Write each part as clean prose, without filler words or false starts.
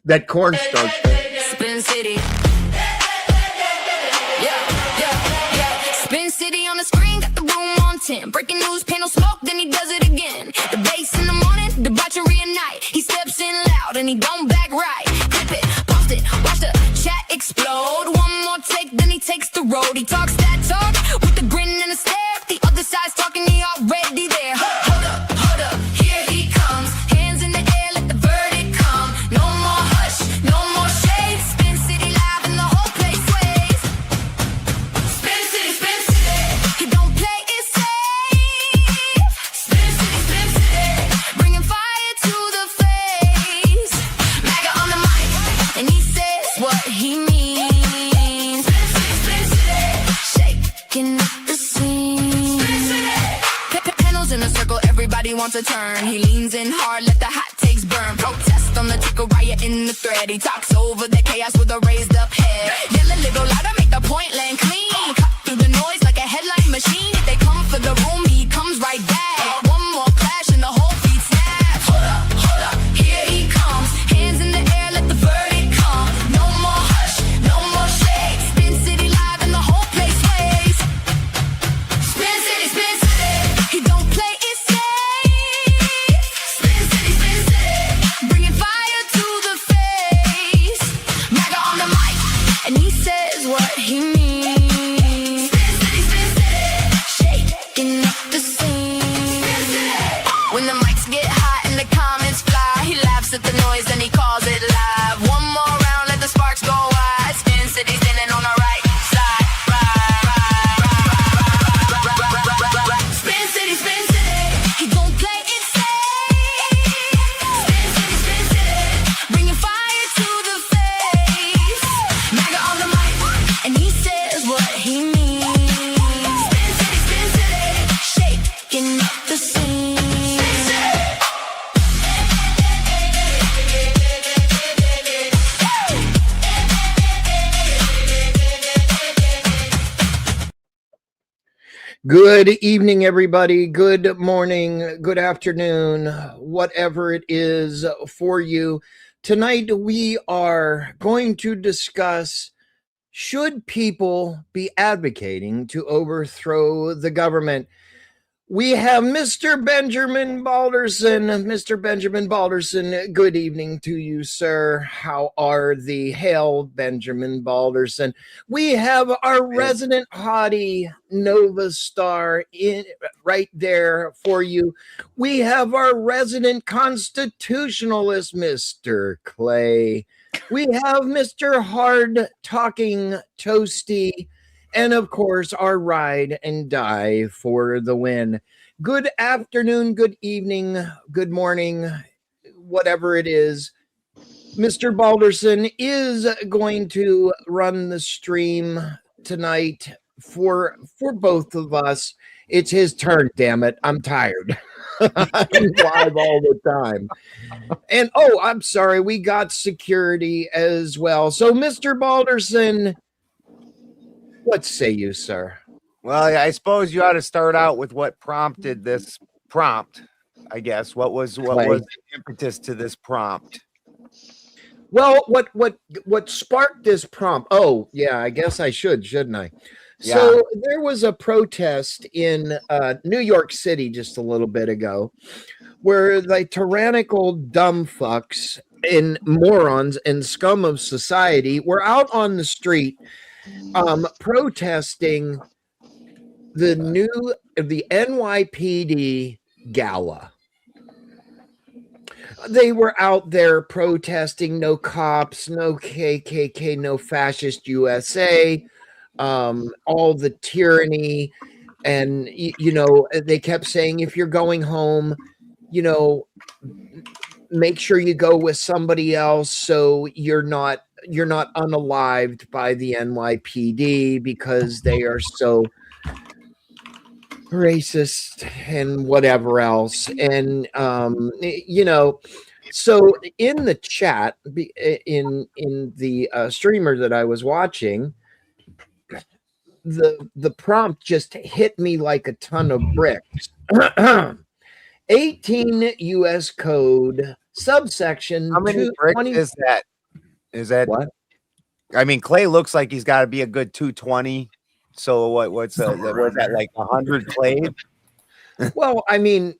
That cornstarch. Spin City. Yeah. Spin City on the screen, got the room on 10. Breaking news, panel smoke, then he does it again. The bass in the morning, debauchery at night. He steps in loud and he don't back right. Clip it, post it, watch the chat explode. One more take, then he takes the road. He talks that talk with a grin and a stare. The other side's talking, he already there. Hold up, here he comes. Hands in the air, let the verdict come. No more hush, no more shade. Spin City live and the whole place sways. Spin City, he don't play it safe. Spin City, bringing fire to the face. MAGA on the mic, and he says what he means. Spin City, shaking up the scene. Panels in a circle, everybody wants a turn. He leans in hard, let the hot takes burn. Protest on the ticker, riot in the thread. He talks over the chaos with a raised up head. Yell a little louder, make the point land clean. Cut through the noise like a headline machine. If they come for the room, he comes right back. One more clash and the whole beat snaps. Hold up, here he comes. Hands in the air, let the verdict come. No more hush, no more shade. Spin City live and the whole place sways. Spin City, he don't play it safe. Spin City, bringing fire to the face. MAGA on the mic, and he says what he means. Spin City, shaking up the scene. When the mics get hot and the comments fly, he laughs at the noise and he calls it live. One more round, let the sparks go wide. Spin City standing on the right side. Spin City, he don't play it safe. Spin City, bringing fire to the face. MAGA on the mic, and he says what he means. Spin City, shaking up the scene. Good evening, everybody. Good morning, good afternoon, whatever it is for you. Tonight, we are going to discuss, should people be advocating to overthrow the government? We have Mr. Benjamin Balderson. Mr. Benjamin Balderson, good evening to you, sir. How are thee? Hail, Benjamin Balderson. We have our resident hottie Nova Star right there for you. We have our resident constitutionalist, Mr. Clay. We have Mr. Hard Talking Toasty. And of course, our ride and die for the win. Good afternoon, good evening, good morning, whatever it is. Mr. Balderson is going to run the stream tonight for both of us. It's his turn, damn it. I'm tired. I'm live all the time. And I'm sorry, we got security as well. So, Mr. Balderson, what say you, sir? Well, I suppose you ought to start out with what prompted this prompt, I guess. What was the impetus to this prompt? Well, what sparked this prompt? Oh, yeah, I guess I shouldn't I? Yeah. So there was a protest in New York City just a little bit ago where the tyrannical dumb fucks and morons and scum of society were out on the street protesting the NYPD gala. They were out there protesting no cops, no KKK, no fascist USA, all the tyranny. And, they kept saying, if you're going home, make sure you go with somebody else so you're not unalived by the NYPD because they are so racist and whatever else. And, so in the chat, in the streamer that I was watching, the prompt just hit me like a ton of bricks. 18 U.S. code subsection. How many bricks is that? Is that What? I mean, Clay looks like he's got to be a good 220. So what's that like 100 Clay? Well, I mean,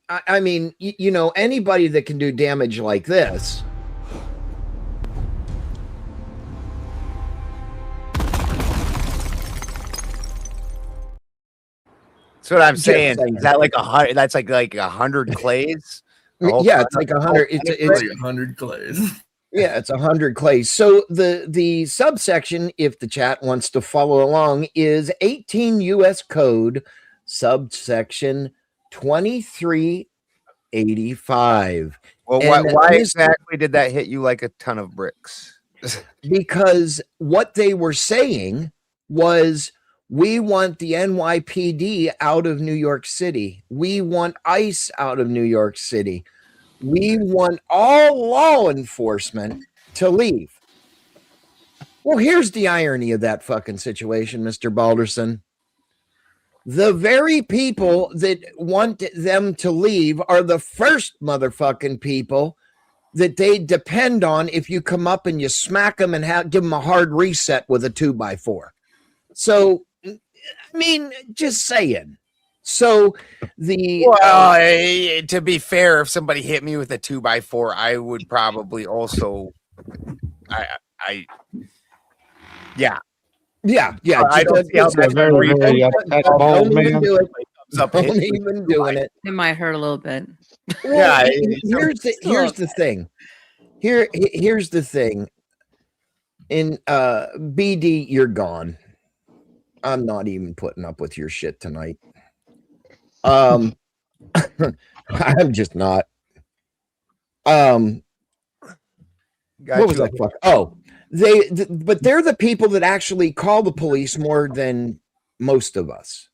you know, anybody that can do damage like this. That's what I'm saying. Is that like 100? That's like 100 Clays. Yeah, it's like 100. It's 100 Clays. Yeah, it's 100 Clays. So the subsection, if the chat wants to follow along, is 18 U.S. Code subsection 2385. Well, why exactly did that hit you like a ton of bricks? Because what they were saying was, we want the NYPD out of New York City. We want ICE out of New York City. We want all law enforcement to leave. Well, here's the irony of that fucking situation, Mr. Balderson. The very people that want them to leave are the first motherfucking people that they depend on if you come up and you smack them and give them a hard reset with a 2x4. So, I mean, just saying. So to be fair, if somebody hit me with a 2x4, I would probably also, yeah. I don't see how that's very don't even do it. Don't even doing it. It might hurt a little bit. Well, here's the thing. Here's the thing. In BD, you're gone. I'm not even putting up with your shit tonight. I'm just not. What was that fuck? Oh, but they're the people that actually call the police more than most of us.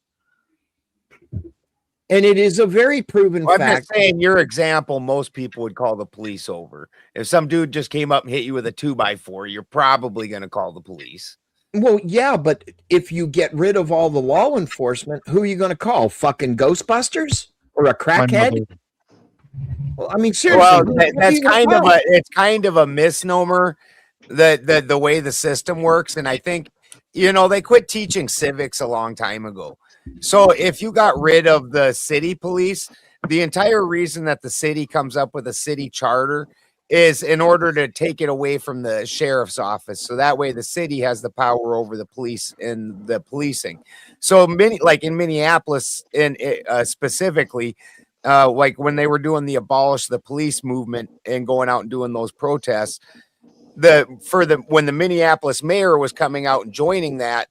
And it is a very proven fact. I'm just saying, your example, most people would call the police over. If some dude just came up and hit you with a 2x4, you're probably going to call the police. Well, yeah, but if you get rid of all the law enforcement, who are you going to call? Fucking Ghostbusters or a crackhead? Well, I mean, seriously. Well, that's kind of a misnomer, the way the system works. And I think, you know, they quit teaching civics a long time ago. So if you got rid of the city police, the entire reason that the city comes up with a city charter is in order to take it away from the sheriff's office. So that way the city has the power over the police and the policing. So like in Minneapolis and specifically, like when they were doing the abolish the police movement and going out and doing those protests, when the Minneapolis mayor was coming out and joining that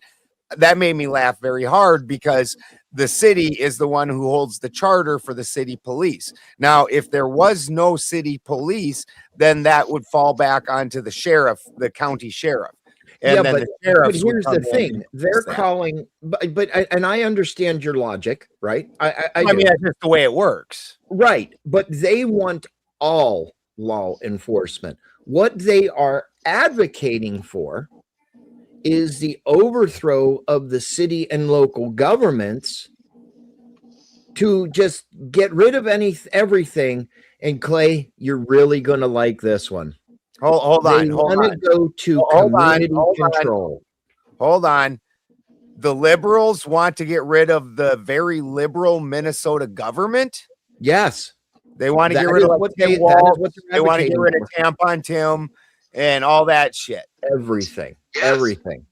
made me laugh very hard, because the city is the one who holds the charter for the city police. Now, if there was no city police, then that would fall back onto the sheriff, the county sheriff. And then the sheriff. But here's the thing: they're calling, and I understand your logic, right? I mean, that's just the way it works, right? But they want all law enforcement. What they are advocating for is the overthrow of the city and local governments to just get rid of everything. And Clay, you're really going to like this one. Hold on. Go to community control. Hold on. The liberals want to get rid of the very liberal Minnesota government. Yes. They want to get rid of Tim Walz. They want to get rid of Tampon Tim and all that shit. Everything. Yes. Everything.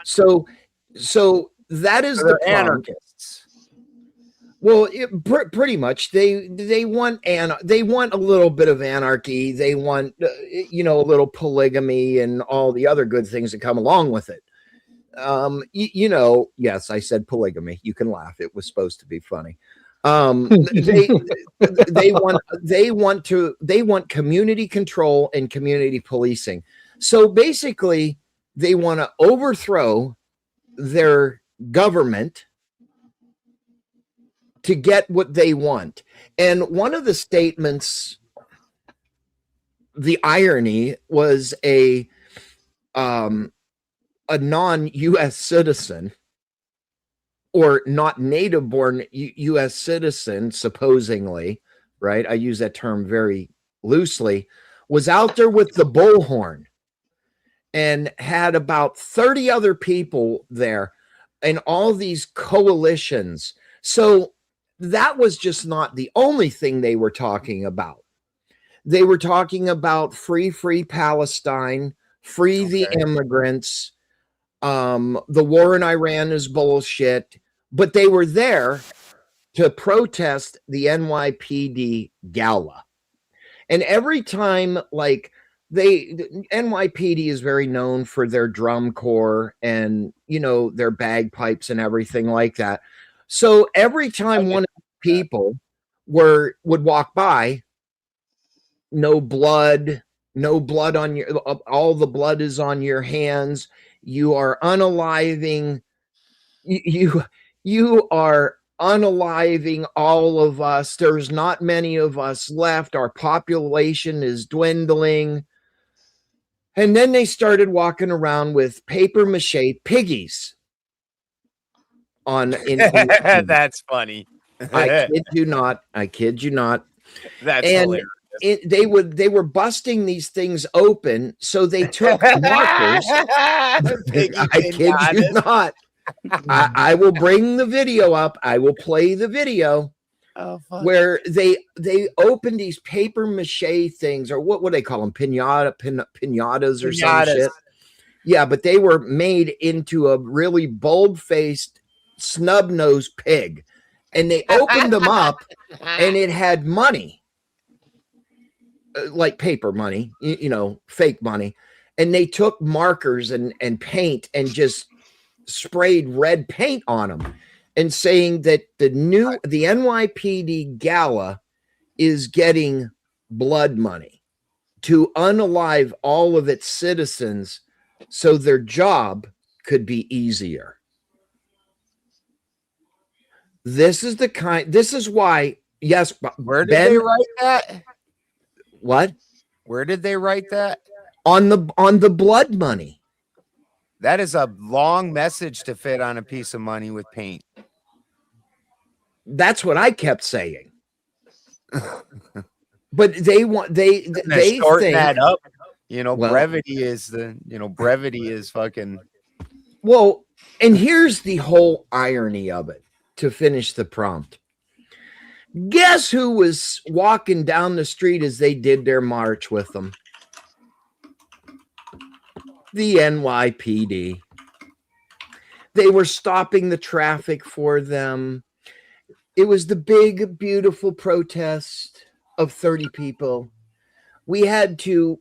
So that is the anarchists. Well, pretty much they want a little bit of anarchy. They want a little polygamy and all the other good things that come along with it. Yes, I said polygamy. You can laugh. It was supposed to be funny. They want community control and community policing. So basically, they want to overthrow their government to get what they want. And one of the statements, the irony was a non-U.S. citizen, or not native born U.S. citizen, supposedly, right? I use that term very loosely, was out there with the bullhorn. and had about 30 other people there and all these coalitions. So that was just not the only thing they were talking about. They were talking about free Palestine, free the immigrants. The war in Iran is bullshit, but they were there to protest the NYPD gala. And every time, like, NYPD is very known for their drum corps and, you know, their bagpipes and everything like that. So every time one of the people would walk by, no blood, on your, all the blood is on your hands. You are unaliving, you are unaliving all of us. There's not many of us left. Our population is dwindling. And then they started walking around with paper mache piggies on in That's funny. I kid you not. I kid you not. That's And hilarious. they were busting these things open, so they took markers. I kid you not. I will bring the video up. I will play the video. Oh, fuck. Where they opened these paper mache things, or what would they call them? Pinatas or some shit. Yeah, but they were made into a really bold-faced, snub-nosed pig. And they opened them up, and it had money, like paper money, you know, fake money. And they took markers and paint and just sprayed red paint on them, and saying that the NYPD gala is getting blood money to unalive all of its citizens so their job could be easier. This is why, yes. Where did they write that? What? Where did they write that? On the blood money. That is a long message to fit on a piece of money with paint. That's what I kept saying. But they shorten think that up. You know, brevity is fucking. Well, and here's the whole irony of it to finish the prompt. Guess who was walking down the street as they did their march with them? The NYPD. They were stopping the traffic for them. It was the big, beautiful protest of 30 people. We had to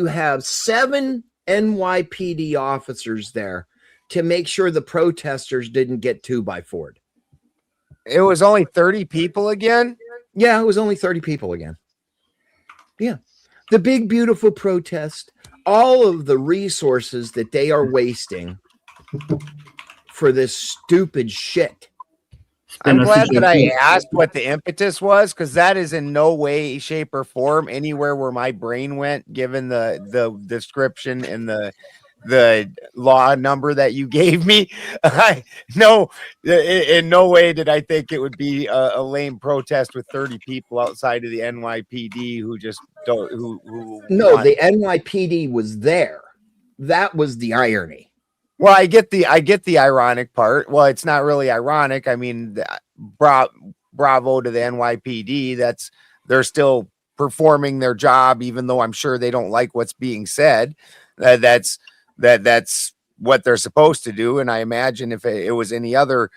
have 7 NYPD officers there to make sure the protesters didn't get 2x4'd. It was only 30 people again? Yeah, it was only 30 people again. Yeah. The big, beautiful protest, all of the resources that they are wasting for this stupid shit. I'm glad that I asked what the impetus was, because that is in no way, shape, or form anywhere where my brain went, given the description and the law number that you gave me. In no way did I think it would be a lame protest with 30 people outside of the NYPD who just don't. No, the NYPD was there. That was the irony. Well, I get the ironic part. Well, it's not really ironic. I mean, bravo to the NYPD. They're still performing their job, even though I'm sure they don't like what's being said. That's what they're supposed to do. And I imagine if it was any other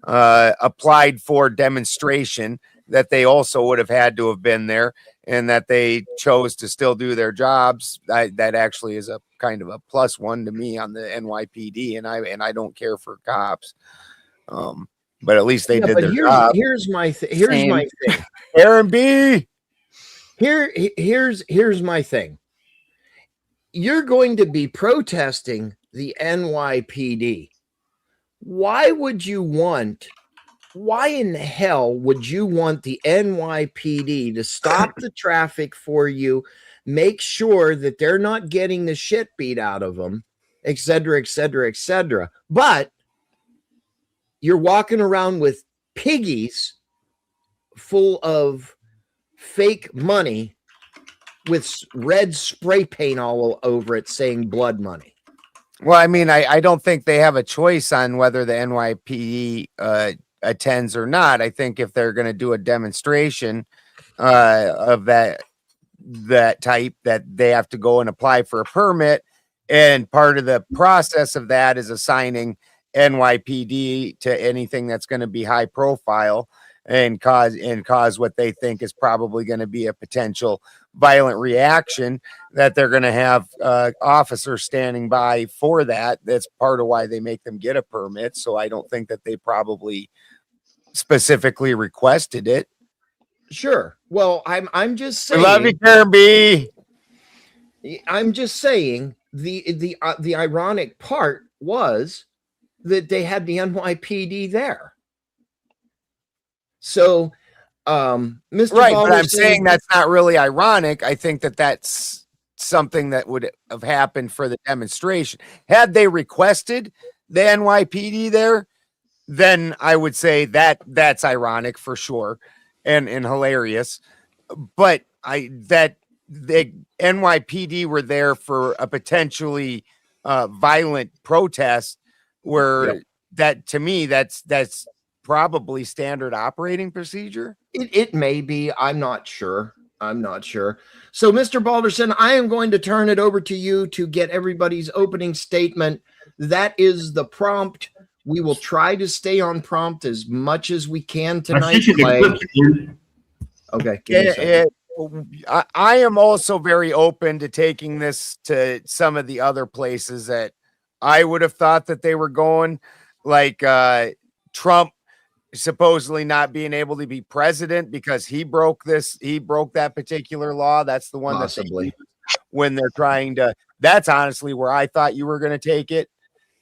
applied for demonstration, that they also would have had to have been there, and that they chose to still do their jobs. That actually is a kind of a +1 to me on the NYPD, and I don't care for cops. But at least they did their job. Here's my thing. Aaron B. Here's my thing. You're going to be protesting the NYPD. Why in the hell would you want the NYPD to stop the traffic for you, make sure that they're not getting the shit beat out of them, et cetera, et cetera, et cetera? But you're walking around with piggies full of fake money, with red spray paint all over it saying blood money. Well, I mean, I don't think they have a choice on whether the NYPD attends or not. I think if they're going to do a demonstration of that type, that they have to go and apply for a permit, and part of the process of that is assigning NYPD to anything that's going to be high profile and cause what they think is probably going to be a potential violent reaction, that they're going to have officers standing by for that. That's part of why they make them get a permit. So I don't think that they probably specifically requested it. Sure. Well, I'm just saying. I love you, Karen B. I'm just saying the ironic part was that they had the NYPD there. So, Mr. Right, Balderson, but I'm saying that's not really ironic. I think that that's something that would have happened for the demonstration. Had they requested the NYPD there, then I would say that that's ironic for sure and hilarious. But the NYPD were there for a potentially violent protest, where that, to me, that's probably standard operating procedure. It may be. I'm not sure. So, Mr. Balderson, I am going to turn it over to you to get everybody's opening statement. That is the prompt. We will try to stay on prompt as much as we can tonight. Okay. I am also very open to taking this to some of the other places that I would have thought that they were going, like Trump supposedly not being able to be president because he broke that particular law. That's the one possibly when they're trying to. That's honestly where I thought you were going to take it.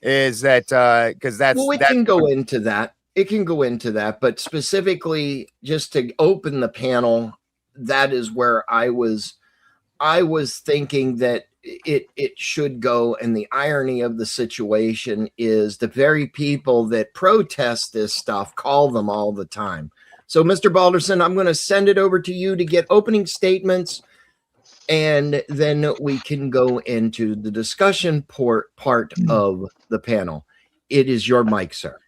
Is that because that's it can go into that. It can go into that, but specifically just to open the panel, that is where I was thinking that it should go. And the irony of the situation is the very people that protest this stuff call them all the time. So, Mr. Balderson, I'm going to send it over to you to get opening statements, and then we can go into the discussion part of the panel. It is your mic, sir.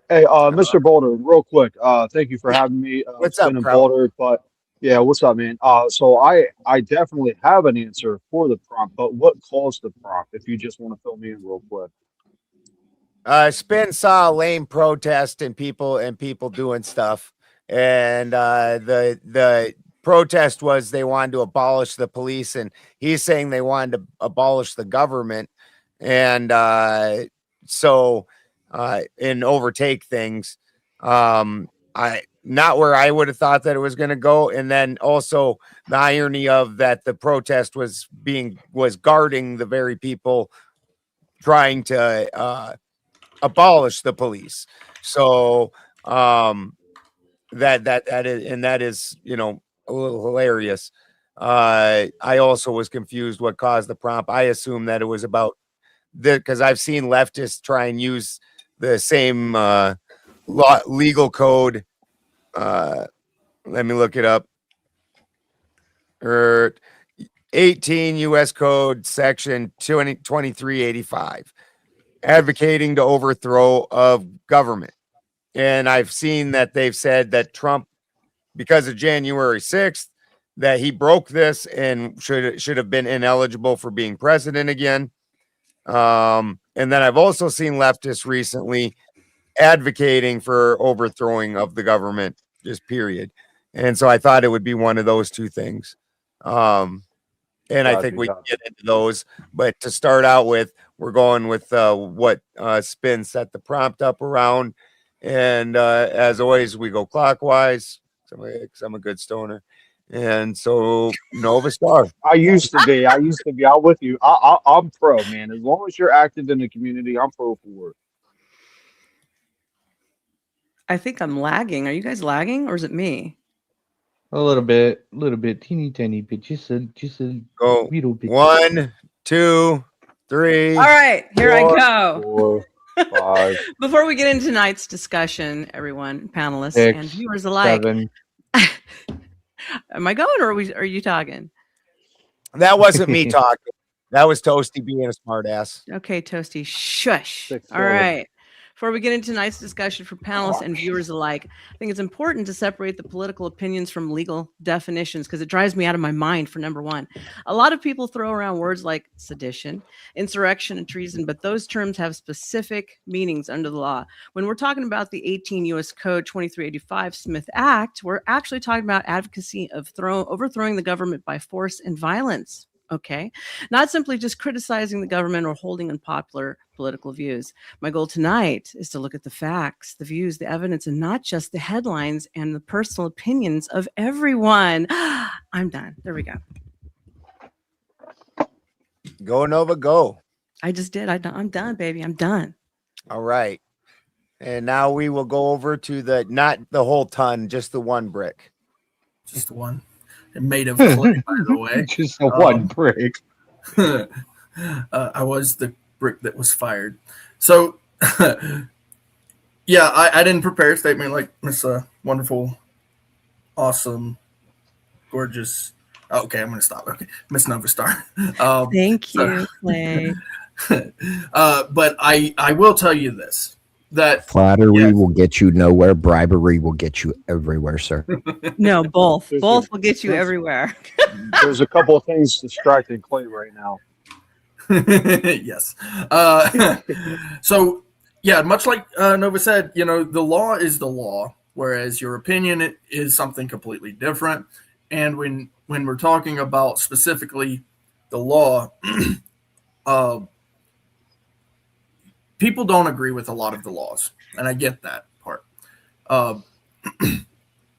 Hey, Mr. Boulder, real quick. Thank you for having me. What's up, Boulder? But yeah, what's up, man? So I definitely have an answer for the prompt, but what caused the prompt? If you just want to fill me in real quick. Spin saw a lame protest and people doing stuff, and the protest was they wanted to abolish the police, and he's saying they wanted to abolish the government, and and overtake things. Not where I would have thought that it was going to go. And then also the irony of that the protest was guarding the very people trying to abolish the police. So that is, you know, a little hilarious. I also was confused what caused the prompt. I assume that it was about because I've seen leftists try and use the same legal code. Let me look it up. 18 U.S. Code Section 2385, advocating to overthrow of government. And I've seen that they've said that Trump, because of January 6th, that he broke this and should have been ineligible for being president again. And then I've also seen leftists recently advocating for overthrowing of the government, just period. And so I thought it would be one of those two things. And I think we can get into those. But to start out with, we're going with what Spin set the prompt up around. And as always, we go clockwise. Because I'm a good stoner. And so Nova Star. I used to be. I'm with you. I'm pro, man. As long as you're active in the community, I'm pro for it. I think I'm lagging. Are you guys lagging, or is it me? A little bit, teeny tiny bit. Just a go little bit. 1, 2, 3. All right, here I go. 4, 5. Before we get into tonight's discussion, everyone, panelists 6, and viewers alike, 7. am I going, or are you talking? That wasn't me talking. That was Toasty being a smart ass. Okay, Toasty, shush. 6-7. All right. Before we get into tonight's discussion for panelists and viewers alike, I think it's important to separate the political opinions from legal definitions because it drives me out of my mind, for number one. A lot of people throw around words like sedition, insurrection, and treason, but those terms have specific meanings under the law. When we're talking about the 18 U.S. Code 2385 Smith Act, we're actually talking about advocacy of overthrowing the government by force and violence. Okay, not simply just criticizing the government or holding unpopular political views. My goal tonight is to look at the facts, the views, the evidence, and not just the headlines and the personal opinions of everyone. I'm done. There we go. Go Nova, go. I just did. I'm done, baby. I'm done. All right. And now we will go over to the, not the whole ton, just the one brick. Just one. And made of clay, by the way. Just a one brick. I was the brick that was fired. So, yeah, I didn't prepare a statement like Miss wonderful, awesome, gorgeous. Okay, I'm going to stop. Okay, Miss Nova Star. Thank you, Clay. But I will tell you this. That flattery will get you nowhere. Bribery will get you everywhere, sir. No, both. There's Both a- will get you there's- everywhere. There's a couple of things distracting Clay right now. yes. So, yeah, much like Nova said, the law is the law, whereas your opinion is something completely different. And when we're talking about specifically the law, people don't agree with a lot of the laws, and I get that part.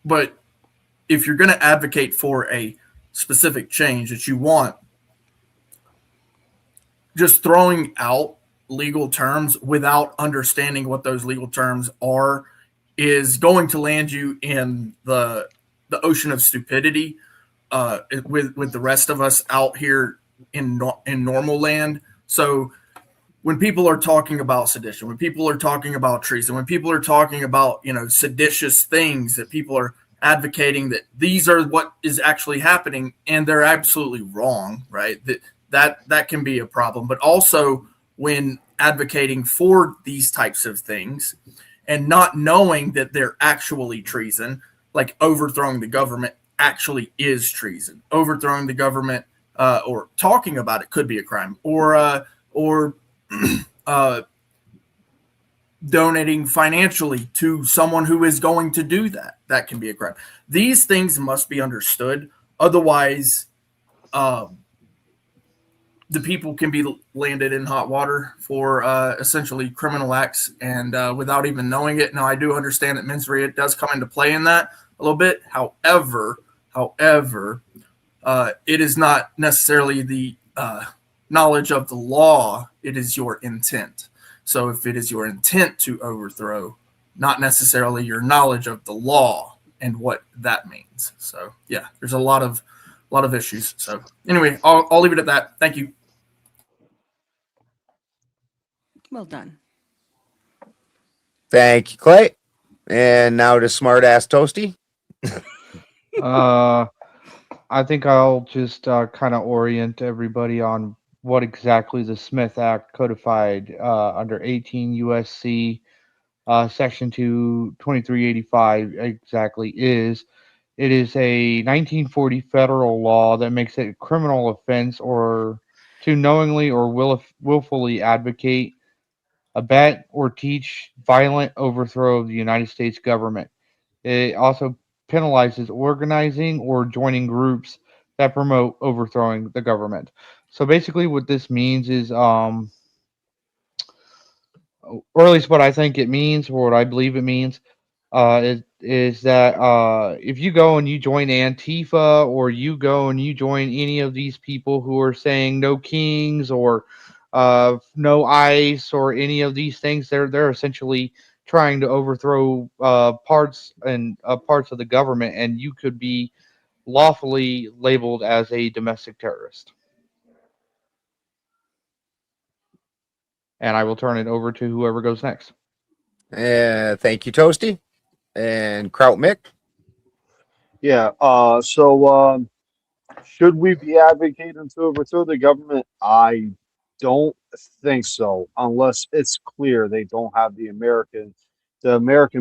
But if you're going to advocate for a specific change that you want, just throwing out legal terms without understanding what those legal terms are is going to land you in the ocean of stupidity with the rest of us out here in normal land. So when people are talking about sedition, when people are talking about treason, when people are talking about, seditious things, that people are advocating that these are what is actually happening, and they're absolutely wrong, right? That can be a problem. But also when advocating for these types of things and not knowing that they're actually treason, like overthrowing the government actually is treason. Overthrowing the government or talking about it could be a crime, or donating financially to someone who is going to do that can be a crime. These things must be understood. Otherwise, the people can be landed in hot water for essentially criminal acts and without even knowing it. Now, I do understand that mens rea does come into play in that a little bit. However, it is not necessarily the knowledge of the law. It is your intent. So if it is your intent to overthrow, not necessarily your knowledge of the law and what that means. So yeah, there's a lot of issues. So anyway, I'll leave it at that. Thank you. Well done. Thank you, Clay. And now to smart ass Toasty. I think I'll just kind of orient everybody on what exactly the Smith Act codified under 18 USC Section 2385 exactly is. It is a 1940 federal law that makes it a criminal offense or to knowingly or willfully advocate, abet, or teach violent overthrow of the United States government. It also penalizes organizing or joining groups that promote overthrowing the government. So basically what this means is, or at least what I think it means, or what I believe it means, is that if you go and you join Antifa, or you go and you join any of these people who are saying no kings or no ICE or any of these things, they're essentially trying to overthrow parts of the government, and you could be lawfully labeled as a domestic terrorist. And I will turn it over to whoever goes next. Thank you, Toasty. And Kraut Mick. Yeah. Should we be advocating to overthrow the government? I don't think so, unless it's clear they don't have the American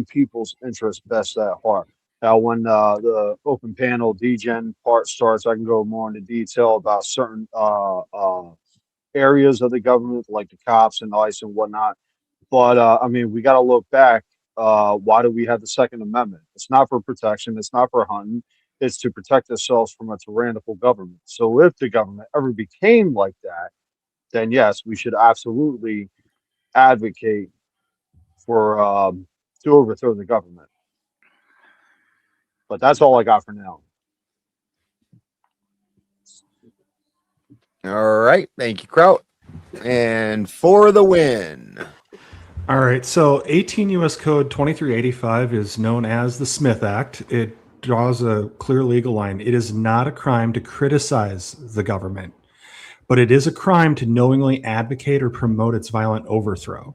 people's interest best at heart. Now, when the open panel degen part starts, I can go more into detail about certain areas of the government, like the cops and ICE and whatnot. But I mean, we got to look back. Why do we have the Second Amendment? It's not for protection. It's not for hunting. It's to protect ourselves from a tyrannical government. So if the government ever became like that, then yes, we should absolutely advocate for to overthrow the government. But that's all I got for now. All right. Thank you, Kraut. And for the win. All right, so 18 U.S. Code 2385 is known as the Smith Act. It draws a clear legal line. It is not a crime to criticize the government, but it is a crime to knowingly advocate or promote its violent overthrow.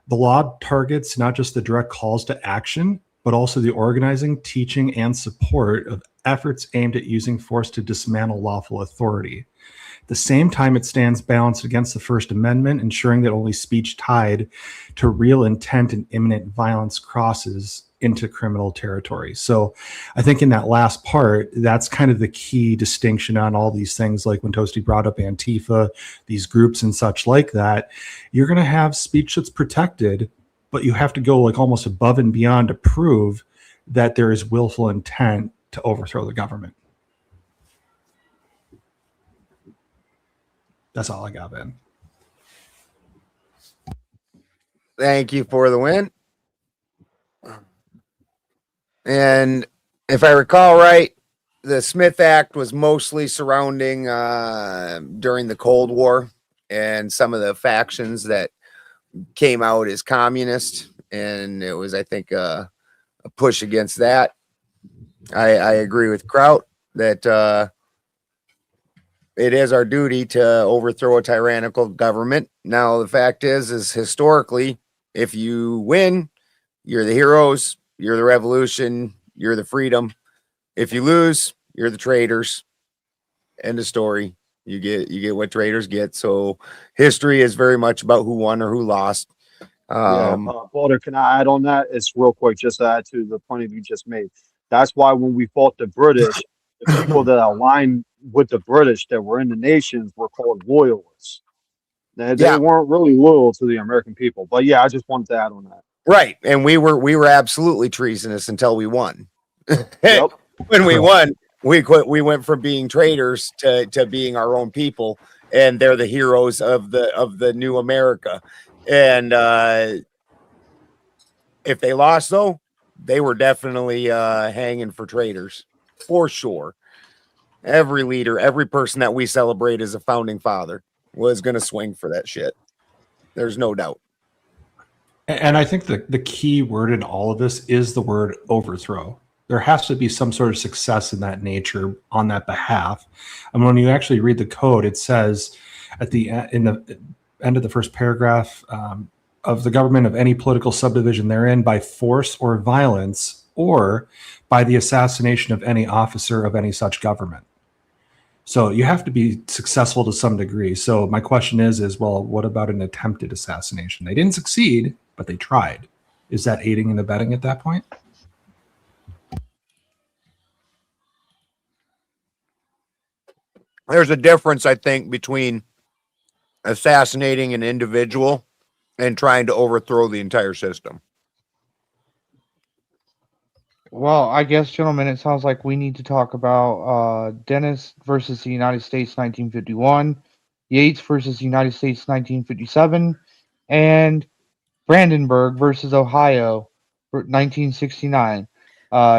The law targets not just the direct calls to action, but also the organizing, teaching, and support of efforts aimed at using force to dismantle lawful authority. At the same time, it stands balanced against the First Amendment, ensuring that only speech tied to real intent and imminent violence crosses into criminal territory. So I think in that last part, that's kind of the key distinction on all these things, like when Toasty brought up Antifa, these groups and such like that. You're going to have speech that's protected, but you have to go like almost above and beyond to prove that there is willful intent to overthrow the government. That's all I got, Ben. Thank you for the win. And if I recall right, the Smith Act was mostly surrounding during the Cold War and some of the factions that came out as communist. And it was, I think, a push against that. I agree with Kraut that it is our duty to overthrow a tyrannical government. Now, the fact is historically, if you win, you're the heroes, you're the revolution, you're the freedom. If you lose, you're the traitors. End of story. You get what traitors get. So history is very much about who won or who lost. Walter, can I add on that? It's real quick, just to add to the point that you just made. That's why when we fought the British, the people that aligned with the British that were in the nations were called loyalists. They weren't really loyal to the American people. But yeah, I just wanted to add on that. Right. And we were absolutely treasonous until we won. Yep. When we won, we went from being traitors to being our own people, and they're the heroes of the new America. And if they lost, though, they were definitely hanging for traitors, for sure. Every leader, every person that we celebrate as a founding father was going to swing for that shit. There's no doubt. And I think the key word in all of this is the word overthrow. There has to be some sort of success in that nature on that behalf. And when you actually read the code, it says in the end of the first paragraph, of the government of any political subdivision therein by force or violence or by the assassination of any officer of any such government. So you have to be successful to some degree. So my question is, well, what about an attempted assassination? They didn't succeed, but they tried. Is that aiding and abetting at that point? There's a difference, I think, between assassinating an individual and trying to overthrow the entire system. Well, I guess, gentlemen, it sounds like we need to talk about Dennis versus the United States 1951, Yates versus the United States 1957, and Brandenburg versus Ohio 1969.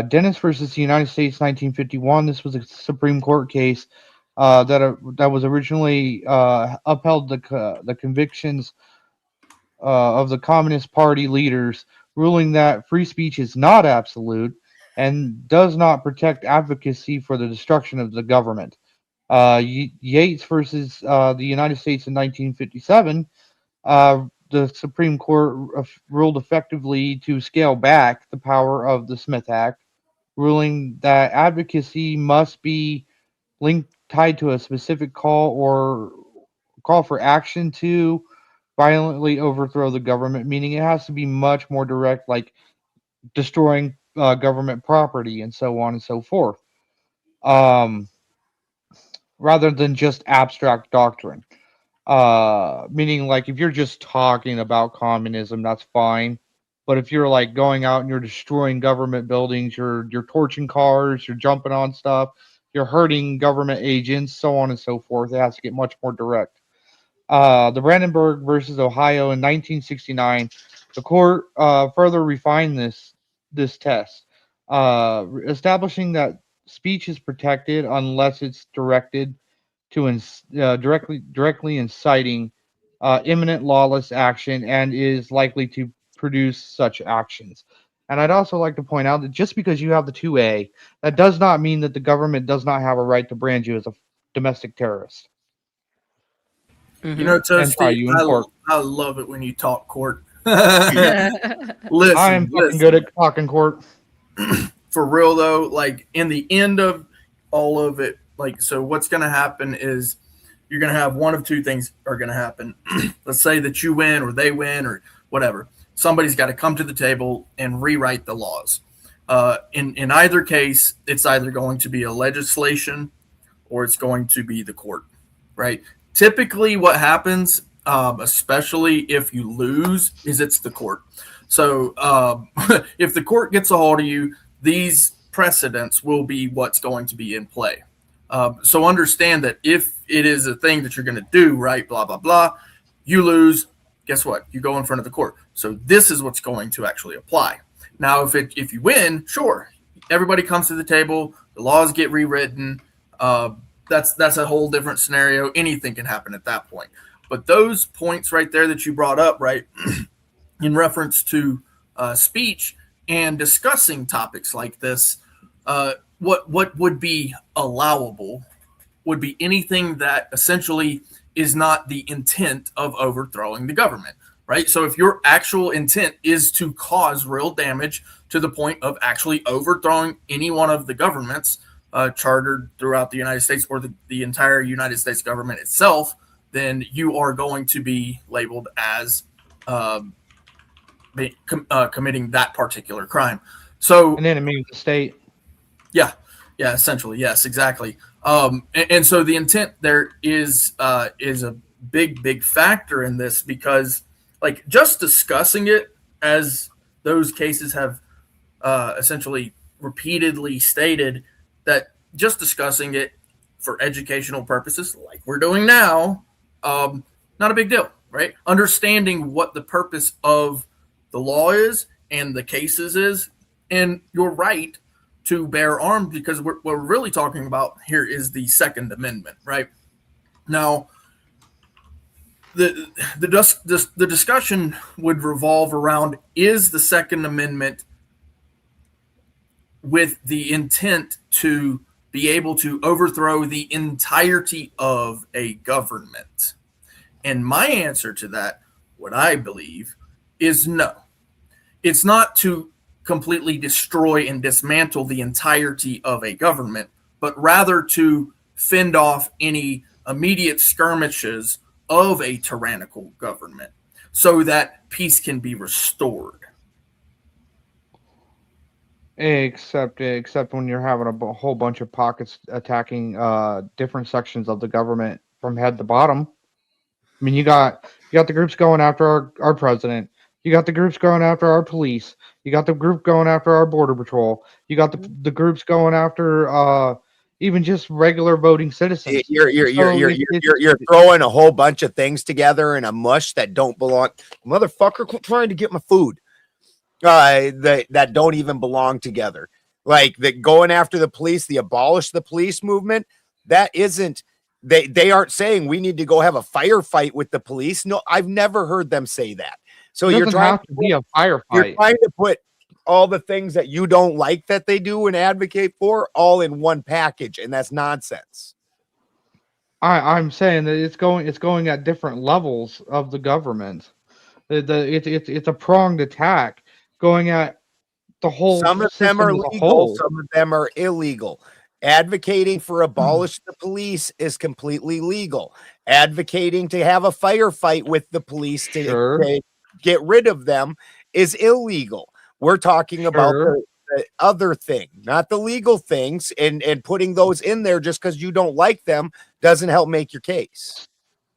Dennis versus the United States 1951. This was a Supreme Court case that was originally upheld the convictions of the Communist Party leaders, ruling that free speech is not absolute and does not protect advocacy for the destruction of the government. Yates versus the United States in 1957, the Supreme Court ruled effectively to scale back the power of the Smith Act, ruling that advocacy must be linked tied to a specific call for action to violently overthrow the government, meaning it has to be much more direct, like destroying government property and so on and so forth, rather than just abstract doctrine. Meaning, like, if you're just talking about communism, that's fine. But if you're like going out and you're destroying government buildings, you're torching cars, you're jumping on stuff, you're hurting government agents, so on and so forth, it has to get much more direct. The Brandenburg versus Ohio in 1969, the court further refined this test, establishing that speech is protected unless it's directed to directly inciting imminent lawless action and is likely to produce such actions. And I'd also like to point out that just because you have the 2A, that does not mean that the government does not have a right to brand you as a domestic terrorist. You know, Toasty, I love it when you talk court. Listen, I am fucking good at talking court. For real though, like in the end of all of it, like, so what's going to happen is you're going to have one of two things are going to happen. Let's say that you win or they win or whatever. Somebody's got to come to the table and rewrite the laws. In either case, it's either going to be a legislation or it's going to be the court, right? Typically what happens, especially if you lose, is it's the court. So if the court gets a hold of you, these precedents will be what's going to be in play. So understand that if it is a thing that you're going to do, right, blah, blah, blah, you lose, guess what? You go in front of the court. So this is what's going to actually apply. Now, if you win, sure, everybody comes to the table, the laws get rewritten, that's a whole different scenario. Anything can happen at that point. But those points right there that you brought up, right, in reference to speech and discussing topics like this, what would be allowable would be anything that essentially is not the intent of overthrowing the government, right? So if your actual intent is to cause real damage to the point of actually overthrowing any one of the governments chartered throughout the United States or the entire United States government itself, then you are going to be labeled as committing that particular crime. So an enemy of the state. Yeah, essentially, yes, exactly. And so the intent there is a big factor in this, because like just discussing it, as those cases have essentially repeatedly stated, that just discussing it for educational purposes, like we're doing now, not a big deal, right? Understanding what the purpose of the law is and the cases is, and your right to bear arms, because what we're really talking about here is the Second Amendment, right? Now, the discussion would revolve around, is the Second Amendment with the intent to be able to overthrow the entirety of a government? And my answer to that, what I believe, is no. It's not to completely destroy and dismantle the entirety of a government, but rather to fend off any immediate skirmishes of a tyrannical government so that peace can be restored. Except when you're having a whole bunch of pockets attacking different sections of the government from head to bottom. I mean, you got the groups going after our president. You got the groups going after our police. You got the group going after our border patrol. You got the groups going after even just regular voting citizens. You're throwing a whole bunch of things together in a mush that don't belong. Motherfucker, quit trying to get my food. That don't even belong together. Like the going after the police, the abolish the police movement. That isn't. They aren't saying we need to go have a firefight with the police. No, I've never heard them say that. So you're trying to be a firefight. You're trying to put all the things that you don't like that they do and advocate for all in one package, and that's nonsense. I'm saying that it's going at different levels of the government. It's a pronged attack going at the whole. Some of them are legal, some of them are illegal. Advocating for abolish the police is completely legal. Advocating to have a firefight with the police to get rid of them is illegal. We're talking about the other thing, not the legal things, and putting those in there just because you don't like them doesn't help make your case.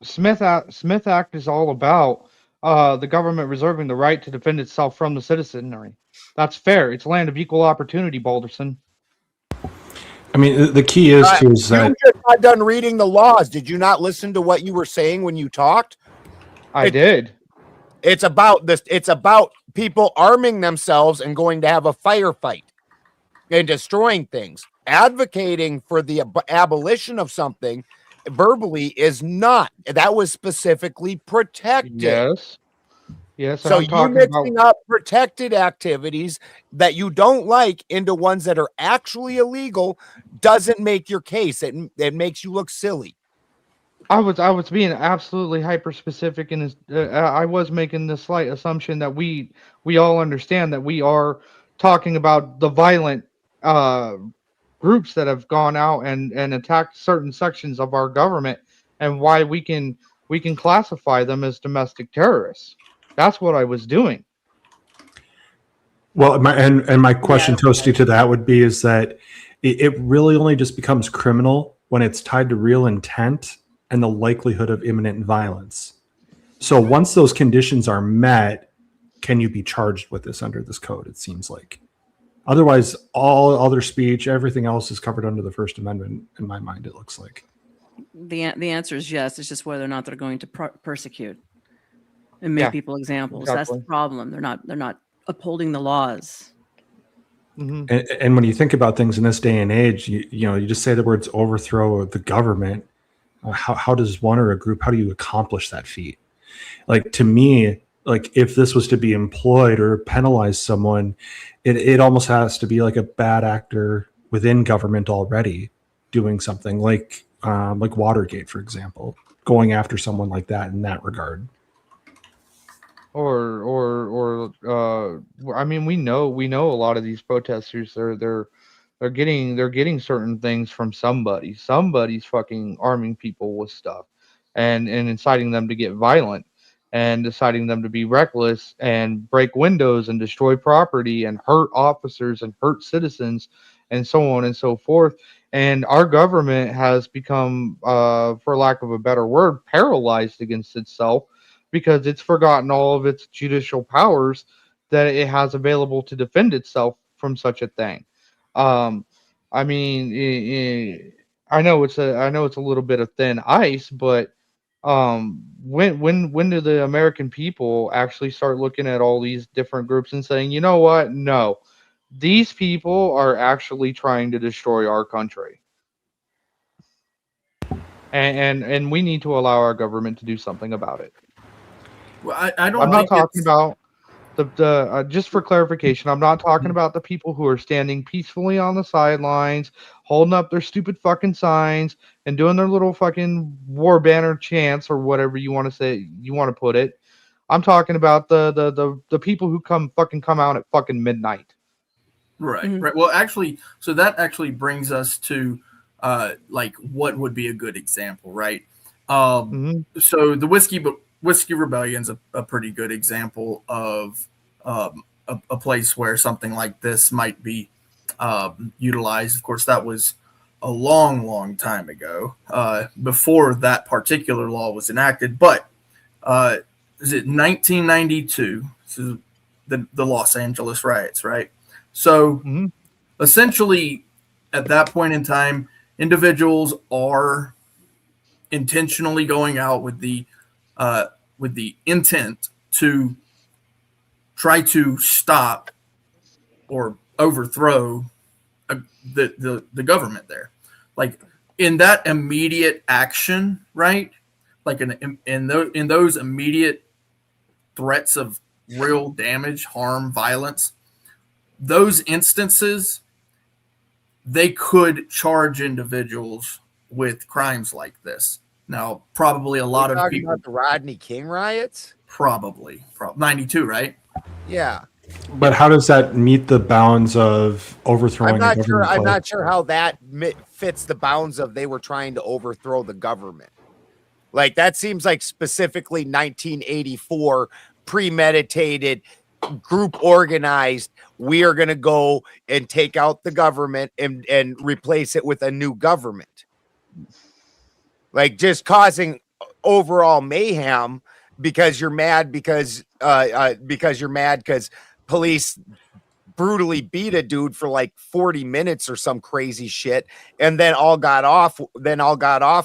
Smith Act is all about the government reserving the right to defend itself from the citizenry. That's fair. It's land of equal opportunity, Balderson. I mean, the key is that you just got done reading the laws. Did you not listen to what you were saying when you talked? I did. It's about this. It's about people arming themselves and going to have a firefight and destroying things. Advocating for the abolition of something verbally is not. That was specifically protected. Yes. So you mixing up protected activities that you don't like into ones that are actually illegal doesn't make your case. It makes you look silly. I was being absolutely hyper specific, and I was making the slight assumption that we all understand that we are talking about the violent groups that have gone out and attacked certain sections of our government, and why we can classify them as domestic terrorists. That's what I was doing. Well, my question, Toasty, to that would be is that it really only just becomes criminal when it's tied to real intent and the likelihood of imminent violence. So once those conditions are met, can you be charged with this under this code? It seems like. Otherwise, all other speech, everything else is covered under the First Amendment. In my mind, it looks like. The answer is yes. It's just whether or not they're going to persecute and make people examples. Exactly. That's the problem. They're not upholding the laws. Mm-hmm. And when you think about things in this day and age, you just say the words overthrow the government. How does one or a group, how do you accomplish that feat? Like, to me, like if this was to be employed or penalize someone, it almost has to be like a bad actor within government already doing something like Watergate, for example, going after someone like that in that regard. Or I mean, we know a lot of these protesters, they're getting certain things from somebody. Somebody's fucking arming people with stuff and inciting them to get violent and deciding them to be reckless and break windows and destroy property and hurt officers and hurt citizens and so on and so forth. And our government has become, for lack of a better word, paralyzed against itself because it's forgotten all of its judicial powers that it has available to defend itself from such a thing. I mean, I know it's a little bit of thin ice, but when do the American people actually start looking at all these different groups and saying, you know what? No, these people are actually trying to destroy our country, and we need to allow our government to do something about it. Well, I don't. I'm not talking about the just for clarification, I'm not talking about the people who are standing peacefully on the sidelines, holding up their stupid fucking signs and doing their little fucking war banner chants or whatever you want to say, you want to put it. I'm talking about the people who come out at fucking midnight. Right, mm-hmm. Right. Well, actually, so that actually brings us to like what would be a good example, right? So the Whiskey Rebellion's a pretty good example of a place where something like this might be utilized. Of course, that was a long, long time ago, before that particular law was enacted. But is it 1992? So the Los Angeles riots, right? So essentially, at that point in time, individuals are intentionally going out with the intent to try to stop or overthrow the government there. Like in that immediate action, right? Like in those immediate threats of real damage, harm, violence, those instances, they could charge individuals with crimes like this. Now, probably a lot of people about the Rodney King riots. Probably 92, right? Yeah. But how does that meet the bounds of overthrowing a government? I'm not sure how that fits the bounds of they were trying to overthrow the government. Like that seems like specifically 1984 premeditated, group organized. We are going to go and take out the government and replace it with a new government. Like just causing overall mayhem because you're mad because you're mad because police brutally beat a dude for like 40 minutes or some crazy shit and then all got off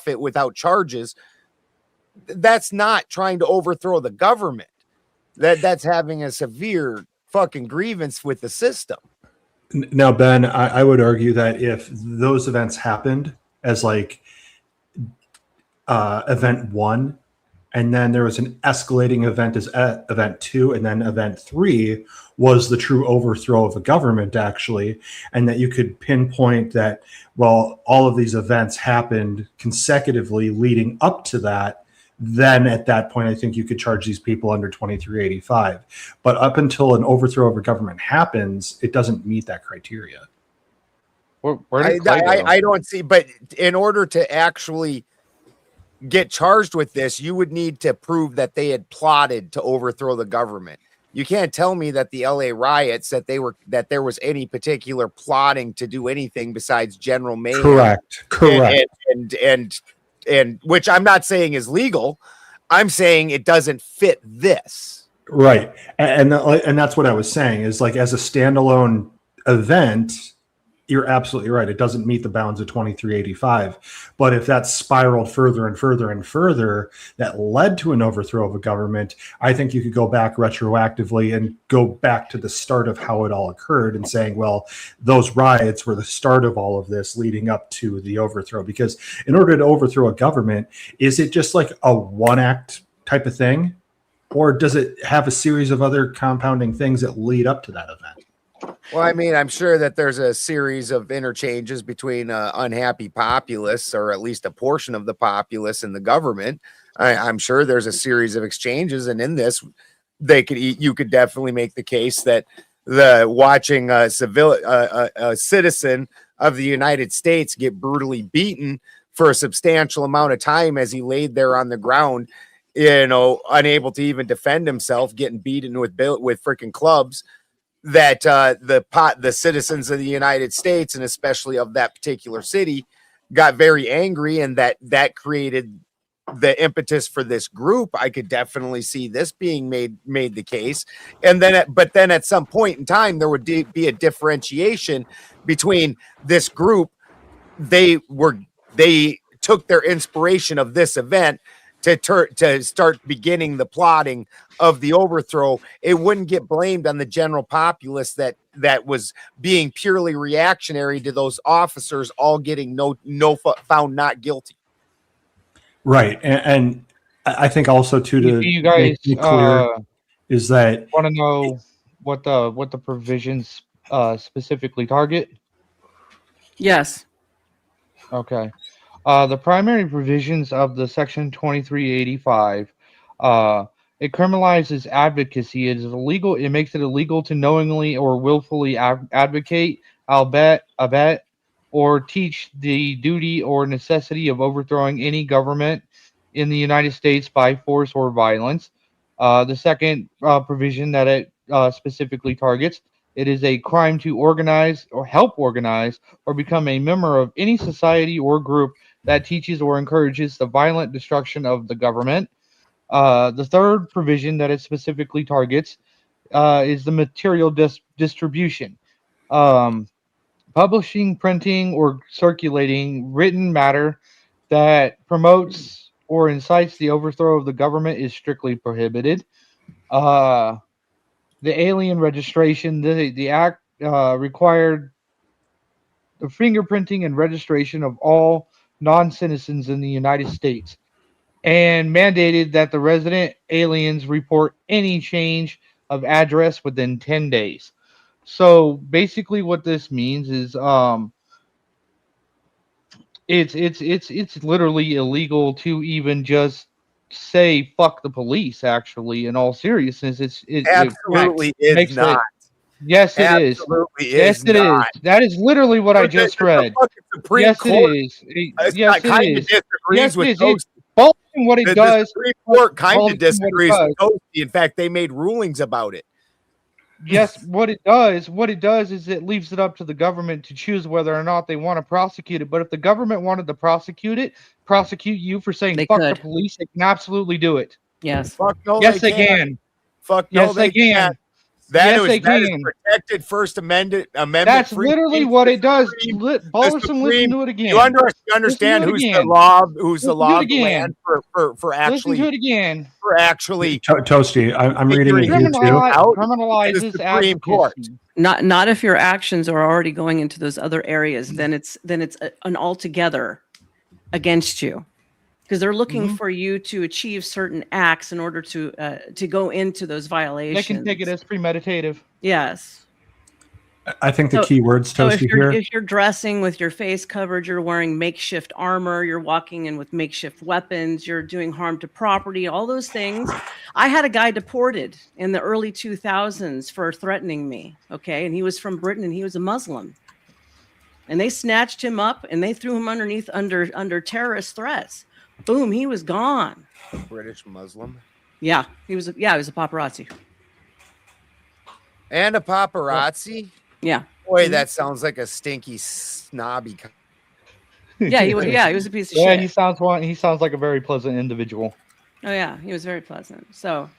it without charges. That's not trying to overthrow the government. That's having a severe fucking grievance with the system. Now, Ben, I would argue that if those events happened as like event 1, and then there was an escalating event as event 2, and then event 3 was the true overthrow of the government, actually, and that you could pinpoint that, well, all of these events happened consecutively leading up to that, then at that point, I think you could charge these people under 2385. But up until an overthrow of a government happens, it doesn't meet that criteria. I don't see, but in order to actually get charged with this, you would need to prove that they had plotted to overthrow the government. You can't tell me that the LA riots that there was any particular plotting to do anything besides general mayhem. Correct. And which I'm not saying is legal. I'm saying it doesn't fit this. Right. And that's what I was saying is like as a standalone event, you're absolutely right. It doesn't meet the bounds of 2385. But if that spiraled further and further and further, that led to an overthrow of a government, I think you could go back retroactively and go back to the start of how it all occurred and saying, well, those riots were the start of all of this leading up to the overthrow. Because in order to overthrow a government, is it just like a one act type of thing? Or does it have a series of other compounding things that lead up to that event? Well, I mean, I'm sure that there's a series of interchanges between unhappy populace, or at least a portion of the populace, and the government. I'm sure there's a series of exchanges, and in this, you could definitely make the case that watching a citizen of the United States get brutally beaten for a substantial amount of time as he laid there on the ground, unable to even defend himself, getting beaten with freaking clubs. That the citizens of the United States, and especially of that particular city, got very angry, and that created the impetus for this group. I could definitely see this being made the case. And then at some point in time, there would be a differentiation between this group. They took their inspiration of this event to start beginning the plotting of the overthrow. It wouldn't get blamed on the general populace that was being purely reactionary to those officers all getting found not guilty. Right. And I think also too, to you guys make clear is that want to know what the provisions specifically target? Yes. Okay. The primary provisions of the Section 2385, it criminalizes advocacy. It is illegal. It makes it illegal to knowingly or willfully advocate, abet, or teach the duty or necessity of overthrowing any government in the United States by force or violence. The second provision that it specifically targets, it is a crime to organize or help organize or become a member of any society or group that teaches or encourages the violent destruction of the government. The third provision that it specifically targets is the material distribution. Publishing, printing, or circulating written matter that promotes or incites the overthrow of the government is strictly prohibited. The alien registration, the act required the fingerprinting and registration of all non-citizens in the United States, and mandated that the resident aliens report any change of address within 10 days. So basically what this means is it's literally illegal to even just say fuck the police. Actually, in all seriousness, it Absolutely is makes not. Yes, it is. Absolutely Yes, is it is. not. That is literally what I just read. fucking Supreme Yes, it Court is. Yes, it kind of is. disagrees Yes, it with is. those. Bolton, what it The does. Supreme Court kind Bolton, of what it disagrees does. with Toasty. In fact, they made rulings about it. Yes, what it does is it leaves it up to the government to choose whether or not they want to prosecute it. But if the government wanted to prosecute you for saying They fuck the could. police, they can absolutely do it. Yes. Fuck no, Yes, they they can't. can. Fuck no, Yes, they can. can't. That Yes, they is can. protected First Amendment. That's free literally speech. what The it does. Supreme- Balderson, listen to it again. You understand Listen to it who's again. the law? Who's the Listen to law it of the again. land for actually Listen to it again. for actually Toasty, I'm reading it here too. Criminalizes the Supreme Court. advocacy. Not if your actions are already going into those other areas, then it's an altogether against you, because they're looking for you to achieve certain acts in order to go into those violations. They can take it as premeditative. Yes. I think the key words, So Toasty, here. if you're dressing with your face covered, you're wearing makeshift armor, you're walking in with makeshift weapons, you're doing harm to property, all those things. I had a guy deported in the early 2000s for threatening me. Okay. And he was from Britain and he was a Muslim. And they snatched him up and they threw him under terrorist threats. Boom, he was gone. British Muslim. Yeah, he was a paparazzi. And a paparazzi. Yeah. Boy, that sounds like a stinky snobby. Yeah, he was a piece of Yeah, shit. he sounds like a very pleasant individual. Oh yeah, he was very pleasant. So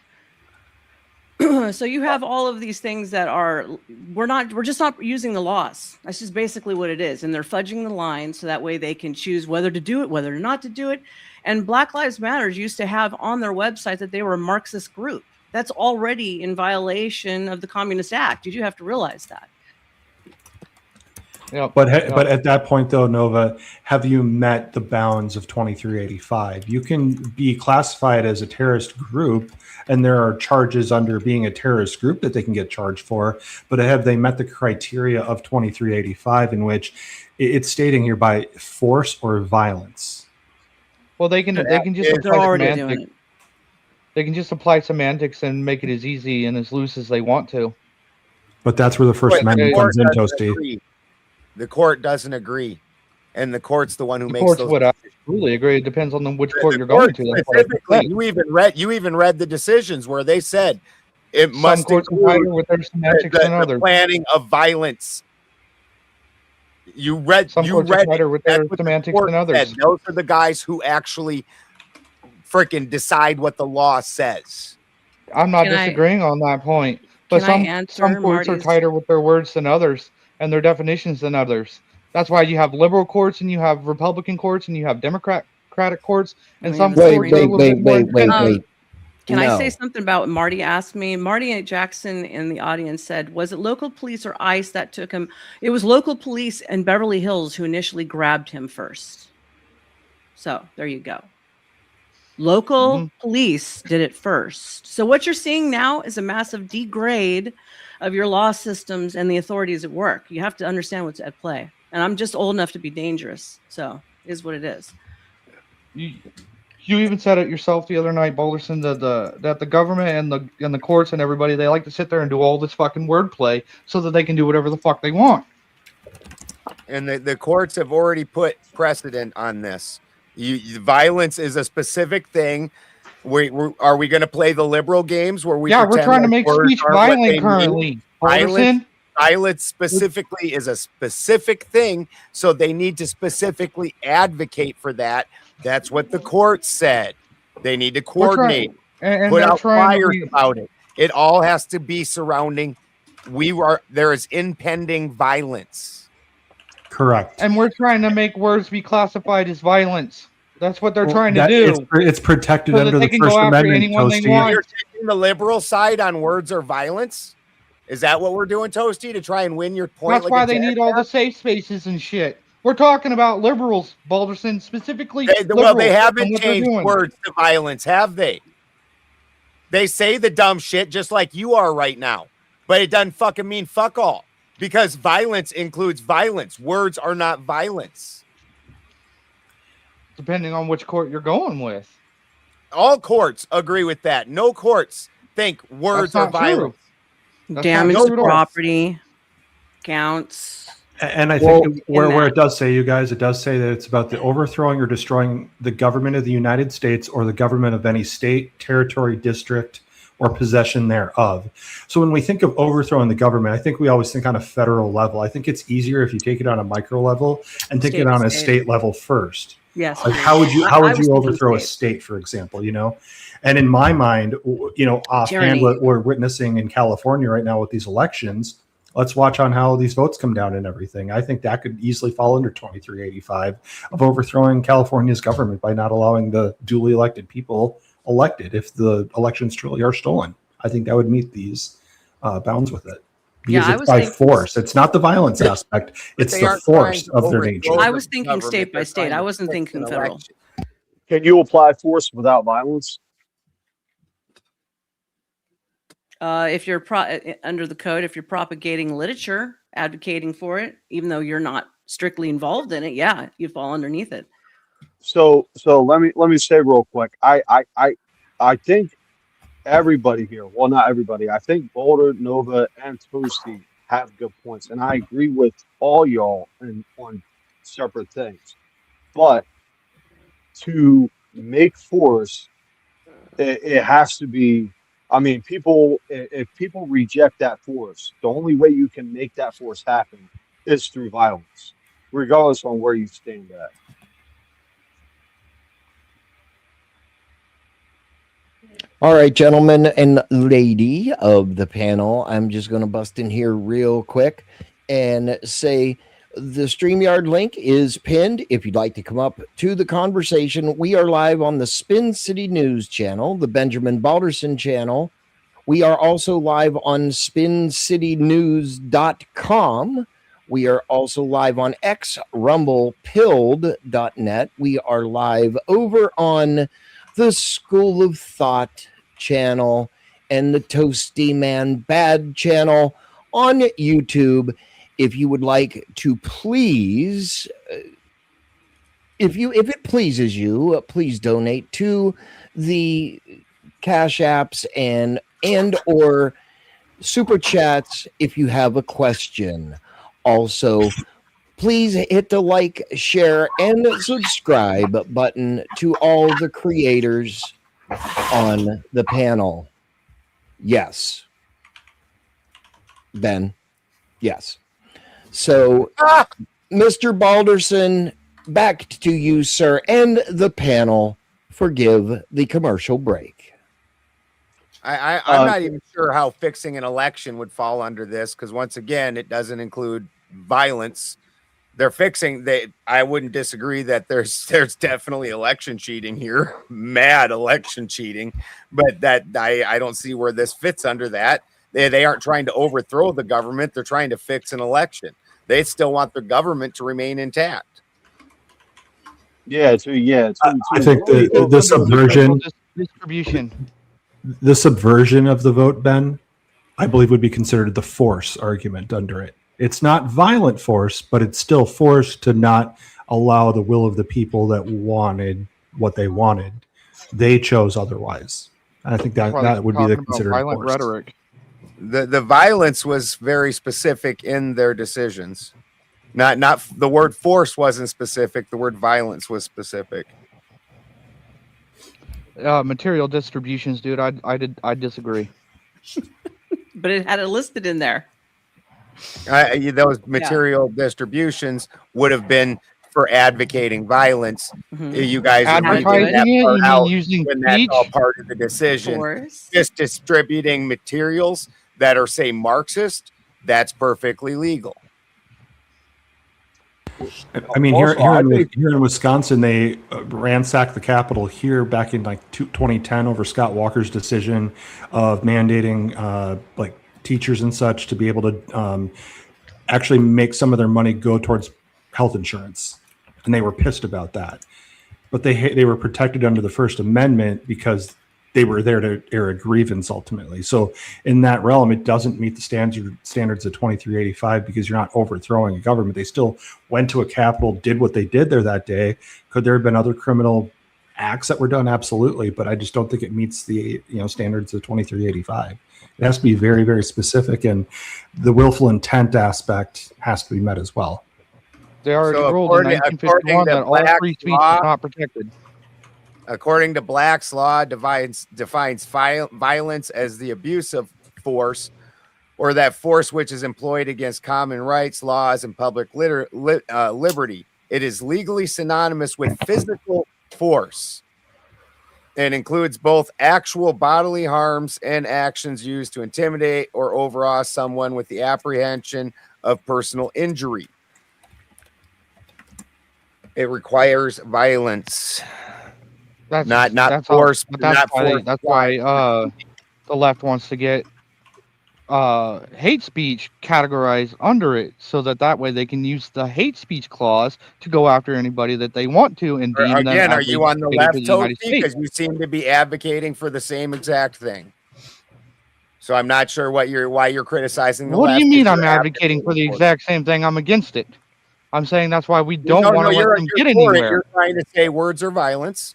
so you have all of these things that are we're just not using the laws. That's just basically what it is. And they're fudging the line so that way they can choose whether to do it, whether not to do it. And Black Lives Matter used to have on their website that they were a Marxist group. That's already in violation of the Communist Act. You do have to realize that. Yep. But at that point, though, Nova, have you met the bounds of 2385? You can be classified as a terrorist group, and there are charges under being a terrorist group that they can get charged for. But have they met the criteria of 2385, in which it's stating here by force or violence? Well, they can just They're apply already doing semantics. it. They can just apply semantics and make it as easy and as loose as they want to. But that's where the First Amendment comes in, Toasty. The court doesn't agree, and the court's the one who The makes courts those. would absolutely agree. It depends on which court you're court going to. That's what I specifically, said. you even read the decisions where they said it Some must courts are include tighter with their semantics than the others. planning of violence. You read. Some You courts read are tighter with their that's what the semantics court than others. said. Those are the guys who actually freaking decide what the law says. I'm not Can I- disagreeing on that point. But Can I some answer courts are Marty's- tighter with their words than others and their definitions than others. That's why you have liberal courts and you have Republican courts and you have Democratic courts and We some have the courts Supreme are a little bit more independent. Can I No. say something about what Marty asked me? Marty Jackson in the audience said, was it local police or ICE that took him? It was local police in Beverly Hills who initially grabbed him first. So there you go. Local police did it first. So what you're seeing now is a massive degrade of your law systems and the authorities at work. You have to understand what's at play. And I'm just old enough to be dangerous. So it is what it is. You even said it yourself the other night, Balderson, that the government and the courts and everybody, they like to sit there and do all this fucking wordplay so that they can do whatever the fuck they want. And the courts have already put precedent on this. Violence is a specific thing. Are we going to play the liberal games where we? Yeah, we're pretend trying to like make words speech aren't what they violent mean? currently. Balderson? Violence specifically is a specific thing, so they need to specifically advocate for that. That's what the court said. They need to coordinate, and put they're out trying to flyers about it. It all has to be surrounding. There is impending violence. Correct. And we're trying to make words be classified as violence. That's what they're trying to do. It's protected So that under they the can First go after Amendment, anyone they Toasty. want. You're taking the liberal side on words or violence. Is that what we're doing, Toasty, to try and win your point? That's like why a they need all the jackass? safe spaces and shit. We're talking about liberals, Balderson, specifically. Well, liberals they and haven't what they're changed doing. words to violence, have they? They say the dumb shit just like you are right now, but it doesn't fucking mean fuck all, because violence includes violence. Words are not violence. Depending on which court you're going with. all courts agree with that. No courts think words are not true. violence. That's Damage not to true at all. property counts. And I think where it does say, you guys, it does say that it's about the overthrowing or destroying the government of the United States or the government of any state, territory, district, or possession thereof. So when we think of overthrowing the government, I think we always think on a federal level. I think it's easier if you take it on a micro level and take it on a state level first. Yes. Like how would you overthrow a state, for example, you know? And in my mind, you know, offhand, what we're witnessing in California right now with these elections, let's watch on how these votes come down and everything. I think that could easily fall under 2385 of overthrowing California's government by not allowing the duly elected people elected if the elections truly are stolen. I think that would meet these bounds with it. Because it's by force. It's not the violence aspect. It's the force of their nature. I was thinking state by state. I wasn't thinking federal. Can you apply force without violence? If you're under the code, if you're propagating literature, advocating for it, even though you're not strictly involved in it, yeah, you fall underneath it. So let me say real quick. I think everybody here, well, not everybody, I think Boulder, Nova, and Toasty have good points, and I agree with all y'all on separate things. But to make force, it has to be. I mean, if people reject that force, the only way you can make that force happen is through violence, regardless on where you stand at. All right, gentlemen and lady of the panel, I'm just going to bust in here real quick and say the StreamYard link is pinned. If you'd like to come up to the conversation, we are live on the Spin City News channel, the Benjamin Balderson channel. We are also live on spincitynews.com. We are also live on X, Rumble, Pilled.net. We are live over on the School of Thought channel and the Toasty Man Bad channel on YouTube. If you would like to please, if it pleases you, please donate to the Cash Apps and or Super Chats if you have a question. Also, please hit the like, share, and subscribe button to all the creators on the panel. Yes. Ben. Yes. So, Mr. Balderson, back to you, sir, and the panel. Forgive the commercial break. I'm not even sure how fixing an election would fall under this, because once again, it doesn't include violence. I wouldn't disagree that there's definitely election cheating here, mad election cheating, but that I don't see where this fits under that. They aren't trying to overthrow the government. They're trying to fix an election. They still want their government to remain intact. I think the subversion distribution. The subversion of the vote, Ben, I believe would be considered the force argument under it. It's not violent force, but it's still force to not allow the will of the people that wanted what they wanted. They chose otherwise. I think that would be the considered violent force. rhetoric. The violence was very specific in their decisions. Not the word force wasn't specific. The word violence was specific. Material distributions, dude. I disagree. But it had it listed in there. Those material distributions would have been for advocating violence. Mm-hmm. You guys are Advertising that it, part you out mean using when that's speech? all part of the decision. Force. Just distributing materials that are, say, Marxist, that's perfectly legal. I mean, here in Wisconsin, they ransacked the Capitol here back in 2010 over Scott Walker's decision of mandating teachers and such to be able to actually make some of their money go towards health insurance, and they were pissed about that. But they were protected under the First Amendment because they were there to air a grievance ultimately. So in that realm, it doesn't meet the standards of 2385 because you're not overthrowing a government. They still went to a Capitol, did what they did there that day. Could there have been other criminal acts that were done, absolutely, but I just don't think it meets the standards of 2385. It has to be very, very specific, and the willful intent aspect has to be met as well. They already So ruled in 1951 that all free speech is not protected. According to Black's law, defines violence as the abuse of force, or that force which is employed against common rights, laws, and public liberty. It is legally synonymous with physical force and includes both actual bodily harms and actions used to intimidate or overawe someone with the apprehension of personal injury. It requires violence, not force. That's why the left wants to get hate speech categorized under it, so that way they can use the hate speech clause to go after anybody that they want to. And again, are you on the left, Toby? Because you seem to be advocating for the same exact thing. So I'm not sure why you're criticizing the left. What do you mean I'm advocating for the exact same thing? I'm against it. I'm saying that's why we don't want to let them get anywhere. You're trying to say words are violence,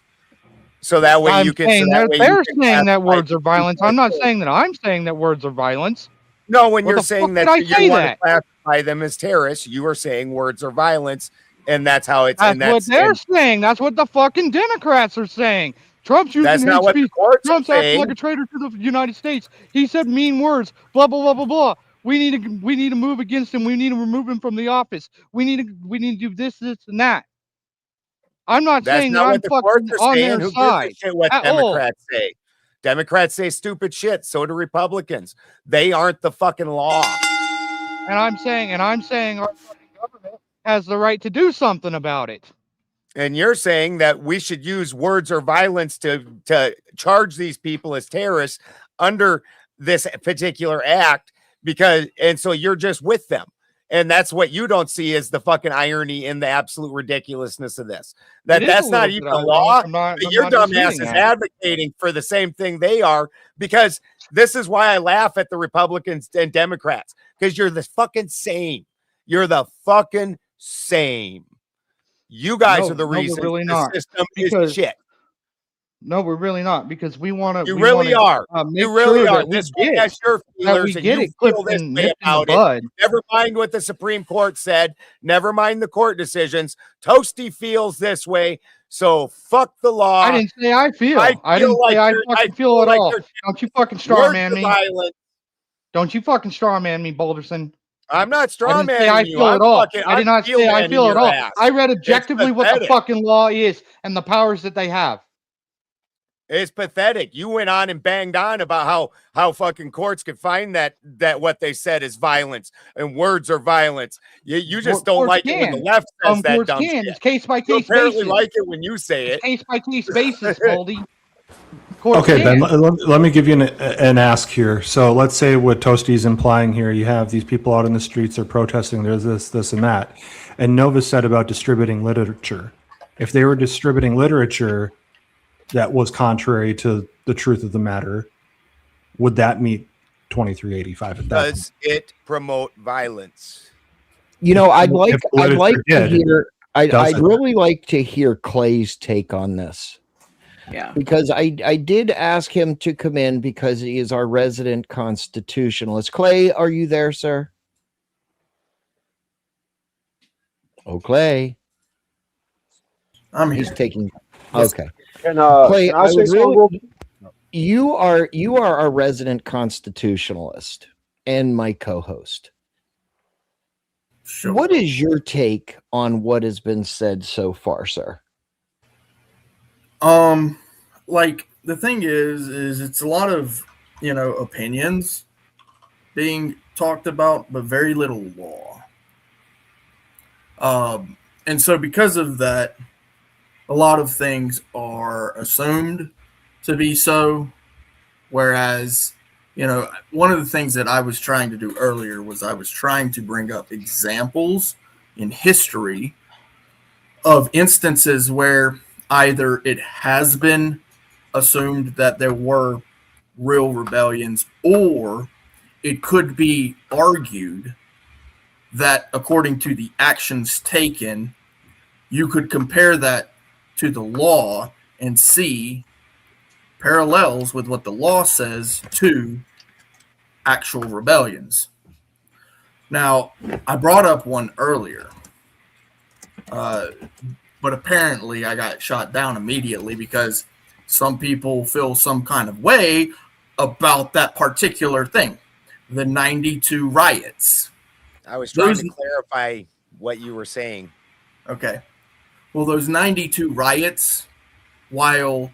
so that way you can. They're saying that words are violence. I'm not saying that. I'm saying that words are violence. No, when you're saying that you want to classify them as terrorists, you are saying words are violence, and that's how it's. That's what they're saying. That's what the fucking Democrats are saying. Trump's using that's not hate what speech. Trump's acting like a traitor to the United States. He said mean words. Blah blah blah blah blah. We need to move against him. We need to remove him from the office. We need to do this, and that. I'm not saying that I'm fucking on their side. What Democrats say. Democrats say stupid shit. So do Republicans. They aren't the fucking law. And I'm saying our fucking government has the right to do something about it. And you're saying that we should use words or violence to charge these people as terrorists under this particular act. So you're just with them. And that's what you don't see is the fucking irony and the absolute ridiculousness of this. That's not even the law. Your dumbass is advocating for the same thing they are, because this is why I laugh at the Republicans and Democrats, because you're the fucking same. You're the fucking same. You guys are the reason the system is shit. No, we're really not, because we want to. You really are. You really are. This has your feelers, and you feel this way about it. Never mind what the Supreme Court said. Never mind the court decisions. Toasty feels this way, so fuck the law. I didn't say I feel. I didn't say I fucking feel at all. Don't you fucking straw man me. Don't you fucking straw man me, Boulderson. I'm not straw manning you. I feel at all. I did not say I feel at all. I read objectively what the fucking law is and the powers that they have. It's pathetic. You went on and banged on about how fucking courts could find that what they said is violence and words are violence. You just don't like it when the left says that dumb shit. It's case by case basis. You apparently like it when you say it. Case by case basis, Baldy. Okay, Ben, let me give you an ask here. So let's say what Toasty's implying here, you have these people out in the streets, they're protesting, there's this, and that. And Nova said about distributing literature. If they were distributing literature that was contrary to the truth of the matter, would that meet 2385 at that point? Does it promote violence? I'd really like to hear Clay's take on this. Yeah. Because I did ask him to come in because he is our resident constitutionalist. Clay, are you there, sir? Oh, Clay. He's taking. Okay. Clay, can I say something? You are our resident constitutionalist and my co-host. Sure. What is your take on what has been said so far, sir? Like the thing is it's a lot of, opinions being talked about, but very little law. And so because of that, a lot of things are assumed to be so, whereas, one of the things that I was trying to do earlier was I was trying to bring up examples in history of instances where either it has been assumed that there were real rebellions, or it could be argued that according to the actions taken, you could compare that to the law and see parallels with what the law says to actual rebellions. Now, I brought up one earlier, but apparently I got shot down immediately because some people feel some kind of way about that particular thing, the 92 riots. I was trying to clarify what you were saying. Okay. Well, those 92 riots, while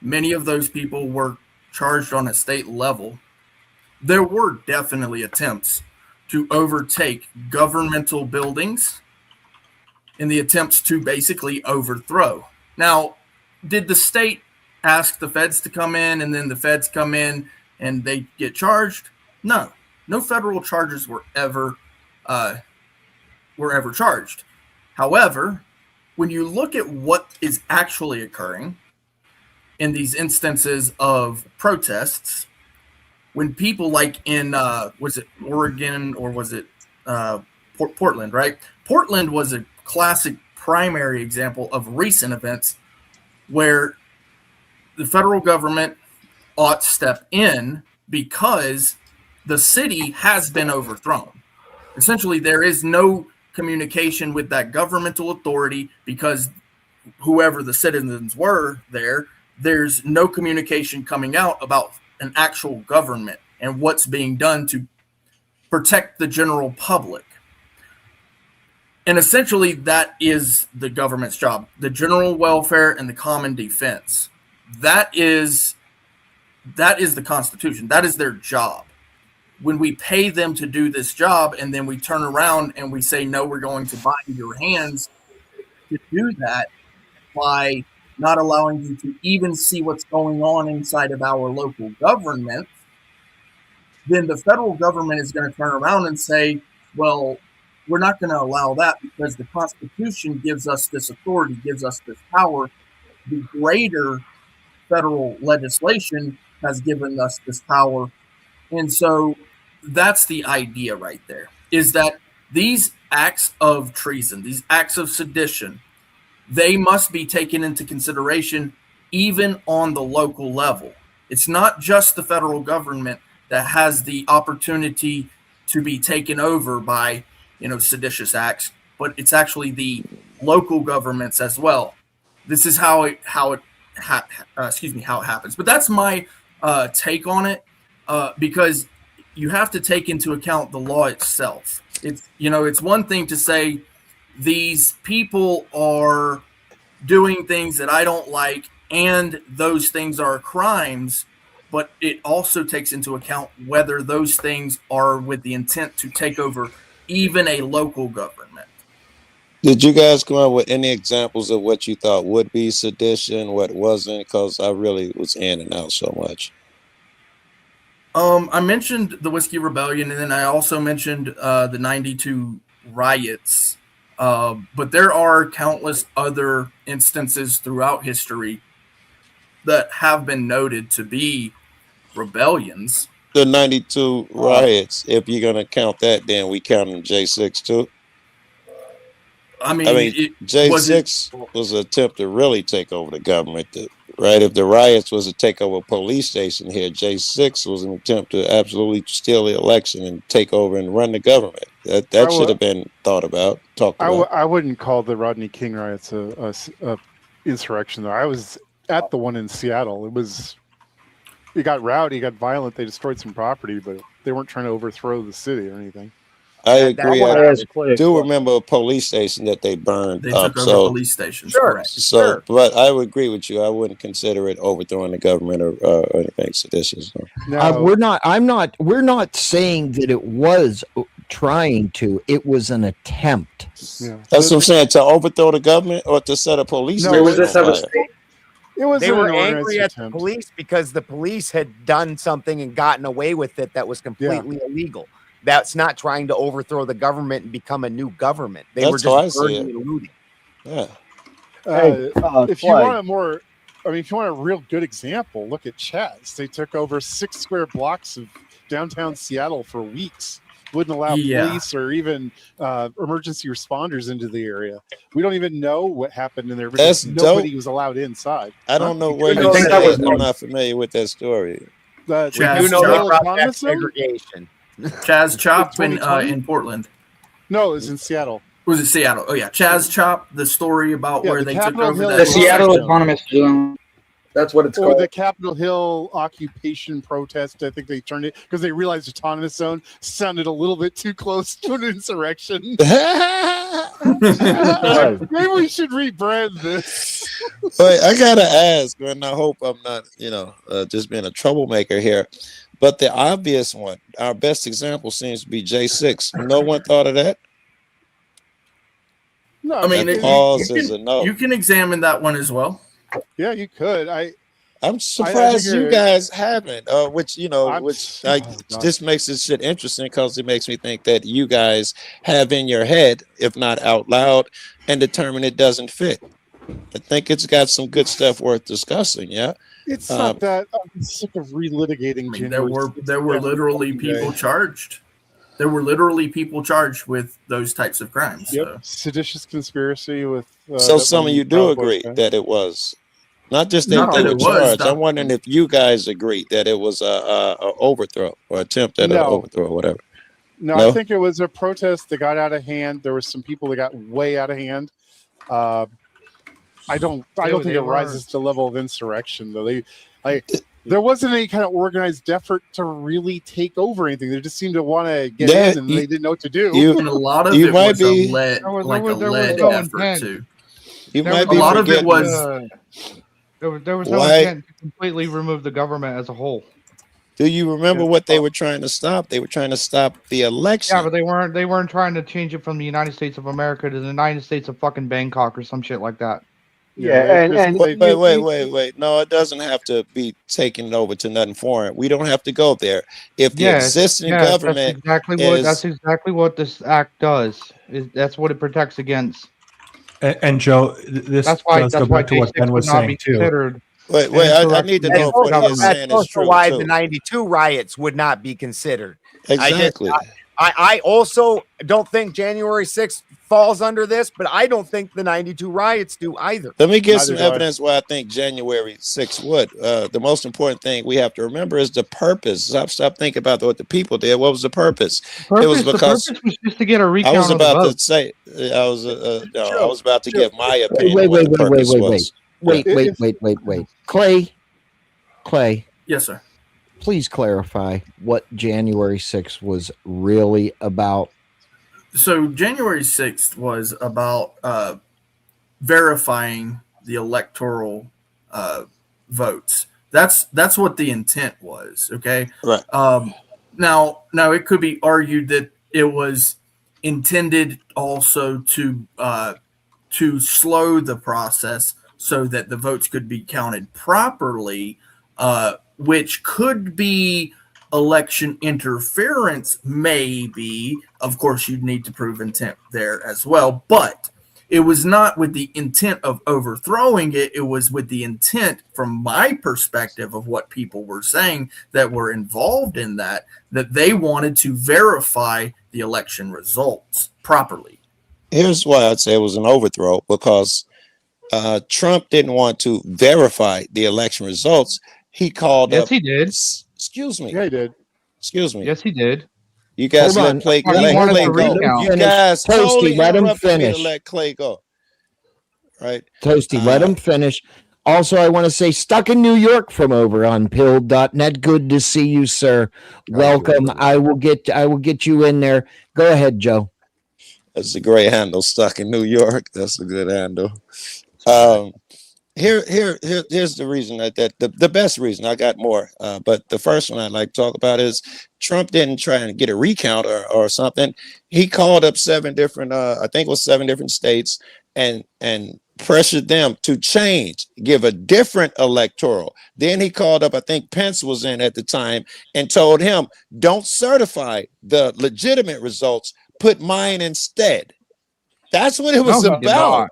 many of those people were charged on a state level, there were definitely attempts to overtake governmental buildings in the attempts to basically overthrow. Now, did the state ask the feds to come in and then the feds come in and they get charged? No. No federal charges were ever charged. However, when you look at what is actually occurring in these instances of protests, when people like in, was it Oregon or was it Portland, right? Portland was a classic primary example of recent events where the federal government ought to step in because the city has been overthrown. Essentially, there is no communication with that governmental authority because whoever the citizens were there, there's no communication coming out about an actual government and what's being done to protect the general public. And essentially, that is the government's job, the general welfare and the common defense. That is the Constitution. That is their job. When we pay them to do this job and then we turn around and we say, no, we're going to bind your hands to do that by not allowing you to even see what's going on inside of our local government, then the federal government is going to turn around and say, well, we're not going to allow that because the Constitution gives us this authority, gives us this power. The greater federal legislation has given us this power. And so that's the idea right there, is that these acts of treason, these acts of sedition, they must be taken into consideration even on the local level. It's not just the federal government that has the opportunity to be taken over by, seditious acts, but it's actually the local governments as well. This is how it happens. But that's my take on it, because you have to take into account the law itself. It's one thing to say these people are doing things that I don't like, and those things are crimes, but it also takes into account whether those things are with the intent to take over even a local government. Did you guys come up with any examples of what you thought would be sedition, what wasn't? Because I really was in and out so much. I mentioned the Whiskey Rebellion, and then I also mentioned the 92 riots. But there are countless other instances throughout history that have been noted to be rebellions. The 92 riots, if you're going to count that, then we count them J6 too. I mean J6 was an attempt to really take over the government, right? If the riots was to take over a police station here, J6 was an attempt to absolutely steal the election and take over and run the government. That should have been talked about. I wouldn't call the Rodney King riots a insurrection, though. I was at the one in Seattle. It got rowdy, it got violent. They destroyed some property, but they weren't trying to overthrow the city or anything. I agree. I do remember a police station that they burned up. Took over police stations. Sure. So, but I would agree with you. I wouldn't consider it overthrowing the government or anything seditious. No. We're not saying that it was trying to. It was an attempt. Yeah. That's what I'm saying. To overthrow the government or to set a police station. They were angry at the police because the police had done something and gotten away with it that was completely illegal. That's not trying to overthrow the government and become a new government. They were just burning and looting. Yeah. If you want a real good example, look at Chaz. They took over 6 square blocks of downtown Seattle for weeks. wouldn't allow Yeah. police or even emergency responders into the area. We don't even know what happened in there because That's nobody dope. was allowed inside. I don't know where I you think said that was it. I'm not familiar with that story. The We do You know Chop. they Capitol brought back Autonomous Zone? segregation. Chaz Chop in 2020? Portland. No, it was in Seattle. Was it Seattle? Oh yeah, Chaz Chop. The story about Yeah, where the they Capitol took over Hill that The is Seattle Zone. Autonomous Zone. That's what it's Or called. the Capitol Hill occupation protest, I think they turned it because they realized autonomous zone sounded a little bit too close to an insurrection. Maybe we should rebrand this. But I gotta ask, and I hope I'm not, just being a troublemaker here. But the obvious one, our best example seems to be J6. No one thought of that. No, I mean, That pause is a no. you can examine that one as well. yeah, you could. I'm surprised think you you're- guys haven't. Which God. this makes this shit interesting because it makes me think that you guys have in your head, if not out loud, and determine it doesn't fit. I think it's got some good stuff worth discussing. Yeah. It's not that. I'm sick of relitigating. I mean, January there were 6th literally every people day. charged. There were literally people charged with those types of crimes. Yep, So. seditious conspiratory with. So that some of one you do Cowboy agree guy. that it was. Not just Not they that were it was, charged. Doc. I'm wondering if you guys agree that it was a overthrow or attempt at an No. overthrow or whatever. No, No? I think it was a protest that got out of hand. There was some people that got way out of hand. I don't think they it were- rises to the level of insurrection though. There wasn't any kind of organized effort to really take over anything. They just seemed to want to get Yeah, in, and they didn't know what to do. And a lot of You it might was be- a lead, There was- like there a was lead no effort intent. too. You There might was be a lot of it forgetting- was- there was no Why- intent to completely remove the government as a whole. Do you remember what they were trying to stop? They were trying to stop the election. Yeah, but they weren't trying to change it from the United States of America to the United States of fucking Bangkok or some shit like that. Wait. No, it doesn't have to be taken over to nothing foreign. We don't have to go there. If the existing government that's exactly what this act does. That's what it protects against. And Joe, this That's why does go back to what J6 Ben was would not saying be too. considered. Wait, I need to know if what he's saying That's is true. also why too. the 92 riots would not be considered. Exactly. I also don't think January 6th falls under this, but I don't think the 92 riots do either. Let me give Neither some do I. evidence why I think January 6th would. The most important thing we have to remember is the purpose. Stop thinking about what the people did. What was the purpose? It was The because purpose was just to get a recount I was of the about to votes. say, I was about to give my opinion Wait, on what the purpose was. Wait. Clay, Yes, sir. please clarify what January 6th was really about. So January 6th was about verifying the electoral votes. That's what the intent was. Okay. Right. Now it could be argued that it was intended also to slow the process so that the votes could be counted properly, which could be election interference, maybe. Of course, you'd need to prove intent there as well, but it was not with the intent of overthrowing it. It was with the intent, from my perspective of what people were saying that were involved in that they wanted to verify the election results properly. Here's why I'd say it was an overthrow, because Trump didn't want to verify the election results. He called Yes, up. he did. Excuse me. Yeah, he did. Excuse me. Yes, he did. You guys Hold let on. Clay He let wanted Clay to go. recount. You guys Toasty, totally let him interrupted me to finish. let Clay go. Right. Toasty, let him finish. Also, I want to say, stuck in New York from over on pilled.net. Good to see you, sir. Welcome. I will get you in there. Go ahead, Joe. That's a great handle. Stuck in New York. That's a good handle. Here's the reason that the best reason. I got more, but the first one I'd like to talk about is Trump didn't try and get a recount or something. He called up 7 different, I think it was 7 different states, and pressured them to change, give a different electoral. Then he called up, I think Pence was in at the time, and told him, don't certify the legitimate results, put mine instead. That's what it was No, he did about.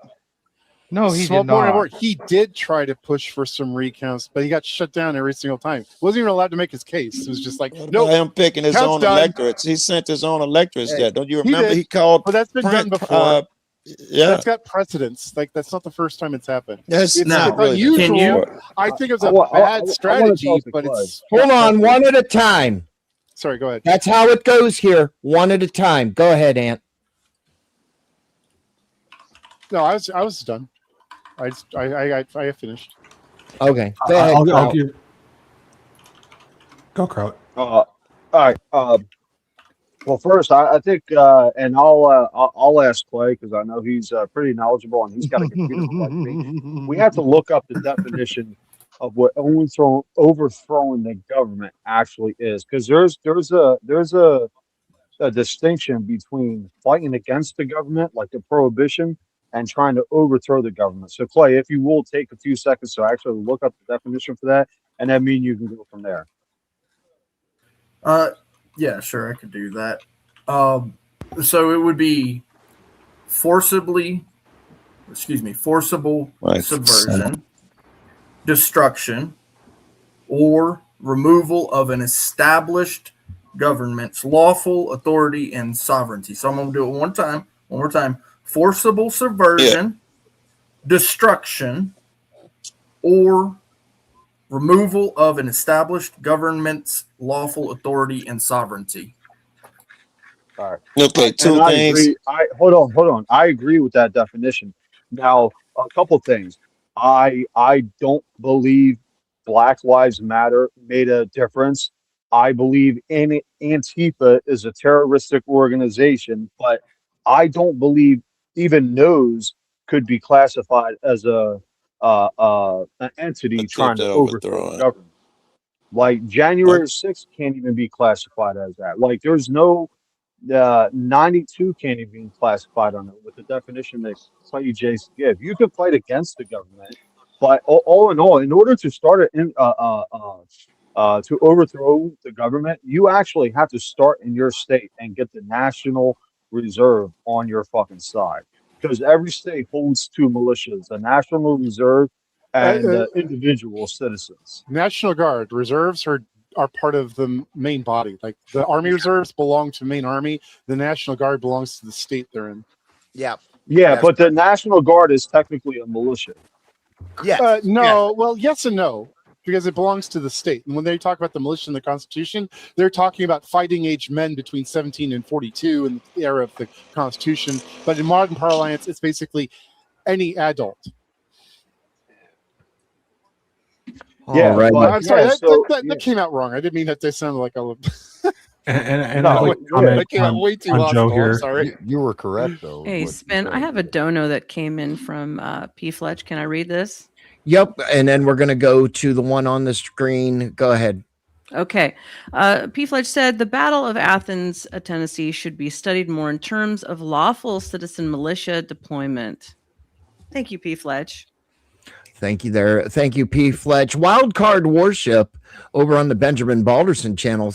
No, he Small did point of not. order. He did try to push for some recounts, but he got shut down every single time. Wasn't even allowed to make his case. It was just like, What nope, about him picking his count's own done. electorates? He sent his own electorates Hey, there. Don't you he remember? did, He called but that's been done before. yeah, That's got precedence. Like, that's not the first time it's happened. that's It's not really the unusual. first. I think it was I a wa- I- bad I strategy, wanna talk but to it's Hold got on, precedent. one at a time. Sorry, go ahead. That's how it goes here. One at a time. Go ahead, Ant. No, I was done. I finished. Okay. Go ahead. I'll Kraut. give. Go, Kraut. All right. Well, first, I think, and I'll ask Clay because I know he's pretty knowledgeable and he's got a computer like me. We have to look up the definition of what overthrowing the government actually is, because there's a distinction between fighting against the government, like the prohibition, and trying to overthrow the government. So, Clay, if you will take a few seconds to actually look up the definition for that, and then you can go from there. Yeah, sure, I could do that. So it would be forcible Right. subversion, destruction, or removal of an established government's lawful authority and sovereignty. So I'm going to do it one more time. Forcible subversion, destruction, or removal of an established government's lawful authority and sovereignty. All right. Okay, two And I things. agree. Hold on. I agree with that definition. Now, a couple things. I don't believe Black Lives Matter made a difference. I believe Antifa is a terroristic organization, but I don't believe even those could be classified as an entity trying Attempted to overthrow the overthrow. government. Like January 6th can't even be classified as that. Like there's no 92 can't even be classified on it with the definition that Clay Jason give. You can fight against the government, but all in all, in order to start to overthrow the government, you actually have to start in your state and get the National Reserve on your fucking side. Because every state holds two militias, the National Reserve and individual citizens. National Guard reserves are part of the main body. Like the Army reserves belong to main army. The National Guard belongs to the state they're in. Yeah. Yeah, That's but the National Guard is technically a militia. Yes. No, well, yes and no, because it belongs to the state. And when they talk about the militia in the Constitution, they're talking about fighting age men between 17 and 42 in the era of the Constitution. But in modern parlance, it's basically any adult. Yeah, All right. but I'm sorry, yeah, that came out wrong. I didn't mean that they sounded like a. And No, I'd like to yeah. comment That came out way too on logical. Joe here. I'm sorry. You were correct, though. Hey, what you Spin, I said. have a dono that came in from P. Fletch. Can I read this? Yep. And then we're going to go to the one on the screen. Go ahead. Okay. P. Fletch said the Battle of Athens, Tennessee should be studied more in terms of lawful citizen militia deployment. Thank you, P. Fletch. Thank you there. Thank you, P. Fletch. Wildcard Worship over on the Benjamin Balderson channel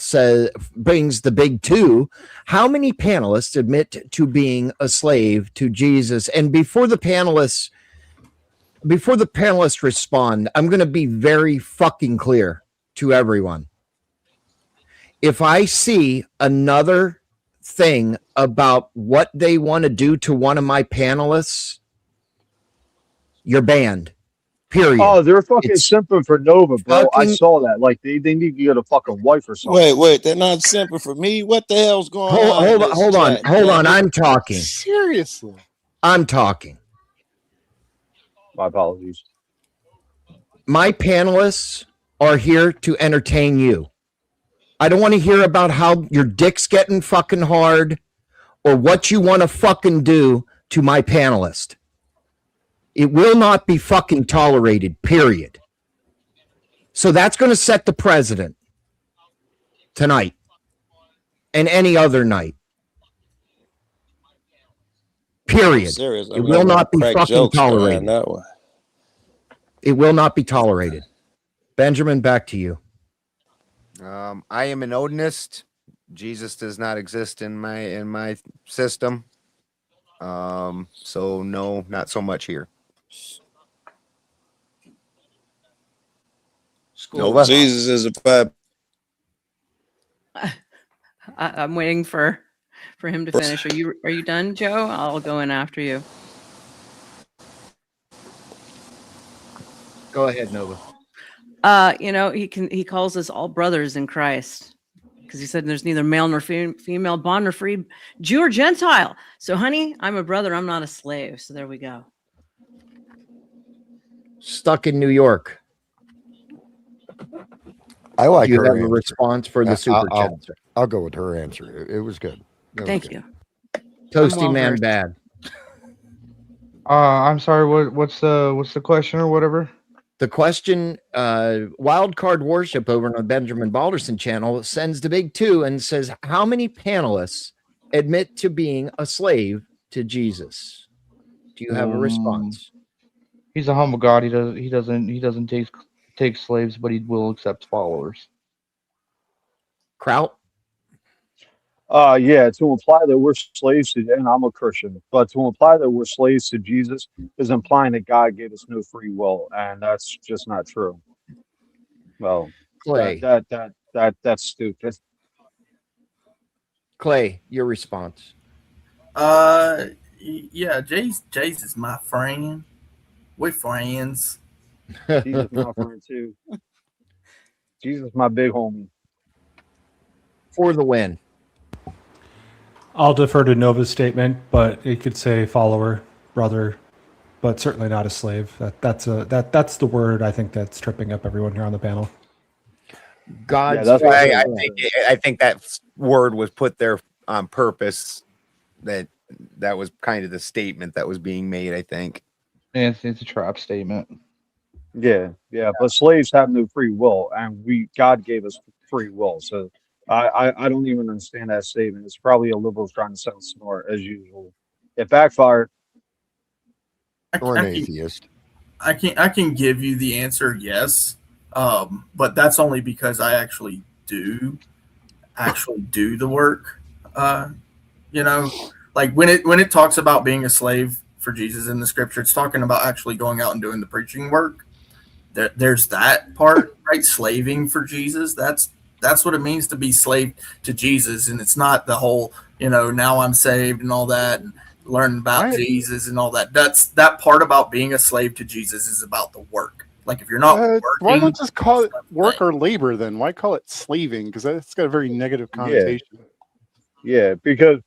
brings the big two. How many panelists admit to being a slave to Jesus? And before the panelists respond, I'm going to be very fucking clear to everyone. If I see another thing about what they want to do to one of my panelists, you're banned. Period. Oh, they're fucking simping for Nova, bro. I saw that. Like they need to get a fucking wife or something. Wait, they're not simping for me. What the hell's going on? Hold on. I'm talking. Seriously. I'm talking. My apologies. My panelists are here to entertain you. I don't want to hear about how your dick's getting fucking hard or what you want to fucking do to my panelist. It will not be fucking tolerated, period. So that's going to set the precedent tonight and any other night. Period. Serious. It will not be fucking tolerated. That one. It will not be tolerated. Benjamin, back to you. I am an Odinist. Jesus does not exist in my system. So no, not so much here. Nova? Jesus is a five. I'm waiting for him to finish. Are you done, Joe? I'll go in after you. Go ahead, Nova. He calls us all brothers in Christ, because he said there's neither male nor female, bond nor free, Jew or Gentile. So, honey, I'm a brother. I'm not a slave. So there we go. Stuck in New York. I like Do you her have a answer. response for the super chat? I'll go with her answer. It was good. Thank you. Toasty man bad. I'm sorry. What's the question or whatever? The question, Wild Card Worship over on the Benjamin Balderson channel sends the big two and says, how many panelists admit to being a slave to Jesus? Do you have a response? He's a humble God. He doesn't take slaves, but he will accept followers. Kraut? Yeah, to imply that we're slaves to, and I'm a Christian, but to imply that we're slaves to Jesus is implying that God gave us no free will, and that's just not true. Well, Clay. That's stupid. Clay, your response. Yeah, Jay's is my friend. We're friends. Jesus my friend too. Jesus my big homie. For the win. I'll defer to Nova's statement, but it could say follower, brother, but certainly not a slave. That's the word I think that's tripping up everyone here on the panel. God's I think that word was put there on purpose. That was kind of the statement that was being made, I think. Yeah, it's a trap statement. Yeah, but slaves have no free will, and God gave us free will. So I don't even understand that statement. It's probably a liberal trying to sound smart as usual. It backfired. Or an atheist. I can give you the answer yes, but that's only because I actually do the work. Like when it talks about being a slave for Jesus in the scripture, it's talking about actually going out and doing the preaching work. There's that part, right? Slaving for Jesus. That's what it means to be slave to Jesus, and it's not the whole, now I'm saved and all that, and learning about Jesus and all that. That part about being a slave to Jesus is about the work. Like if you're not working, why not just call it work or labor then? Why call it slaving? Because that's got a very negative connotation. Yeah, because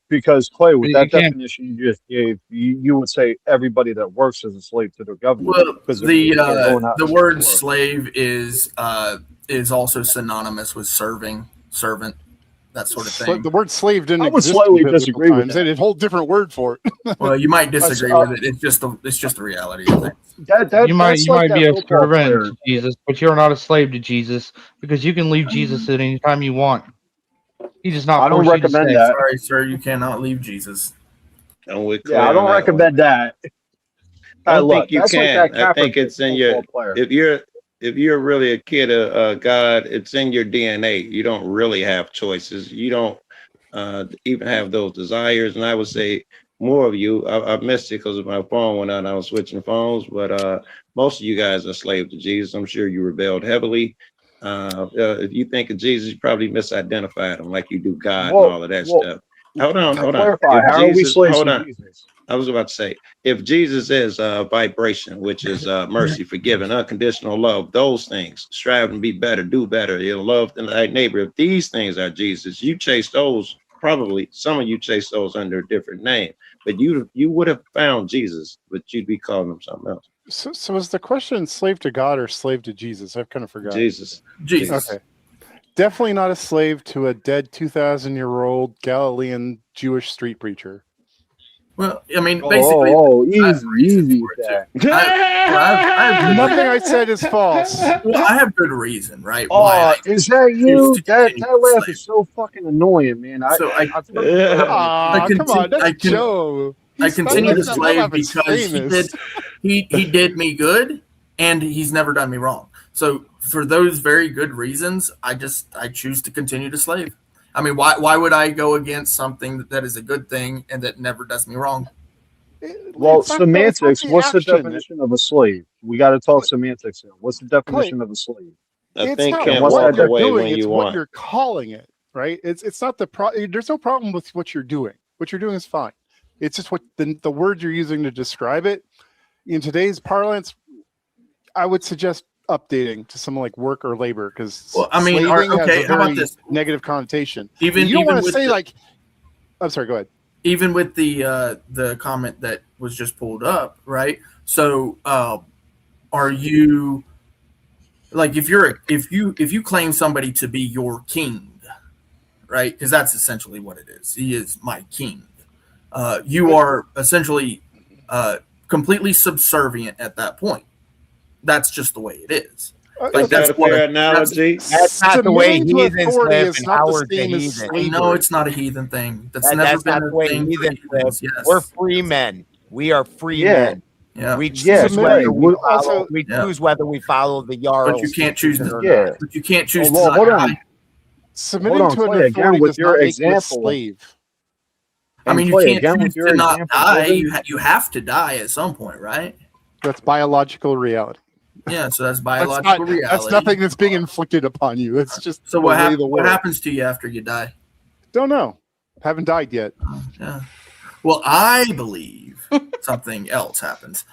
Clay, with that definition you just gave, you would say everybody that works is a slave to the government. Well, because the word slave is also synonymous with serving, servant, that sort of thing. The word slave didn't I would exist slightly in biblical disagree with times. that. They had a whole different word for it. Well, you might disagree with it. It's just the reality of things. You might be a servant to Jesus, but you're not a slave to Jesus, because you can leave Jesus at any time you want. He does not. I don't recommend that. Sorry, sir, you cannot leave Jesus. I don't recommend that. I don't think you can. I think it's in your. If you're really a kid of God, it's in your DNA. You don't really have choices. You don't even have those desires. And I would say more of you. I missed it because my phone went out and I was switching phones. But most of you guys are slave to Jesus. I'm sure you rebelled heavily. If you think of Jesus, you probably misidentified him like you do God and all of that stuff. Hold on. How are we slaves to Jesus? I was about to say, if Jesus is vibration, which is mercy, forgiving, unconditional love, those things, strive to be better, do better, love thy neighbor. If these things are Jesus, you chase those. Probably some of you chase those under a different name, but you would have found Jesus, but you'd be calling him something else. So is the question slave to God or slave to Jesus? I've kind of forgotten. Jesus. Okay. Definitely not a slave to a dead 2,000-year-old Galilean Jewish street preacher. Well, I mean, basically, easy. Nothing I said is false. Well, I have good reason, right? Is that you? That laugh is so fucking annoying, man. Come on, that's Joe. I continue to slave because he did me good, and he's never done me wrong. So for those very good reasons, I choose to continue to slave. I mean, why would I go against something that is a good thing and that never does me wrong? Well, It's not semantics. the What's the action. definition of a slave? We got to talk semantics here. What's the Clay, definition of a slave? I it's think not And can't what's what that walk you're away doing, when it's you what want. you're calling it, right? It's not there's no problem with what you're doing. What you're doing is fine. It's just what the word you're using to describe it. In today's parlance, I would suggest updating to something like work or labor, because Well, I mean, slaving has okay, a how about very this? negative connotation. Even You don't even want to with say the, like, I'm sorry, go ahead. even with the comment that was just pulled up, right? So, are you like if you claim somebody to be your king, right? Because that's essentially what it is. He is my king. You are essentially completely subservient at that point. That's just the way it is. Like Is that a fair analogy? That's not the way Submitting to heathens authority live, is and not the Howard's a same as heathen. slavery. No, it's not a heathen thing. That's never That's been not a the way thing for heathens live. heathens. Yes. We're free men. We are free Yeah. men. Yeah. We Yeah, choose Clay. whether we Well, follow. also- We Yeah. choose whether we follow the jarls. But you can't choose or to. Yeah. not. But you can't choose Well, to hold not on. die. Submitting Hold on, to an Clay, authority again, with does your not make you a example. slave. I And mean, you Clay, can't again, choose with your to not example die. given, You have to die at some point, right? That's biological reality. Yeah. So that's That's biological not. reality. That's nothing that's being inflicted upon you. It's just So the what way the what world. happens to you after you die? Don't know. Haven't died yet. Yeah. Well, I believe something else happens.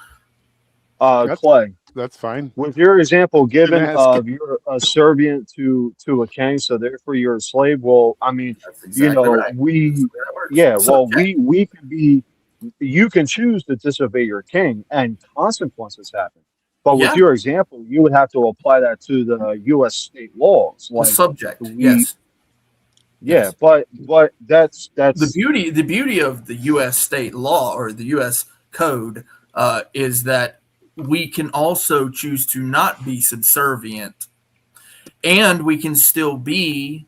Clay, That's fine. with your example given ask. of you're a servant to a king, so therefore you're a slave. Well, I mean, That's exactly right. we, That's the way that works. yeah, well, Subject. we can be, you can choose to disobey your king, and consequences happen. But with Yeah. your example, you would have to apply that to the U.S. state laws, The like subject. we, Yes. yeah, Yes. but that's The beauty of the U.S. state law or the U.S. code is that we can also choose to not be subservient, and we can still be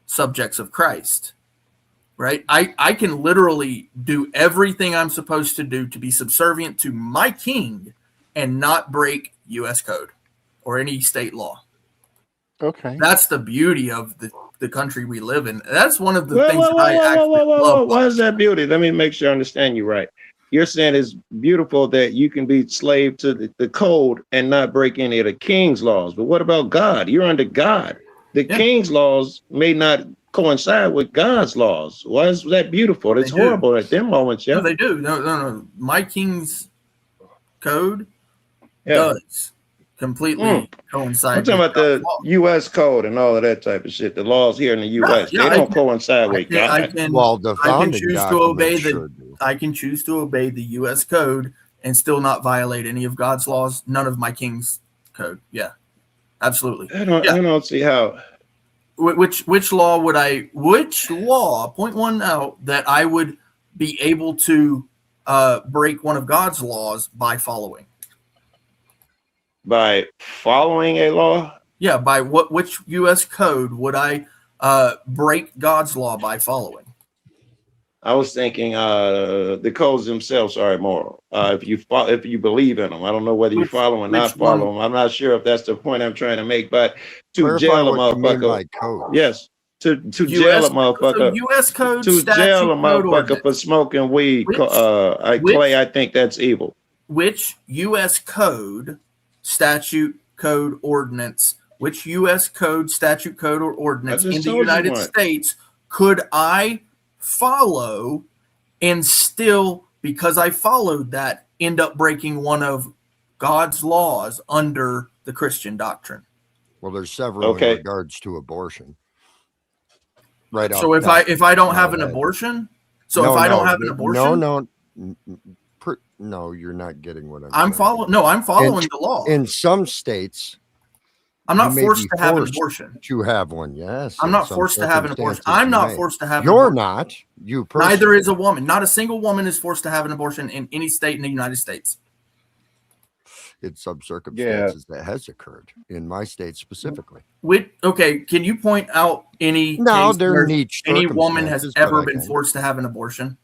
subjects of Christ. Right? I can literally do everything I'm supposed to do to be subservient to my king and not break U.S. code or any state law. Okay. That's the beauty of the country we live in. That's one of the Whoa, things whoa, that I whoa, actually whoa, whoa, whoa, love. why is that beauty? Let me make sure I understand you right. You're saying it's beautiful that you can be slave to the code and not break any of the king's laws. But what about God? You're under God. The Yeah. king's laws may not coincide with God's laws. Why is that beautiful? It's They do. horrible at them moments, No, yeah. they do. No. My king's code Yeah. does completely I'm coincide talking with about the God's law. U.S. code and all of that type of shit. The laws here in the U.S. Yeah, they I don't can- coincide with I God. can, Well, the I can founding choose to obey documents sure do. I can choose to obey the U.S. code and still not violate any of God's laws. None of my king's code. Yeah, absolutely. I don't see how. Which law would I? Which law? Point one out that I would be able to break one of God's laws by following. By following a law? Yeah, by which U.S. code would I break God's law by following? I was thinking the codes themselves are immoral. If you believe in them, I don't know whether you follow them or not follow them. I'm not sure if that's the point I'm trying to make. But to Clarify jail a what you mean motherfucker, by code. yes, to jail a motherfucker, So U.S. code, to statute, jail a code, motherfucker ordinance. for smoking weed. Which- Clay, I think that's evil. Which U.S. code, statute, code, ordinance? Which U.S. code, statute, code, or ordinance just in the told you United one. States could I follow and still, because I followed that, end up breaking one of God's laws under the Christian doctrine? Well, there's several in regards to abortion. Right. So if I don't have an abortion, if I don't have an abortion, no, you're not getting what I'm following. No, I'm following the law. In some states, I'm not you may forced be to have an forced abortion. To have one, yes. I'm in not some forced to have an abortion. circumstances I'm you not may. forced to have an You're abortion. not. You personally. Neither is a woman. Not a single woman is forced to have an abortion in any state in the United States. In some circumstances that has occurred in my state specifically. Okay, can you point out any No, case they're where niche any woman has circumstances, but ever I been can. forced to have an abortion?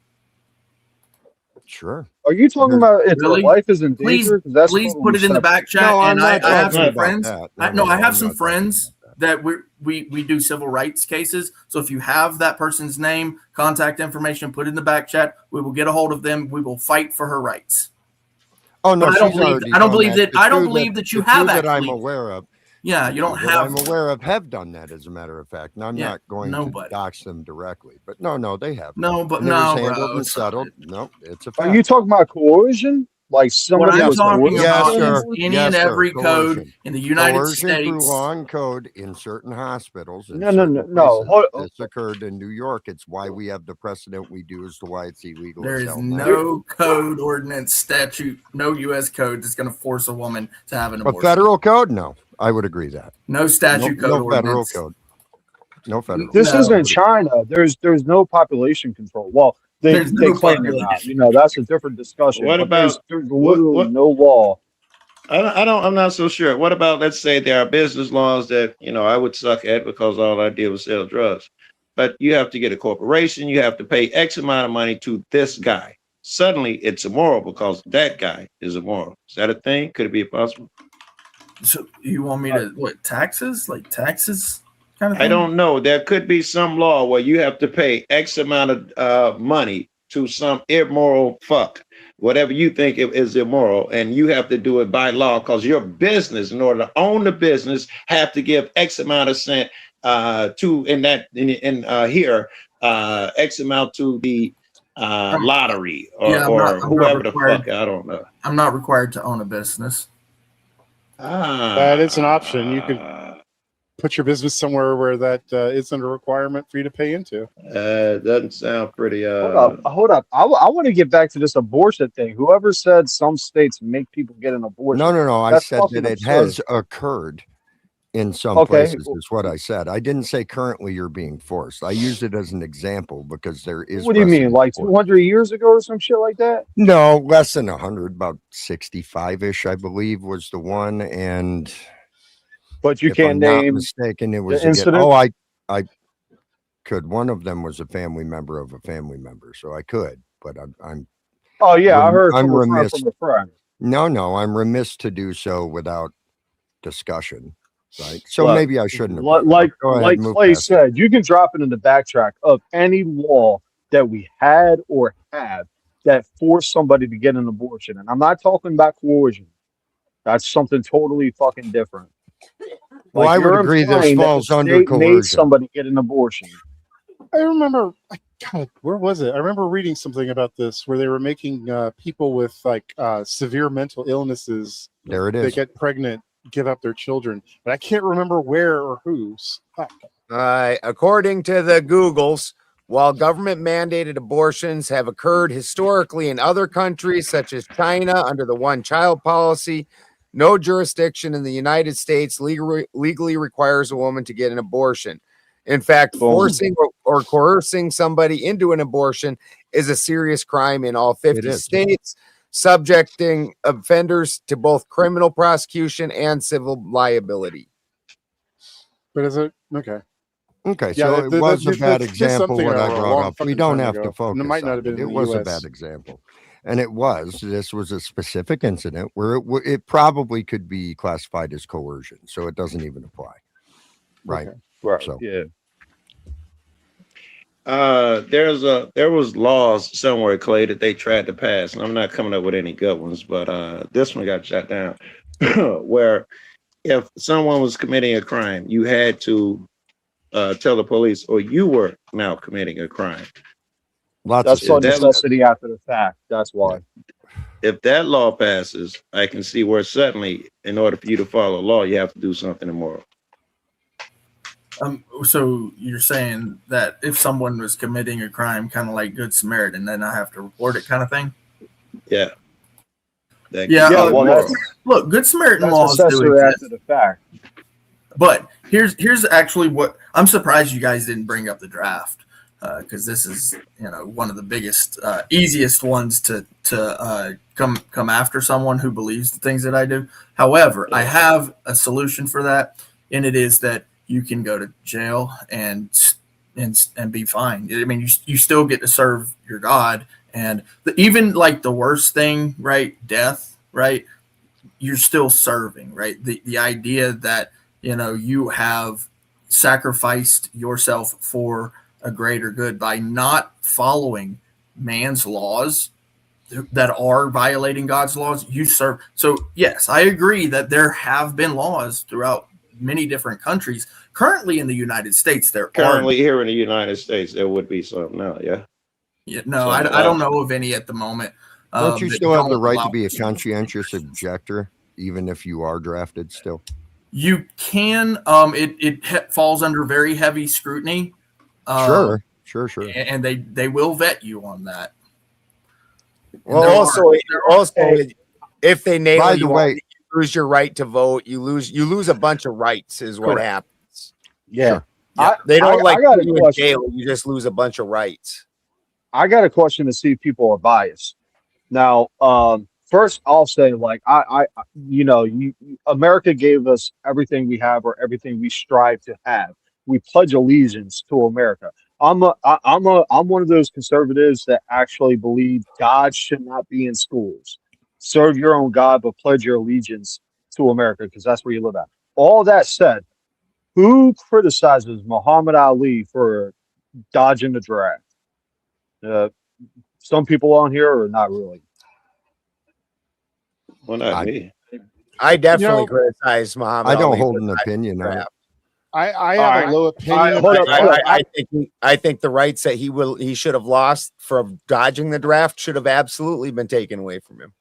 Sure. Are you talking about if Really? their life is in Please, danger? 'Cause that's please totally put it in the separate. back chat. No, I'm and not I have talking some about friends. that. I No, have I'm some not talking friends. about that. that we do civil rights cases. So if you have that person's name, contact information, put it in the back chat, we will get a hold of them. We will fight for her rights. Oh no, I don't believe that you have that I'm actually. aware of. Yeah, you don't that have. I'm aware of have done that, as a matter of fact. And I'm not going to dox them directly, but no, they have. No, but and it no, was handled bro, and settled. No, it's a fact. Are you talking about coercion? Like somebody What I'm was talking coerced? about Yes, is sir. any Yes, and sir. every code Coercion. in the United Coercion through States. law and code in certain hospitals. In No. places. This occurred in New York. It's why we have the precedent we do as to why it's illegal. There as is hell now. no code, ordinance, statute, no U.S. code that's going to force a woman to have an abortion. A federal code? No, I would agree that. No statute code. No federal ordinance. code. No federal. This isn't China. There's no population control. Well, they claim they're not. You know, that's a different discussion. What but about there's literally no law. I'm not so sure. What about, let's say there are business laws that, I would suck at because all I did was sell drugs. But you have to get a corporation, you have to pay X amount of money to this guy. Suddenly it's immoral because that guy is immoral. Is that a thing? Could it be possible? So you want me to taxes? Like taxes kind of thing? I don't know. There could be some law where you have to pay X amount of money to some immoral fuck, whatever you think is immoral, and you have to do it by law because your business, in order to own the business, have to give X amount of cent to X amount to the lottery or whoever the fuck. I don't know. I'm not required to own a business. That is an option. You could put your business somewhere where that isn't a requirement for you to pay into. Doesn't sound pretty. Hold up. I want to get back to this abortion thing. Whoever said some states make people get an abortion? No. I said that it has occurred in some places. Is what I said. I didn't say currently you're being forced. I used it as an example because there is. What do you mean, like 200 years ago or some shit like that? No, less than 100. About 65-ish, I believe, was the one. And but you if can't I'm name. Not mistaken, it was incident. I could. One of them was a family member of a family member, so I could. But I'm. Oh yeah, I heard. I'm remiss. From a friend. No, I'm remiss to do so without discussion. Right. So maybe I shouldn't have. Like Clay said, you can drop it in the backtrack of any law that we had or have that forced somebody to get an abortion. And I'm not talking about coercion. That's something totally fucking different. Well, I would agree this falls under coercion. Made somebody get an abortion. I remember, God, where was it? I remember reading something about this where they were making people with like severe mental illnesses. There it is. They get pregnant, give up their children, but I can't remember where or whose. According to the Googles, while government mandated abortions have occurred historically in other countries such as China under the one-child policy, no jurisdiction in the United States legally requires a woman to get an abortion. In fact, forcing or coercing somebody into an abortion is a serious crime in all 50 states, subjecting offenders to both criminal prosecution and civil liability. But is it okay? Okay, so it was a bad example what I brought up. We don't have to focus. It might not have been. It was a bad example, and this was a specific incident where it probably could be classified as coercion, so it doesn't even apply. Right. Okay. Right. So yeah. There was laws somewhere, Clay, that they tried to pass, and I'm not coming up with any good ones, but this one got shot down, where if someone was committing a crime, you had to tell the police, or you were now committing a crime. That's for necessity after the fact. That's why. If that law passes, I can see where suddenly, in order for you to follow law, you have to do something immoral. So you're saying that if someone was committing a crime, kind of like Good Samaritan, then I have to report it, kind of thing? Yeah. Look, Good Samaritan laws do exist after the fact. But here's actually what I'm surprised you guys didn't bring up the draft, because this is one of the biggest, easiest ones to come after someone who believes the things that I do. However, I have a solution for that, and it is that you can go to jail and be fine. I mean, you still get to serve your God, and even like the worst thing, right? Death, right? You're still serving, right? The idea that you have sacrificed yourself for a greater good by not following man's laws that are violating God's laws. You serve. So yes, I agree that there have been laws throughout many different countries. Currently in the United States, currently here in the United States, there would be some now. Yeah, no, I don't know of any at the moment. Don't you still have the right to be a allow- conscientious objector, even if you are drafted still? You can. It falls under very heavy scrutiny. Sure. And they will vet you on that. Well, if they nail you, you lose your right to vote. You lose a bunch of rights, is what happens. Yeah. They don't I got put you in jail. You just lose a bunch of rights. I got a question to see if people are biased. Now, first I'll say, like, America gave us everything we have or everything we strive to have. We pledge allegiance to America. I'm one of those conservatives that actually believe God should not be in schools. Serve your own God, but pledge your allegiance to America because that's where you live at. All that said, who criticizes Muhammad Ali for dodging the draft? Some people on here or not really? Well, not me. I definitely criticize Muhammad Ali. I don't hold an opinion on it. I have a low opinion. I think the rights that he should have lost from dodging the draft should have absolutely been taken away from him.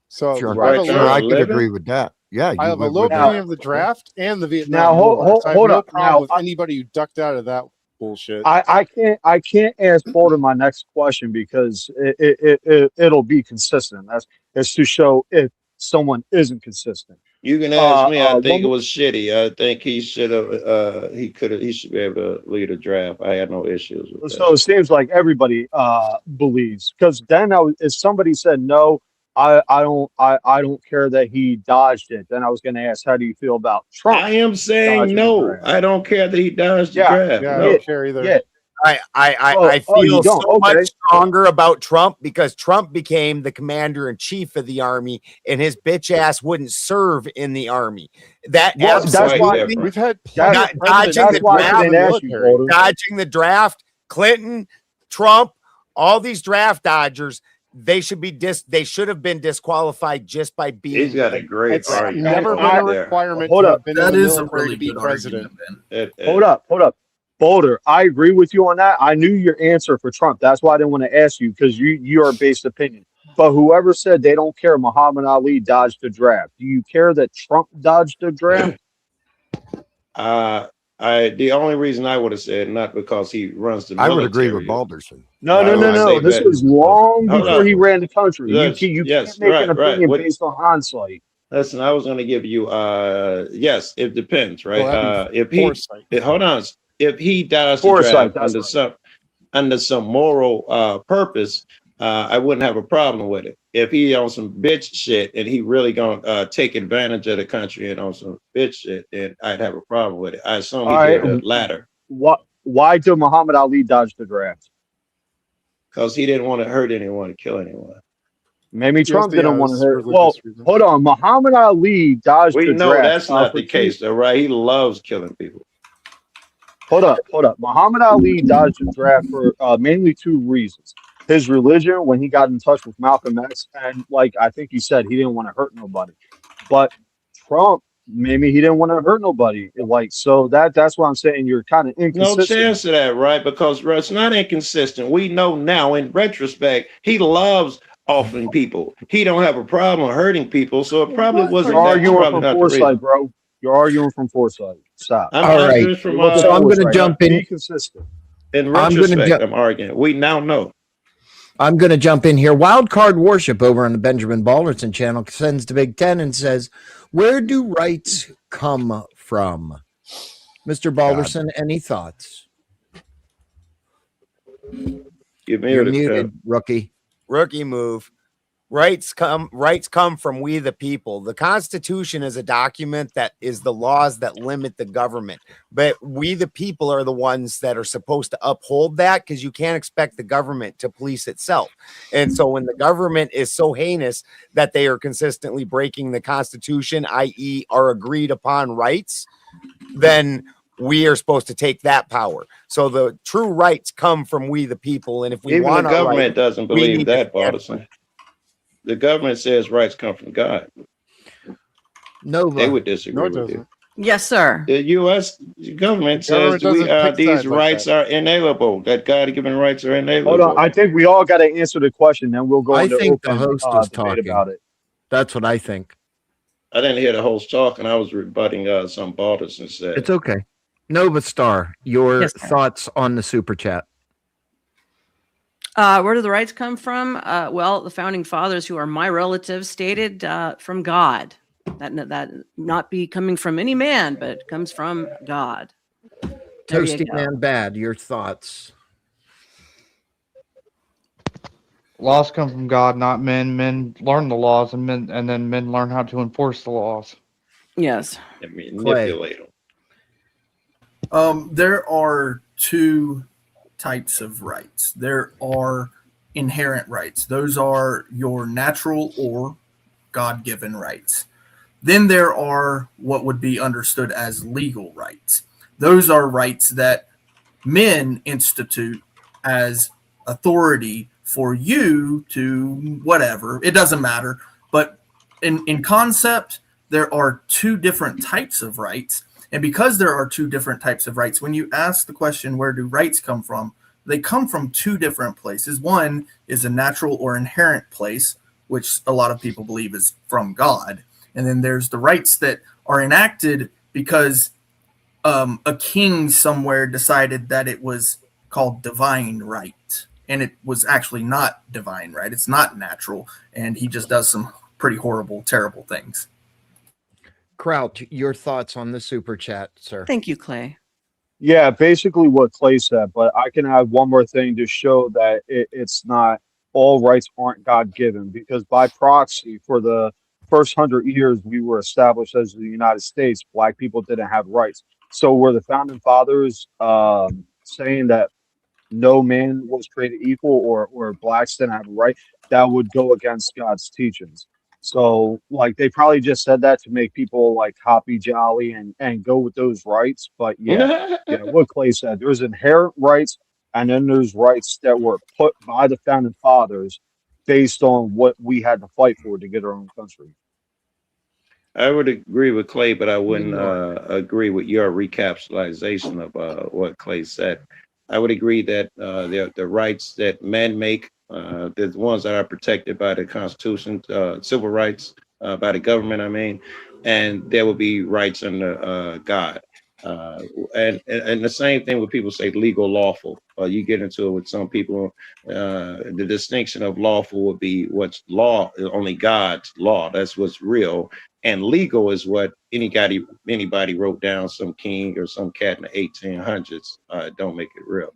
So sure. I could agree with that. Yeah, I have a low opinion of the draft and the Vietnam now. War. I have Hold no up. problem with anybody who ducked out of that bullshit. I can't ask Boulder my next question because it'll be consistent. That's to show if someone isn't consistent. You can ask me. I think it was shitty. I think he should have. He should be able to lead a draft. I had no issues with that. So it seems like everybody believes because then if somebody said no, I don't care that he dodged it. Then I was going to ask, how do you feel about Trump? I am saying no. I don't care that he dodged the draft. Yeah, no. I don't care either. Yeah. I feel so much stronger about Trump because Trump became the commander in chief of the army and his bitch ass wouldn't serve in the army. That's why we've had dodging the draft, Clinton, Trump, all these draft dodgers. They should have been disqualified just by being. He's got a great argument. Never been a requirement. Hold up, that is a really good president. Hold up. Boulder, I agree with you on that. I knew your answer for Trump. That's why I didn't want to ask you because you are based opinion. But whoever said they don't care Muhammad Ali dodged the draft, do you care that Trump dodged the draft? The only reason I would have said not because he runs the military. I would agree with Balderson. No. This was long before he ran the country. You can't make an opinion based on hindsight. Listen, I was going to give you yes, it depends, right? Well, hold on. If he dodged the draft under some moral purpose, I wouldn't have a problem with it. If he on some bitch shit and he really gonna take advantage of the country and on some bitch shit, then I'd have a problem with it. I assume he did the latter. Why did Muhammad Ali dodge the draft? Because he didn't want to hurt anyone, kill anyone. Maybe Trump didn't want to hurt. Well, hold on. Muhammad Ali dodged the draft. We know that's not the case, though, right? He loves killing people. Hold up. Muhammad Ali dodged the draft for mainly two reasons. His religion, when he got in touch with Malcolm X, and like I think he said, he didn't want to hurt nobody. But Trump, maybe he didn't want to hurt nobody. So that's why I'm saying you're kind of inconsistent. No chance of that, right? Because it's not inconsistent. We know now, in retrospect, he loves offering people. He don't have a problem hurting people, so it probably wasn't. You're arguing from foresight, bro. You're arguing from foresight. Stop. All right. So I'm going to jump in. Be consistent. In retrospect, I'm arguing. We now know. I'm going to jump in here. Wildcard Worship over on the Benjamin Balderson channel sends to Big Ten and says, where do rights come from? Mr. Balderson, any thoughts? You're muted, rookie. Rookie move. Rights come from we the people. The Constitution is a document that is the laws that limit the government. But we the people are the ones that are supposed to uphold that because you can't expect the government to police itself. And so when the government is so heinous that they are consistently breaking the Constitution, i.e. our agreed upon rights, then we are supposed to take that power. So the true rights come from we the people, and if we Even the want our government rights, doesn't we believe need to that, stand for Partisan. The government says rights come from God. Nova. They would disagree No, it with you. doesn't. Yes, sir. The U.S. government says Government doesn't pick these sides like rights that. are inalienable. That God-given rights are Hold on. inalienable. I think we all got to answer the question, then we'll go I into think the open host is debate talking. about it. That's what I think. I didn't hear the host talk, and I was rebutting some Balderson said. It's okay. Nova Star, your Yes, sir. thoughts on the super chat. Where do the rights come from? Well, the founding fathers, who are my relatives, stated from God. That not be coming from any man, but comes from God. There you Toasty go. Man Bad, your thoughts. Laws come from God, not men. Men learn the laws, and then men learn how to enforce the laws. Yes. And manipulate them. There are two types of rights. There are inherent rights. Those are your natural or God-given rights. Then there are what would be understood as legal rights. Those are rights that men institute as authority for you to whatever. It doesn't matter. But in concept, there are two different types of rights. And because there are two different types of rights, when you ask the question, where do rights come from? They come from two different places. One is a natural or inherent place, which a lot of people believe is from God. And then there's the rights that are enacted because a king somewhere decided that it was called divine right. And it was actually not divine right. It's not natural. And he just does some pretty horrible, terrible things. Kraut, your thoughts on the super chat, sir. Thank you, Clay. Yeah, basically what Clay said, but I can add one more thing to show that it's not all rights aren't God given, because by proxy, for the first 100 years we were established as the United States, black people didn't have rights. So were the founding fathers saying that no man was created equal, or blacks didn't have a right? That would go against God's teachings. So like they probably just said that to make people like happy jolly and go with those rights. But yeah, what Clay said, there's inherent rights, and then there's rights that were put by the founding fathers based on what we had to fight for to get our own country. I would agree with Clay, but I wouldn't agree with your recapitalization of what Clay said. I would agree that the rights that men make, the ones that are protected by the Constitution, civil rights by the government, I mean, and there will be rights under God. And the same thing when people say legal, lawful. You get into it with some people. The distinction of lawful would be what's law, only God's law. That's what's real. And legal is what anybody wrote down, some king or some cat in the 1800s. Don't make it real.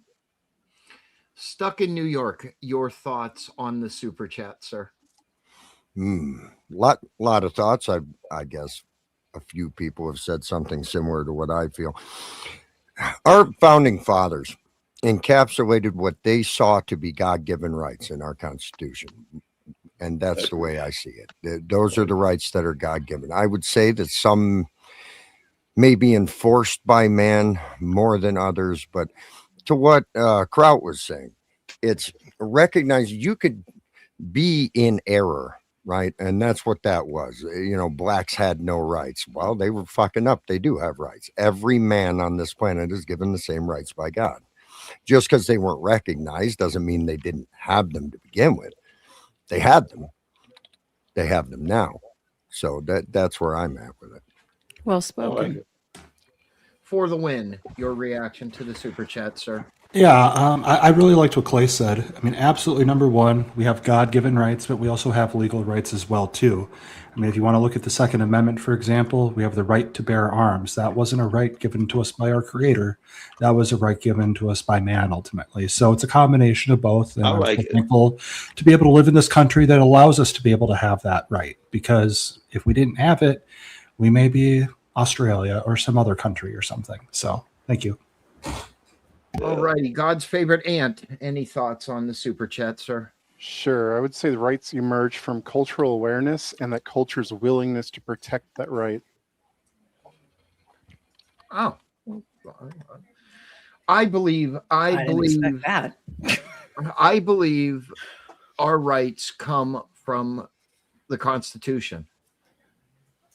Stuck in New York, your thoughts on the super chat, sir. Lot of thoughts. I guess a few people have said something similar to what I feel. Our founding fathers encapsulated what they saw to be God-given rights in our Constitution. And that's the way I see it. Those are the rights that are God-given. I would say that some may be enforced by man more than others, but to what Kraut was saying, it's recognize you could be in error, right? And that's what that was. Blacks had no rights. Well, they were fucking up. They do have rights. Every man on this planet is given the same rights by God. Just because they weren't recognized doesn't mean they didn't have them to begin with. They had them. They have them now. So that's where I'm at with it. Well spoken. For the win, your reaction to the super chat, sir. Yeah, I really liked what Clay said. I mean, absolutely, number one, we have God-given rights, but we also have legal rights as well, too. I mean, if you want to look at the Second Amendment, for example, we have the right to bear arms. That wasn't a right given to us by our Creator. That was a right given to us by man, ultimately. So it's a combination of both. And I'm thankful to be able to live in this country that allows us to be able to have that right. Because if we didn't have it, we may be Australia or some other country or something. So thank you. All righty. God's favorite ant. Any thoughts on the super chat, sir? Sure. I would say the rights emerge from cultural awareness and that culture's willingness to protect that right. Oh, I believe didn't expect that. I believe our rights come from the Constitution.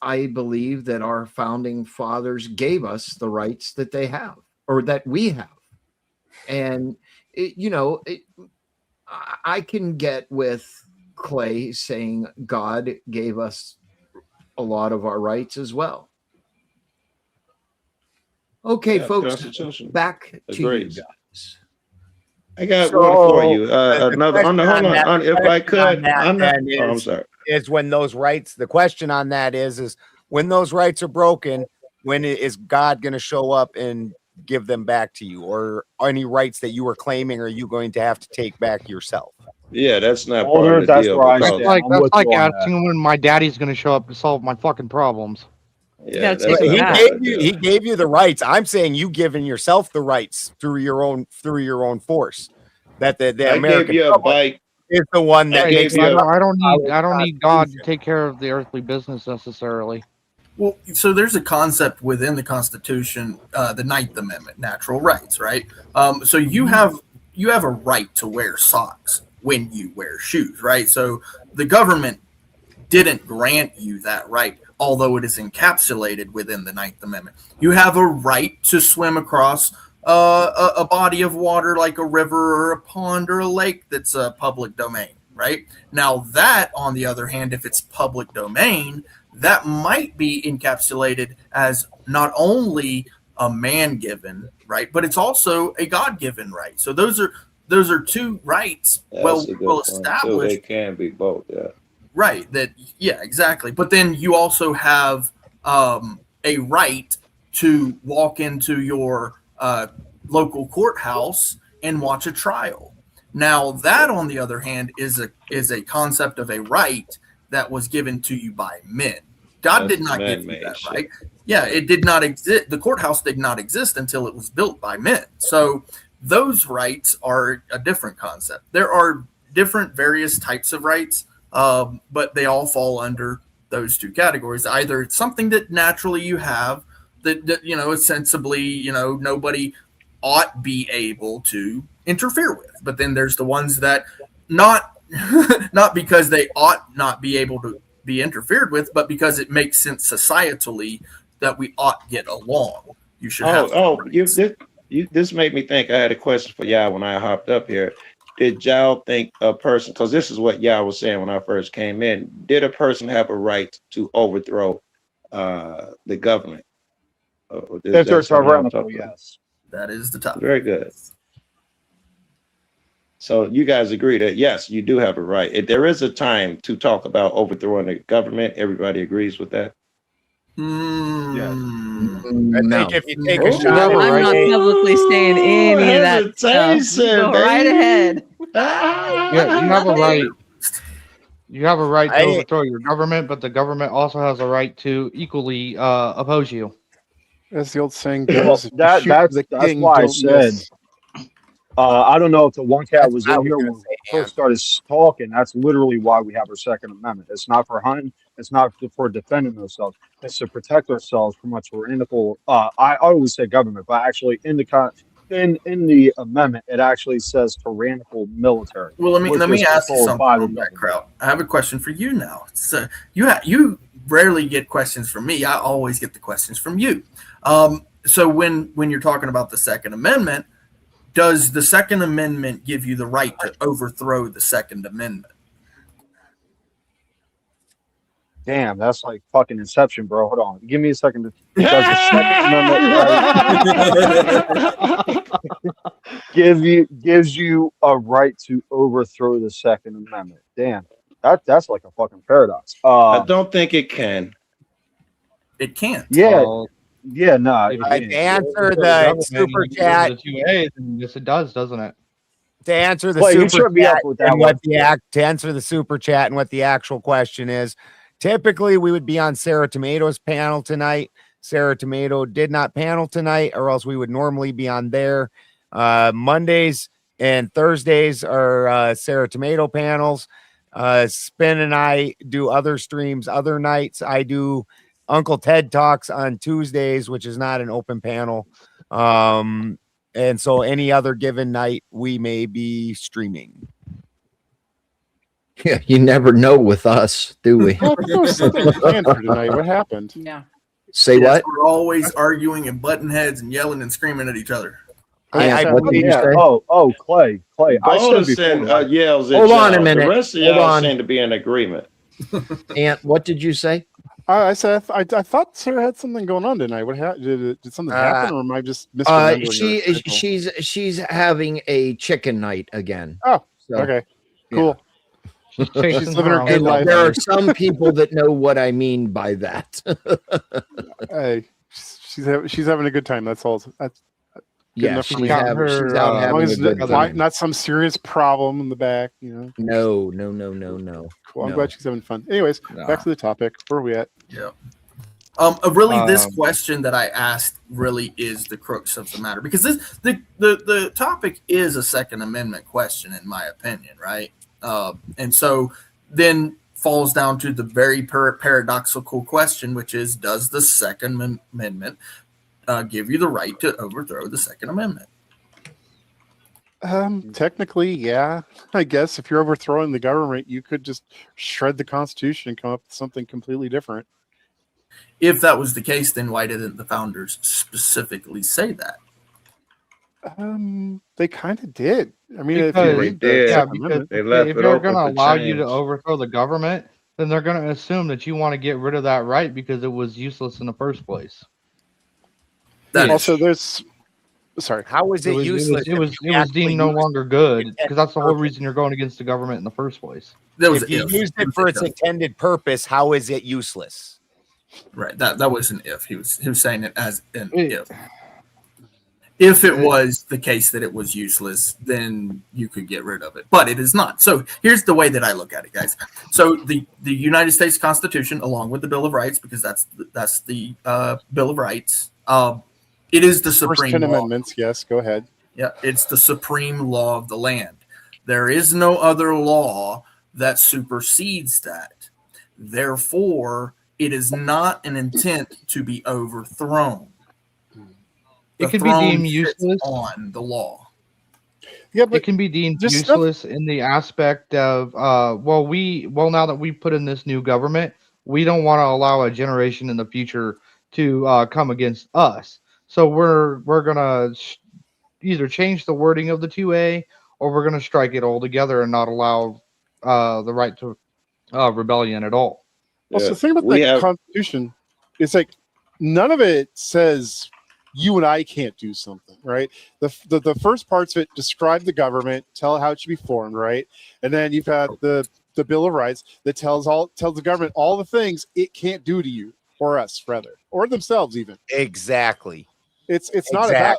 I believe that our founding fathers gave us the rights that they have, or that we have. And, I can get with Clay saying God gave us a lot of our rights as well. Okay, Yeah, folks, Constitution back to you agrees. guys. I got So, one for you. The Another question hold on that- on. If I question on could, that I'm not. then Oh, I'm sorry. is when those rights, the question on that is when those rights are broken, when is God going to show up and give them back to you, or any rights that you were claiming are you going to have to take back yourself? Yeah, that's not part Older, of the that's deal where I That's because stand. like I'm that's with like you on that. asking when my daddy's gonna show up to solve my fucking problems. yeah, gotta take that's it not back. part of the deal. He gave you the rights. I'm saying you giving yourself the rights through your own force. That the I American gave you a public bike. is the one that I Right. makes gave So you a I don't need God to Constitution. take care of the earthly business necessarily. Well, so there's a concept within the Constitution, the Ninth Amendment, natural rights, right? So you have a right to wear socks when you wear shoes, right? So the government didn't grant you that right, although it is encapsulated within the Ninth Amendment. You have a right to swim across a body of water like a river or a pond or a lake that's a public domain, right? Now, that, on the other hand, if it's public domain, that might be encapsulated as not only a man given right, but it's also a God given right. So those are two rights well That's a good point too. established. It can be both. Yeah. Right. Yeah, exactly. But then you also have a right to walk into your local courthouse and watch a trial. Now, that, on the other hand, is a concept of a right that was given to you by men. God That's did not give you man-made that shit. right. Yeah, it did not exist. The courthouse did not exist until it was built by men. So those rights are a different concept. There are different various types of rights, but they all fall under those two categories. Either it's something that naturally you have that ostensibly, nobody ought be able to interfere with. But then there's the ones that not not because they ought not be able to be interfered with, but because it makes sense societally that we ought get along. You should have. This made me think. I had a question for y'all when I hopped up here. Did y'all think a person, because this is what y'all was saying when I first came in, did a person have a right to overthrow the government? If they're tyrannical, yes. That is the topic. Very good. So you guys agree that yes, you do have a right. If there is a time to talk about overthrowing the government, everybody agrees with that. Yes. I think if you take a Oh, shot, I'm not publicly saying any of that stuff. Go right ahead. Yeah, you have a right. You have a right to I- overthrow your government, but the government also has a right to equally oppose you. As the old saying Well, goes, if you that's shoot the king, why I don't said. miss. I don't know if the one cat That's was what I in was here gonna when we say, first started talking. That's literally why we have our Second Amendment. It's not for hunting. It's not for defending ourselves. It's to protect ourselves from a tyrannical. I always say government, but actually in the amendment, it actually says tyrannical military. Well, let which me is ask you controlled something by the on that, government. Kraut. I have a question for you now. So you rarely get questions from me. I always get the questions from you. So when you're talking about the Second Amendment, does the Second Amendment give you the right to overthrow the Second Amendment? Damn, that's like fucking Inception, bro. Hold on, give me a second. Does the Second Amendment gives you a right to overthrow the Second Amendment? Damn, that's like a fucking paradox. I don't think it can. It can't. Yeah, no. If to answer the the government super and chat, the 2A, then yes, it does, doesn't it? to answer the Clay, you super should be chat up with that and one. to answer the super chat and what the actual question is. Typically, we would be on Sarah Tomato's panel tonight. Sarah Tomato did not panel tonight, or else we would normally be on there. Mondays and Thursdays are Sarah Tomato panels. Spin and I do other streams other nights. I do Uncle Ted Talks on Tuesdays, which is not an open panel. And so any other given night, we may be streaming. Yeah, you never know with us, do we? Oh, I thought there was something planned for tonight. What happened? Yeah. Say Yes, what? we're always arguing and butting heads and yelling and screaming at each other. What did you say? Clay. I said Balderson before, right? yells at Hold on a y'all. minute. The rest of Hold y'all on. seem to be in agreement. Ant, what did you say? I said I thought Sarah had something going on tonight. What happened? Did something happen, or am I just misremembering? her schedule? She's having a chicken night again. Oh, So, okay, yeah. cool. She's living her good And life. there are some people that know what I mean by that. Hey, she's having a good time. That's all. That's good Yeah, enough for she's me. she's out As long having a as good time. not some serious problem in the back, you know. No. Cool. I'm No. glad she's having fun. Anyways, back to the topic. Where are we at? Yeah. Really, this question that I asked really is the crux of the matter, because the topic is a Second Amendment question, in my opinion, right? And so then falls down to the very paradoxical question, which is, does the Second Amendment give you the right to overthrow the Second Amendment? Technically, yeah. I guess if you're overthrowing the government, you could just shred the Constitution and come up with something completely different. If that was the case, then why didn't the founders specifically say that? They kind of did. I mean, Because, if you read the Second because Amendment, They left if it they're open going to for allow you to change. overthrow the government, then they're going to assume that you want to get rid of that right because it was useless in the first place. also there's sorry. How was it useless? It was deemed no longer good because that's the whole reason you're going against the government in the first place. If you used it for its intended purpose, how is it useless? Right. That was an if. He was saying it as an if. If it was the case that it was useless, then you could get rid of it. But it is not. So here's the way that I look at it, guys. So the United States Constitution, along with the Bill of Rights, because that's the Bill of Rights, it is the supreme First 10 law. amendments, yes, go ahead. Yeah, it's the supreme law of the land. There is no other law that supersedes that. Therefore, it is not an intent to be overthrown. It can be deemed useless on the law. Yeah, but it can be deemed useless in the aspect of now that we put in this new government, we don't want to allow a generation in the future to come against us. So we're gonna either change the wording of the 2A or we're gonna strike it all together and not allow the right to rebellion at all. Also, the thing about the Constitution is like none of it says you and I can't do something, right? The first parts of it describe the government, tell how it should be formed, right? And then you've got the Bill of Rights that tells the government all the things it can't do to you or us, rather, or themselves even. Exactly. It's not about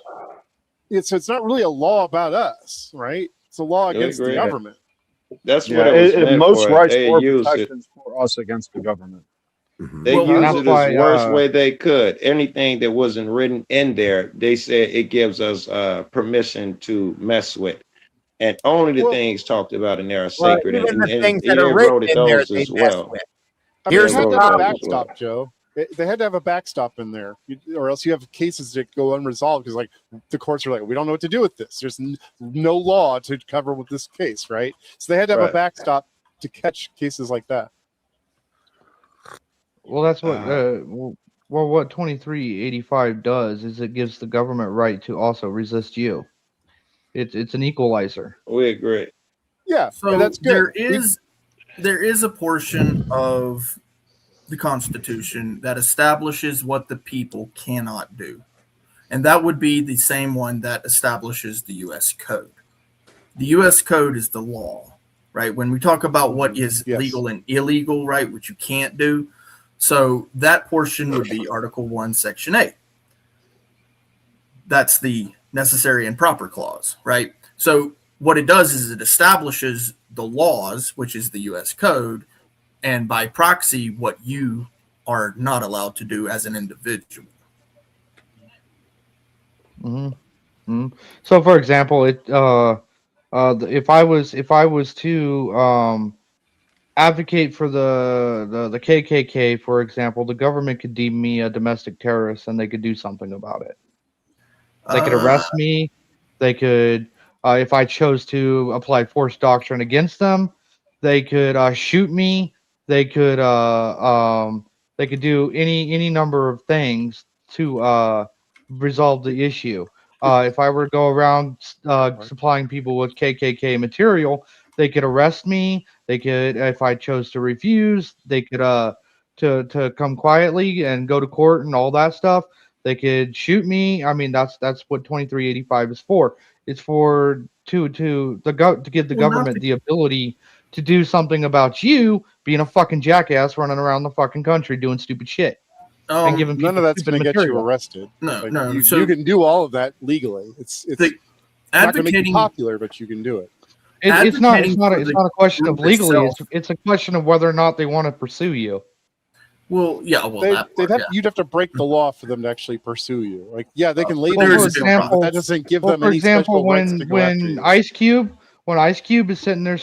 it's not really a law about us, right? It's a law against the government. That's what it was meant most for. rights They or used protections for us against the government. They used it as worst way they could. Anything that wasn't written in there, they said it gives us permission to mess with. And only the things talked about in there are sacred. Even the and things that are written in there, they as mess well. with. I mean, Here's they had the to have a problem. backstop, Joe. They had to have a backstop in there, or else you have cases that go unresolved because, like, the courts are like, we don't know what to do with this. There's no law to cover with this case, right? So they had to have a backstop to catch cases like that. Well, that's what what 2385 does is it gives the government right to also resist you. It's an equalizer. We agree. Yeah, So that's good. There is a portion of the Constitution that establishes what the people cannot do. And that would be the same one that establishes the U.S. Code. The U.S. Code is the law, right? When we talk about what is legal and illegal, right, which you can't do. So that portion would be Article 1, Section 8. That's the necessary and proper clause, right? So what it does is it establishes the laws, which is the U.S. Code, and by proxy, what you are not allowed to do as an individual. So, for example, if I was to advocate for the KKK, for example, the government could deem me a domestic terrorist, and they could do something about it. They could arrest me. They could, if I chose to apply force doctrine against them, they could shoot me. They could do any number of things to resolve the issue. If I were to go around supplying people with KKK material, they could arrest me. They could, if I chose to refuse, they could to come quietly and go to court and all that stuff. They could shoot me. I mean, that's what 2385 is for. It's for to give the government the ability to do something about you being a fucking jackass running around the fucking country doing stupid shit. And giving people none of that's going to get you arrested. No. You can do all of that legally. It's not going to make you popular, but you can do it. It's not a question of legally. It's a question of whether or not they want to pursue you. Well, yeah. Well, you'd have to break the law for them to actually pursue you. Like, yeah, they can label you, but that doesn't give them any special rights to go after you. When Ice Cube is sitting there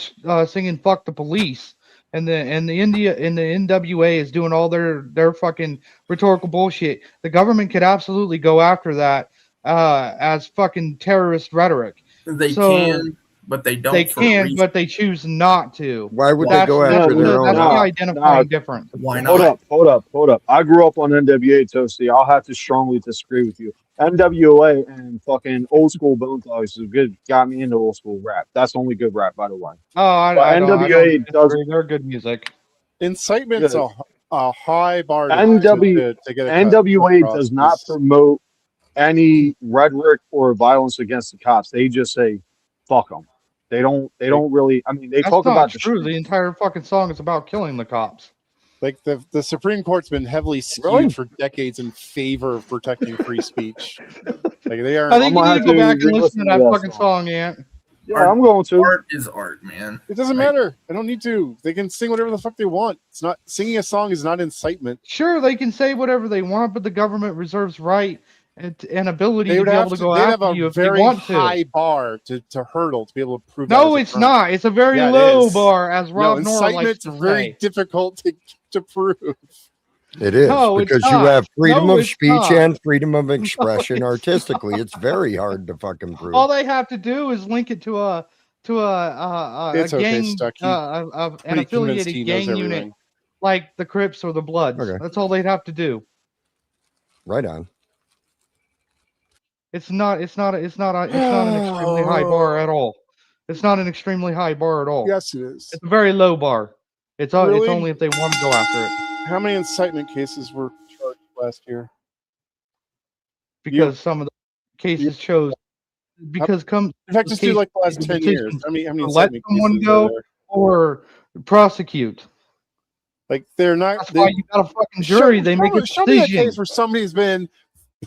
singing "Fuck the Police," and the NWA is doing all their fucking rhetorical bullshit, the government could absolutely go after that as fucking terrorist rhetoric. They can. But they don't. They can, but they choose not to. Why would they go after their own? That's the identifying difference. Why not? Hold up. I grew up on NWA, Toasty. I'll have to strongly disagree with you. NWA and fucking old school Bone Thugs is good. Got me into old school rap. That's only good rap, by the way. NWA does. They're good music. Incitement's a high bar. NWA does not promote any rhetoric or violence against the cops. They just say, "Fuck them." They don't really. I mean, they talk about true. The entire fucking song is about killing the cops. Like the Supreme Court's been heavily skewed for decades in favor of protecting free speech. Like they are. I think you need to go back and listen to that fucking song, Ant. Yeah, I'm going to. Art is art, man. It doesn't matter. I don't need to. They can sing whatever the fuck they want. It's not singing a song is not incitement. Sure, they can say whatever they want, but the government reserves right and ability to be able to go after you if they want to. They have a very high bar to hurdle to be able to prove. No, it's not. It's a very low bar, as Rob Nora likes to say. Incitement's very difficult to prove. It is because you have freedom of speech and freedom of expression artistically. It's very hard to fucking prove. All they have to do is link it to a gang, an affiliated gang unit like the Crips or the Bloods. Okay. That's all they'd have to do. Right on. It's not an extremely high bar at all. It's not an extremely high bar at all. Yes, it is. It's a very low bar. It's only if they want to go after it. How many incitement cases were charged last year? Because some of the cases chose because in fact, just do like the last 10 years. I mean, let someone go or prosecute. Like they're not. That's why you got a fucking jury. They make a decision. Show me a case where somebody's been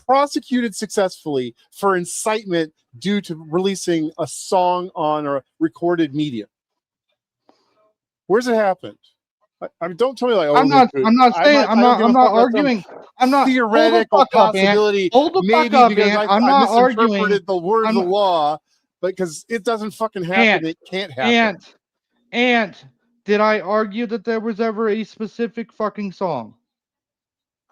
prosecuted successfully for incitement due to releasing a song on a recorded medium. Where's it happened? I mean, don't tell me like I'm not arguing. I'm not theoretical possibility. Hold the fuck up, man. I'm not arguing. Misinterpreted the words of the law, because it doesn't fucking happen. It can't happen. And did I argue that there was ever a specific fucking song?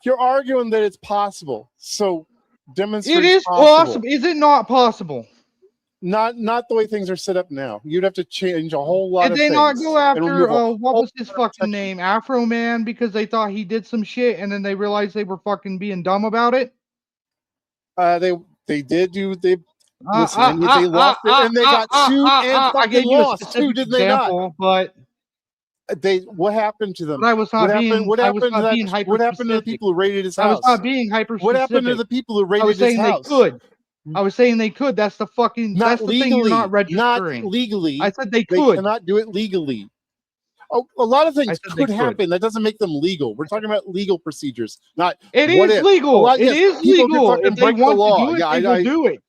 You're arguing that it's possible. So demonstrate. It is possible. Is it not possible? Not the way things are set up now. You'd have to change a whole lot of things. Did they not go after what was his fucking name, Afro Man, because they thought he did some shit, and then they realized they were fucking being dumb about it? They did do they lost it, and they got sued and fucking lost. Who did they not? But what happened to them? But I was not what happened to the people who raided his house? I was not being hyper. What happened to the people who raided his house? I was saying they could. That's the fucking. That's the thing you're not registering. Not legally. I said they could. They cannot do it legally. Oh, a lot of things could happen. That doesn't make them legal. We're talking about legal procedures, not. It is legal. It is legal. If they want to do it, they will do it.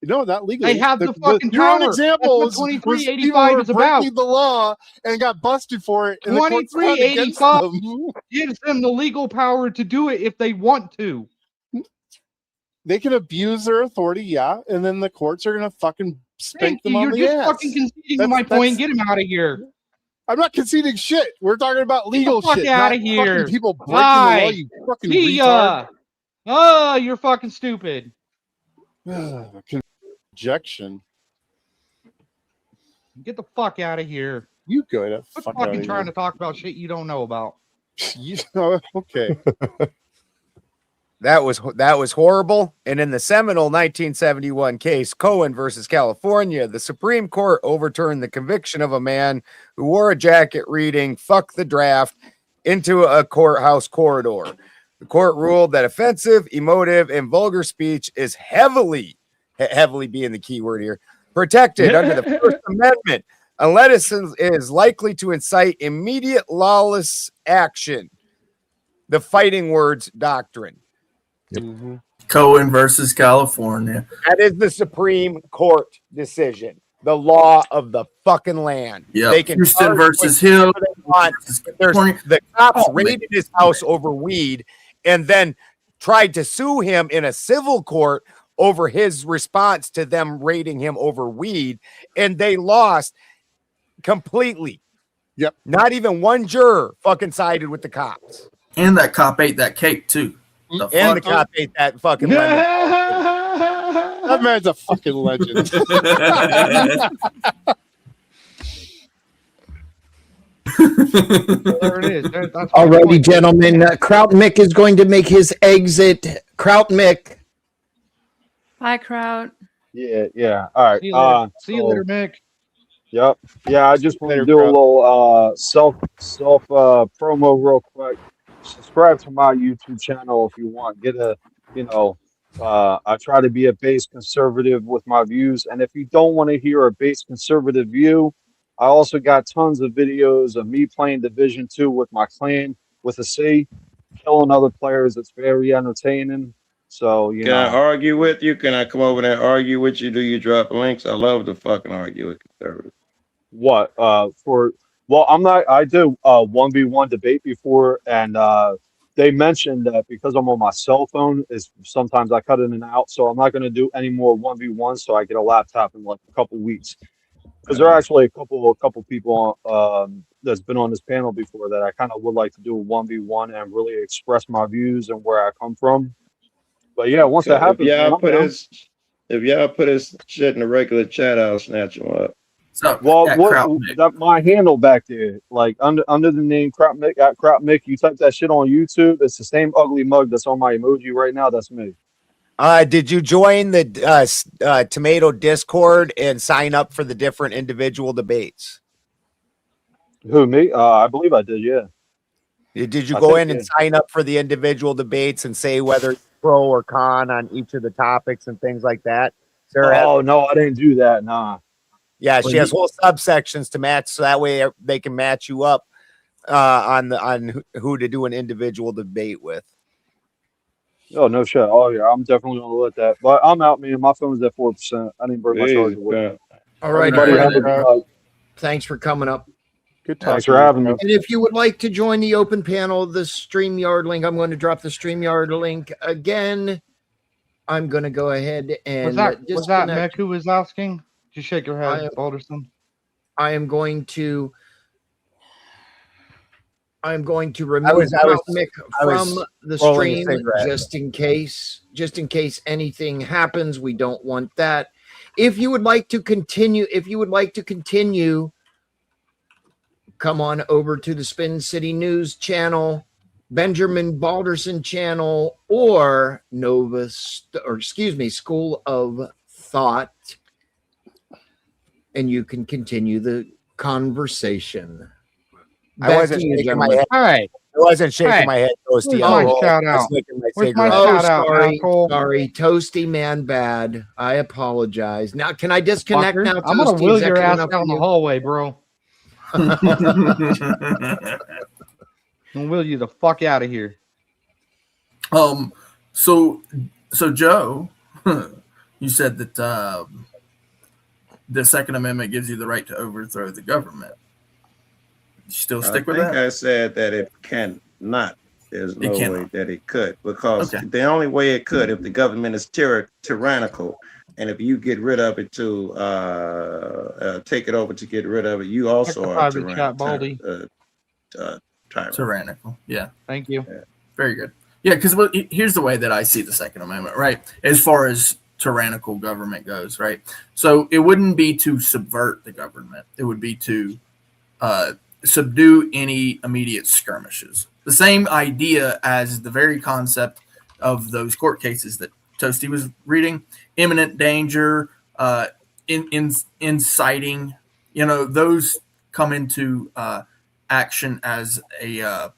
No, not legally. They have the fucking power. Your own example was 2385 is about breaking the law and got busted for it. 2385 gives them the legal power to do it if they want to. They can abuse their authority, and then the courts are gonna fucking spank them on the ass. You're just fucking conceding to my point. Get him out of here. I'm not conceding shit. We're talking about legal fuck shit. Out not of here. Fucking people breaking the law. Bye. You fucking See retard. ya. Oh, you're fucking stupid. Conjection. Get the fuck out of here. You go to Quit fuck fucking out trying of to talk about shit you don't know about. You know, okay. That was horrible. And in the seminal 1971 case, Cohen versus California, the Supreme Court overturned the conviction of a man who wore a jacket reading "Fuck the draft" into a courthouse corridor. The court ruled that offensive, emotive, and vulgar speech is heavily being the key word here, protected under the First Amendment, unless it is likely to incite immediate lawless action. The fighting words doctrine. Cohen versus California. That is the Supreme Court decision. The law of the fucking land. Yeah. They can Houston versus Hill. The cops raided his house over weed and then tried to sue him in a civil court over his response to them raiding him over weed, and they lost completely. Yep. Not even one juror fucking sided with the cops. And that cop ate that cake too. And the cop ate that fucking lemon. That man's a fucking legend. There it is. That's Alrighty, gentlemen. Kraut Mick is going to make his exit. Kraut Mick. Bye, Kraut. Yeah. All right. See you later, Mick. Yep. Yeah, I just want to Later, do a bro. little self promo real quick. Subscribe to my YouTube channel if you want. Get a, I try to be a base conservative with my views. And if you don't want to hear a base conservative view, I also got tons of videos of me playing Division 2 with my clan with a C, killing other players. It's very entertaining. So, Can I argue with you? Can I come over there and argue with you? Do you drop links? I love to fucking argue with conservatives. What? I do 1v1 debate before, and they mentioned that because I'm on my cell phone, is sometimes I cut in and out. So I'm not going to do any more 1v1. So I get a laptop in like a couple weeks. Because there are actually a couple people that's been on this panel before that I kind of would like to do a 1v1 and really express my views and where I come from. But yeah, once that happens, if y'all put his shit in the regular chat, I'll snatch him up. So, my handle back there, like under the name Kraut Mick at Kraut Mick, you type that shit on YouTube. It's the same ugly mug that's on my emoji right now. That's me. Did you join the Tomato Discord and sign up for the different individual debates? Who, me? I believe I did. Yeah. Did you go in and sign up for the individual debates and say whether pro or con on each of the topics and things like that? Sarah no, I didn't do that. Nah. Yeah, she has whole subsections to match, so that way they can match you up on who to do an individual debate with. Oh, no shit. Oh, yeah, I'm definitely going to let that. But I'm out, man. My phone's at 4%. I didn't bring my charger with me. All right. Thanks for coming up. Good talk. Thanks for having me. And if you would like to join the open panel, the StreamYard link, I'm going to drop the StreamYard link again. I'm going to go ahead and was that Mick who was asking? Just shake your head, Alderson. I am going to remove Mick from the stream just in case anything happens. We don't want that. If you would like to continue, come on over to the Spin City News channel, Benjamin Balderson channel, or School of Thought, and you can continue the conversation. I wasn't shaking my head. All right. I wasn't shaking my head, Toasty. Shout out. Sorry, Toasty man bad. I apologize. Now, can I disconnect now? I'm going to wheel your ass down the hallway, bro. And will you the fuck out of here? So Joe, you said that the Second Amendment gives you the right to overthrow the government. You still stick with that? I said that it cannot. There's no way that it could, because the only way it could, if the government is tyrannical And if you get rid of it to take it over to get rid of it, you also are tyrannical. Yeah. Thank you. Yeah. Very good. Yeah, because here's the way that I see the Second Amendment, right? As far as tyrannical government goes, right? So it wouldn't be to subvert the government. It would be to subdue any immediate skirmishes. The same idea as the very concept of those court cases that Toasty was reading, imminent danger, inciting, those come into action as a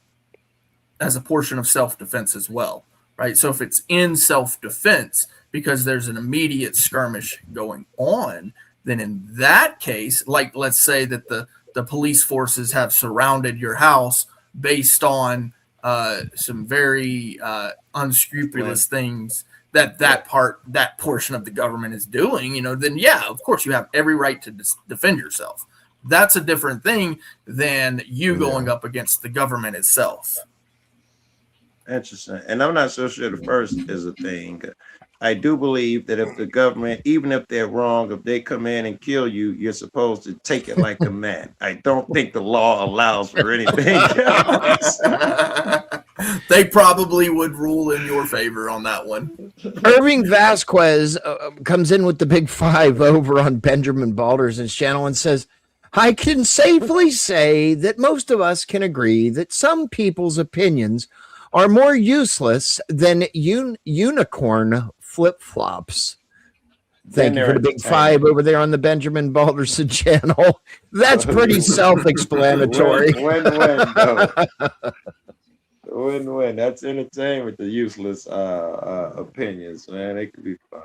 portion of self-defense as well, right? So if it's in self-defense because there's an immediate skirmish going on, then in that case, like let's say that the police forces have surrounded your house based on some very unscrupulous things that portion of the government is doing, then yeah, of course you have every right to defend yourself. That's a different thing than you going up against the government itself. Interesting. And I'm not so sure the first is a thing. I do believe that if the government, even if they're wrong, if they come in and kill you, you're supposed to take it like a man. I don't think the law allows for anything else. They probably would rule in your favor on that one. Irving Vasquez comes in with the big 5 over on Benjamin Balderson's channel and says, I can safely say that most of us can agree that some people's opinions are more useless than unicorn flip-flops. Thank you for the big 5 over there on the Benjamin Balderson channel. That's pretty self-explanatory. Win-win. Win-win. That's entertainment, the useless opinions, man. It could be fun.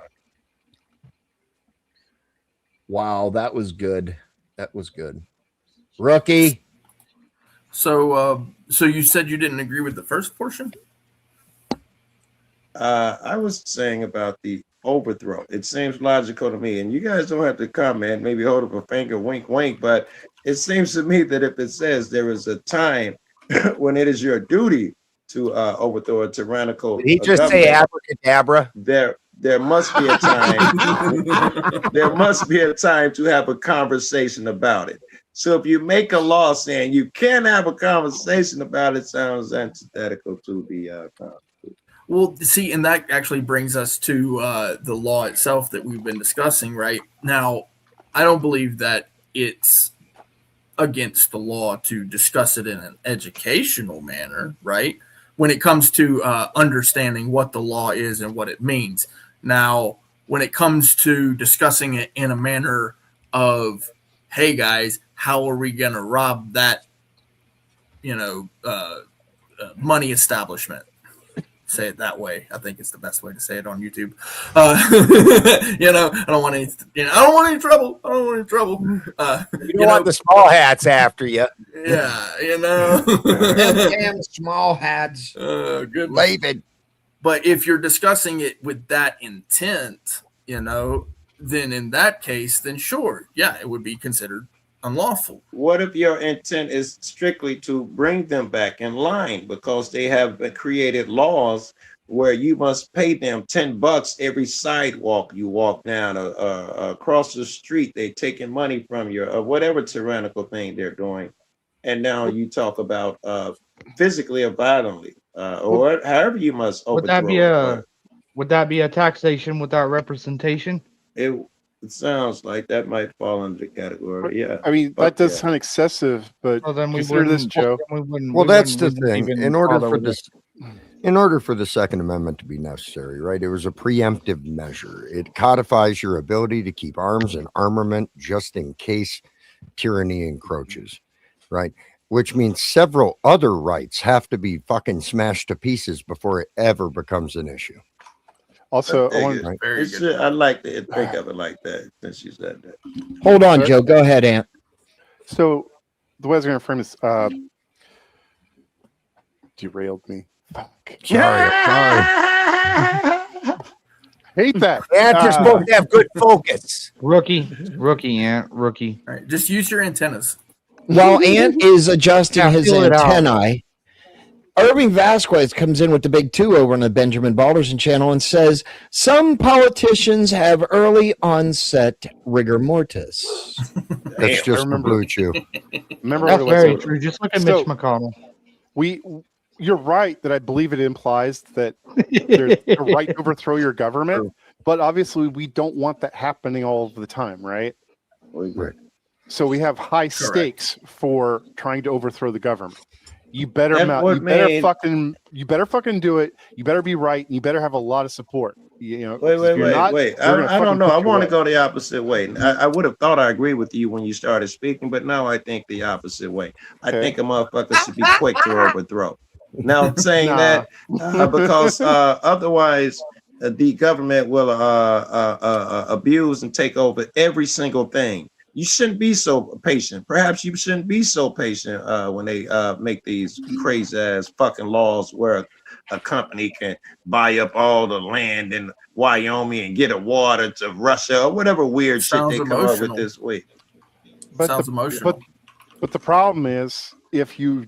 Wow, that was good. That was good. Rookie. So you said you didn't agree with the first portion? I was saying about the overthrow. It seems logical to me, and you guys don't have to comment, maybe hold up a finger, wink, wink, but it seems to me that if it says there is a time when it is your duty to overthrow a tyrannical Did he just say abracadabra? There must be a time. There must be a time to have a conversation about it. So if you make a law saying you can't have a conversation about it, sounds antithetical to the Constitution. Well, see, and that actually brings us to the law itself that we've been discussing, right? Now, I don't believe that it's against the law to discuss it in an educational manner, right? When it comes to understanding what the law is and what it means. Now, when it comes to discussing it in a manner of, hey, guys, how are we going to rob that, money establishment? Say it that way. I think it's the best way to say it on YouTube. I don't want any. I don't want any trouble. I don't want any trouble. You don't want the small hats after you. Yeah, Damn small hats. Good. David. But if you're discussing it with that intent, then in that case, then sure, yeah, it would be considered unlawful. What if your intent is strictly to bring them back in line because they have created laws where you must pay them $10 every sidewalk you walk down, across the street, they taking money from you, or whatever tyrannical thing they're doing. And now you talk about physically or violently, or however you must overthrow. Would that be a taxation without representation? It sounds like that might fall under the category. Yeah. I mean, that does sound excessive, but consider this, Joe. Well, that's the thing. In order for the Second Amendment to be necessary, right? It was a preemptive measure. It codifies your ability to keep arms and armament just in case tyranny encroaches, right? Which means several other rights have to be fucking smashed to pieces before it ever becomes an issue. Also, I like to think of it like that since you said that. Hold on, Joe. Go ahead, Ant. So the way I was going to frame this, derailed me. Fuck. Sorry. Hate that. Ant, you're supposed to have good focus. Rookie, Ant, rookie. All right, just use your antennas. While Ant is adjusting his antennae, Irving Vasquez comes in with the big two over on the Benjamin Balderson channel and says, some politicians have early onset rigor mortis. That's just the blue chew. Remember That's what it was. very true. Just look at So- Mitch McConnell. You're right that I believe it implies that there's a right to overthrow your government, but obviously we don't want that happening all of the time, right? Right. So we have high stakes for trying to overthrow the government. You better That's you better fucking do it. You better be right. And you better have a lot of support. You know, Wait. if you're not, I they're gonna don't know. fucking I put you want to away. go the opposite way. I would have thought I agree with you when you started speaking, but now I think the opposite way. I Okay. think a motherfucker should be quick to overthrow. Now saying Nah. that because otherwise the government will abuse and take over every single thing. You shouldn't be so patient. Perhaps you shouldn't be so patient when they make these crazy ass fucking laws where a company can buy up all the land in Wyoming and get a water to Russia or whatever weird Sounds shit they come up with emotional. this week. Sounds emotional. But the problem is, if you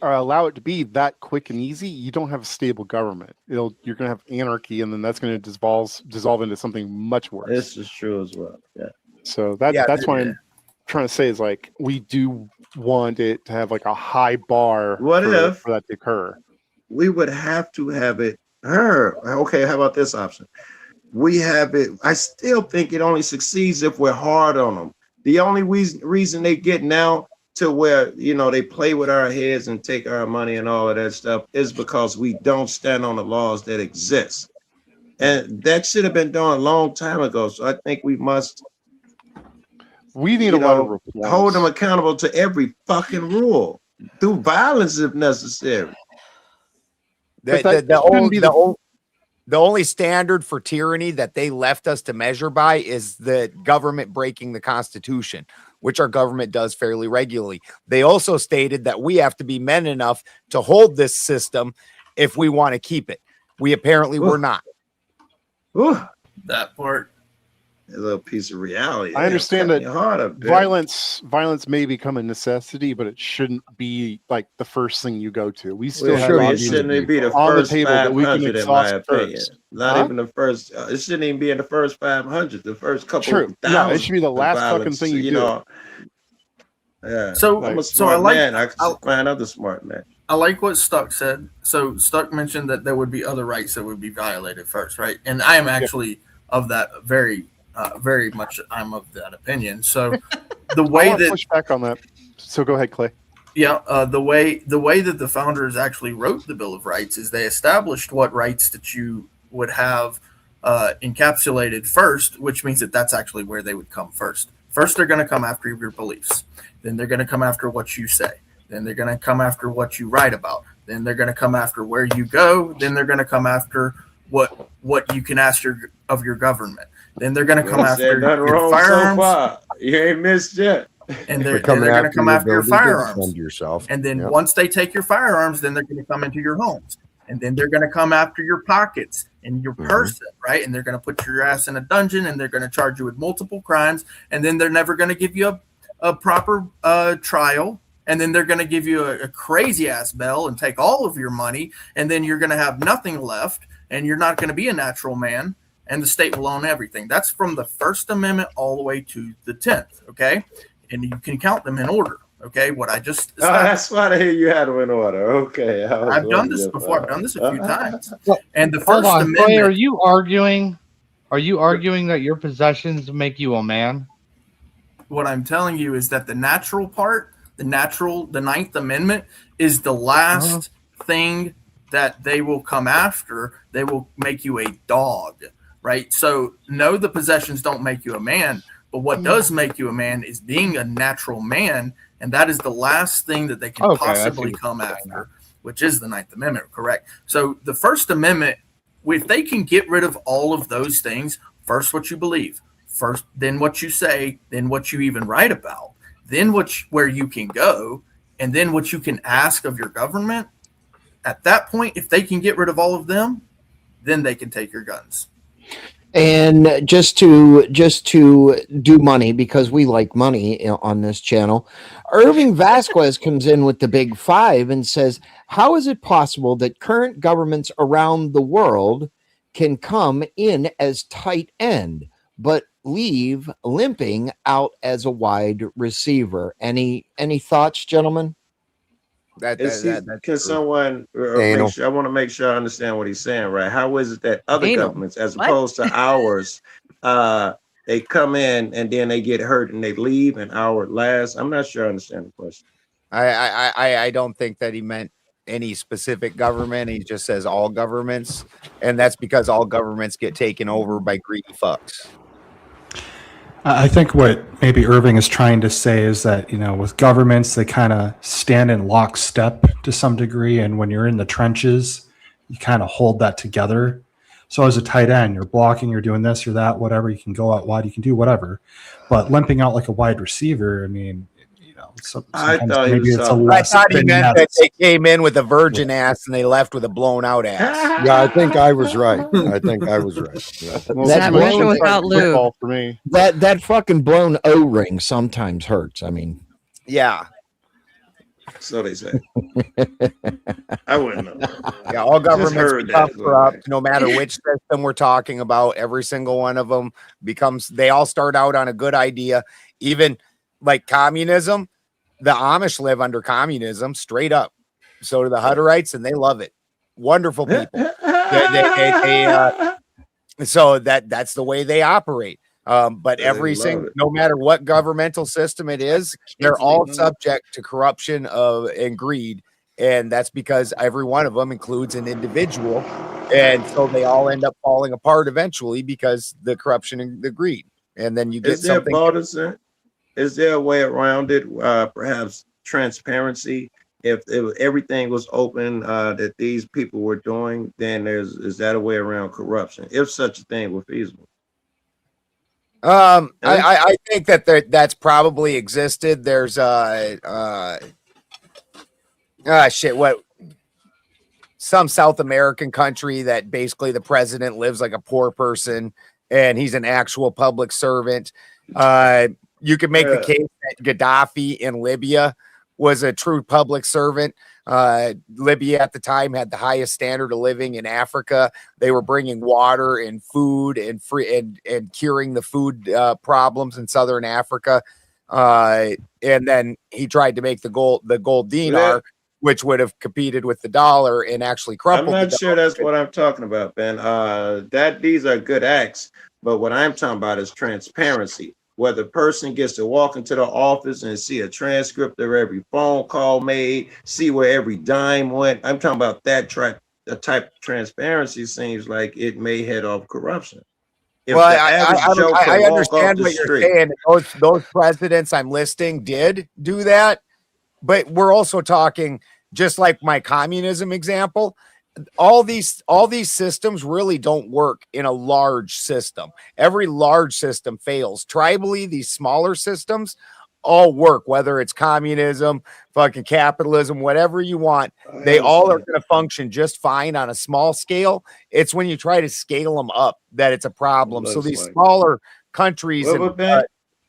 allow it to be that quick and easy, you don't have a stable government. You're going to have anarchy, and then that's going to dissolve into something much worse. This is true as well. Yeah. So that's why I'm trying to say is like we do want it to have like a high bar What if for that to occur. we would have to have it okay, how about this option? We have it. I still think it only succeeds if we're hard on them. The only reason they get now to where, you know, they play with our heads and take our money and all of that stuff is because we don't stand on the laws that exist. And that should have been done a long time ago. So I think we must need a lot of reforms. hold them accountable to every fucking rule through violence if necessary. The only standard for tyranny that they left us to measure by is the government breaking the Constitution, which our government does fairly regularly. They also stated that we have to be men enough to hold this system if we want to keep it. We apparently were not. That part. A little piece of reality. I understand that violence may become a necessity, but it shouldn't be like the first thing you go to. We still Well, have sure, it options shouldn't be the on the first table that we can 500 in my exhaust opinion. first. Not even the first. It shouldn't even be in the first 500. The first couple. True. No, it thousand should be the of last fucking violence, thing you do. know. Yeah. So- I'm a so smart I like- man. I can find other smart men. I like what Stuck said. So Stuck mentioned that there would be other rights that would be violated first, right? And I am actually of that very much. I'm of that opinion. So the way I that push back on that. So go ahead, Clay. Yeah, the way that the founders actually wrote the Bill of Rights is they established what rights that you would have encapsulated first, which means that that's actually where they would come first. First, they're going to come after your beliefs. Then they're going to come after what you say. Then they're going to come after what you write about. Then they're going to come after where you go. Then they're going to come after what you can ask of your government. Then they're going to come after your firearms. So far. You ain't missed yet. And they're going to come after your firearms. Yourself. And then once they take your firearms, then they're going to come into your homes. And then they're going to come after your pockets and your person, right? And they're going to put your ass in a dungeon, and they're going to charge you with multiple crimes. And then they're never going to give you a proper trial. And then they're going to give you a crazy ass bail and take all of your money. And then you're going to have nothing left, and you're not going to be a natural man. And the state will own everything. That's from the First Amendment all the way to the 10th, okay? And you can count them in order, okay? What I just that's why I hear you had them in order. Okay. I've done this before. I've done this a few times. And the First Hold on, Amendment. Clay, are you arguing that your possessions make you a man? What I'm telling you is that the natural part, the Ninth Amendment is the last thing that they will come after. They will make you a dog, right? So no, the possessions don't make you a man, but what does make you a man is being a natural man, and that is the last thing that they can possibly come after, which is the Ninth Amendment, correct? So the First Amendment, if they can get rid of all of those things, first what you believe, first then what you say, then what you even write about, then where you can go, and then what you can ask of your government. At that point, if they can get rid of all of them, then they can take your guns. And just to do money, because we like money on this channel, Irving Vasquez comes in with the big five and says, how is it possible that current governments around the world can come in as tight end but leave limping out as a wide receiver? Any thoughts, gentlemen? Can true. someone Daniel. make sure? I want to make sure I understand what he's saying, right? How is it that other Anal. governments, as What? opposed to ours, they come in and then they get hurt and they leave and our last? I'm not sure I understand the question. I don't think that he meant any specific government. He just says all governments, and that's because all governments get taken over by greedy fucks. I think what maybe Irving is trying to say is that, with governments, they kind of stand in lockstep to some degree. And when you're in the trenches, you kind of hold that together. So as a tight end, you're blocking, you're doing this or that, whatever. You can go out wide, you can do whatever. But limping out like a wide receiver, I mean, I sometimes thought he maybe was it's a talking- I less thought he than meant that Nets. they came in with a virgin ass and they left with a blown out ass. Yeah, I think I was right. Yeah. Well, That motion blown- without lube. football for me. That fucking blown O-ring sometimes hurts. I mean, Yeah. So they say. I wouldn't know. Yeah, all governments heard become that. corrupt, no matter which system we're talking about. Every single one of them they all start out on a good idea. Even like communism, the Amish live under communism straight up. So do the Hutterites, and they love it. Wonderful people. So that's the way they operate. But no matter what governmental system it is, they're all subject to corruption and greed. And that's because every one of them includes an individual. And so they all end up falling apart eventually because the corruption and the greed. And then you get something. Is there a way around it? Perhaps transparency. If everything was open that these people were doing, then is that a way around corruption? If such a thing were feasible. I think that's probably existed. There's some South American country that basically the president lives like a poor person and he's an actual public servant. You could make the case that Gaddafi in Libya was a true public servant. Libya at the time had the highest standard of living in Africa. They were bringing water and food and and curing the food problems in Southern Africa. And then he tried to make the gold dinar, which would have competed with the dollar and actually crumpled. I'm not sure that's what I'm talking about, Ben. These are good acts, but what I'm talking about is transparency. Whether a person gets to walk into the office and see a transcript of every phone call made, see where every dime went. I'm talking about that the type of transparency seems like it may head off corruption. I understand what you're saying. Those presidents I'm listing did do that, but we're also talking, just like my communism example, all these systems really don't work in a large system. Every large system fails. Tribally, these smaller systems all work, whether it's communism, fucking capitalism, whatever you want. They all are going to function just fine on a small scale. It's when you try to scale them up that it's a problem. So these smaller countries.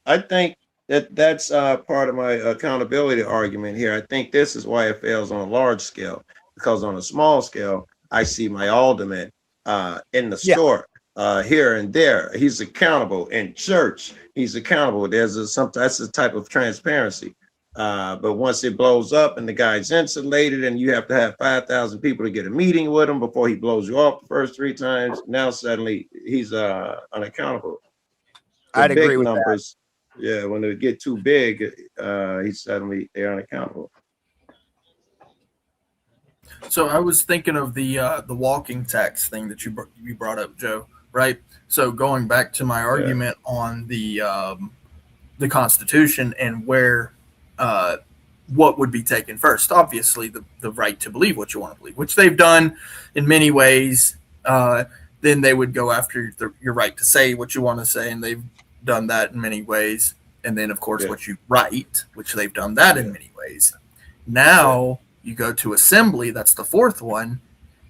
I think that's part of my accountability argument here. I think this is why it fails on a large scale, because on a small scale, I see my alderman in the store here and there. He's accountable in church. He's accountable. That's a type of transparency. But once it blows up and the guy's insulated and you have to have 5,000 people to get a meeting with him before he blows you off the first 3 times, now suddenly he's unaccountable. I'd agree with numbers. Yeah, when they get too big, they're unaccountable. So I was thinking of the walking text thing that you brought up, Joe. Right. So going back to my argument on the Constitution and where what would be taken first, obviously the right to believe what you want to believe, which they've done in many ways. Then they would go after your right to say what you want to say, and they've done that in many ways. And then, of course, what you write, which they've done that in many ways. Now you go to assembly. That's the fourth one.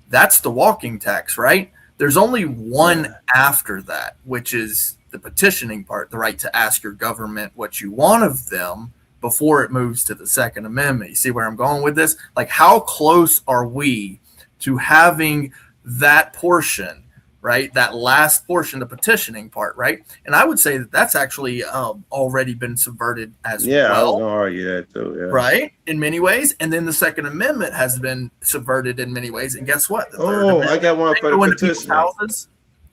That's the walking text, right? There's only one after that, which is the petitioning part, the right to ask your government what you want of them before it moves to the Second Amendment. You see where I'm going with this? Like, how close are we to having that portion, right? That last portion, the petitioning part, right? And I would say that that's actually already been subverted as Yeah, I was well. gonna argue that too. Yeah. Right, in many ways, and then the Second Amendment has been subverted in many ways. And guess what? The Third Amendment, I got one for the petitioner. Houses,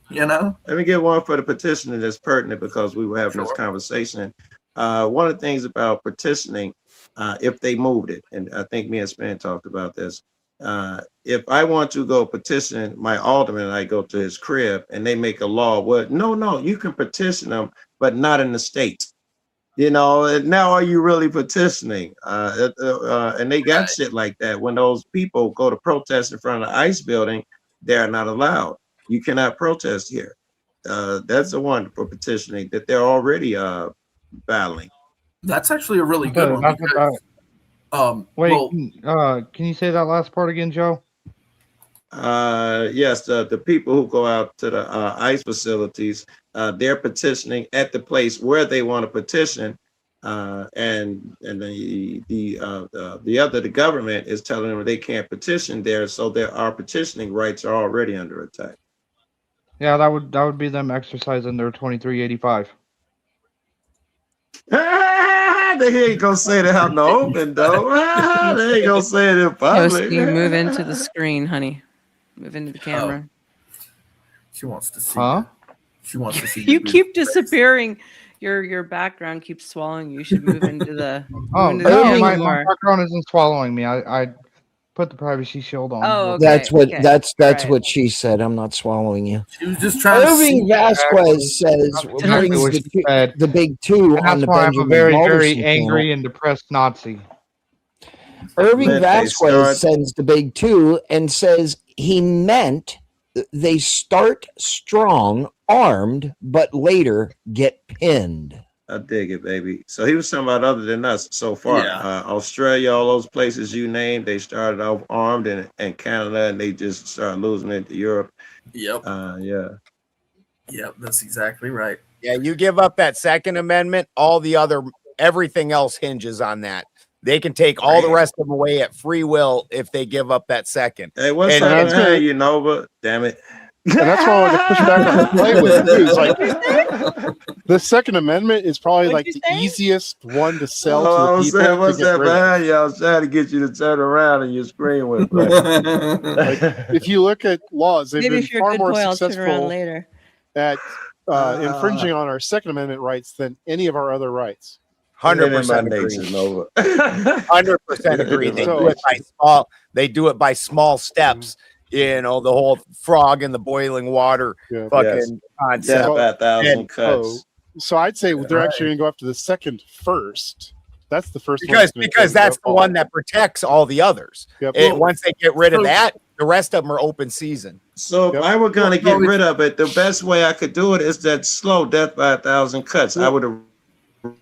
you know. Let me get one for the petitioner that's pertinent because we were having this Sure. conversation. One of the things about petitioning, if they moved it, and I think me and Span talked about this. If I want to go petition my alderman, I go to his crib and they make a law. Well, no, you can petition them, but not in the state. You know, and now are you really petitioning? And they got shit like that. When those people go to protest in front of the ICE building, they're not allowed. You cannot protest here. That's the one for petitioning that they're already battling. That's actually a really good one. Because, can you say that last part again, Joe? Yes, the people who go out to the ICE facilities, they're petitioning at the place where they want to petition, and the government is telling them they can't petition there, so our petitioning rights are already under attack. Yeah, that would be them exercising their 2385. They ain't gonna say that out in the open, though. They ain't gonna say it in public. You move into the screen, honey. Move into the camera. She wants to see. Huh? She wants to see. You keep disappearing. Your background keeps swallowing you. You should move into the. My background isn't swallowing me. I put the privacy shield on. Oh, okay, that's right. what she said. I'm not swallowing you. She was just trying Irving Vasquez says brings the big two and on the that's why I'm a Benjamin very, Balderson very angry panel. and depressed Nazi. Irving Vasquez sends the big two and says he meant they start strong, armed, but later get pinned. I dig it, baby. So he was talking about other than us so far. Yeah. Australia, all those places you named, they started off armed, and Canada, and they just started losing it to Europe. Yep. Yeah. Yep, that's exactly right. Yeah, you give up that Second Amendment, everything else hinges on that. They can take all the rest of them away at free will if they give up that second. Hey, what's up, man? But damn it. And that's why I want to push back on the play with it. It's like, the Second Amendment is probably the easiest one to sell to the people. What's that behind you? I was trying to get you to turn around and your screen went black. If you look at laws, they've Maybe been if you're far a good more boy, I'll turn around successful later. at infringing on our Second Amendment rights than any of our other rights. 100% agree. 100% agree. They do it by small steps. You know, the whole frog in the boiling water fucking concept. 1,000 cuts. So I'd say they're actually going to go after the second first. That's the first because that's the one that protects all the others. Yep. And once they get rid of that, the rest of them are open season. So if I were going to get rid of it, the best way I could do it is that slow death by 1,000 cuts. I would have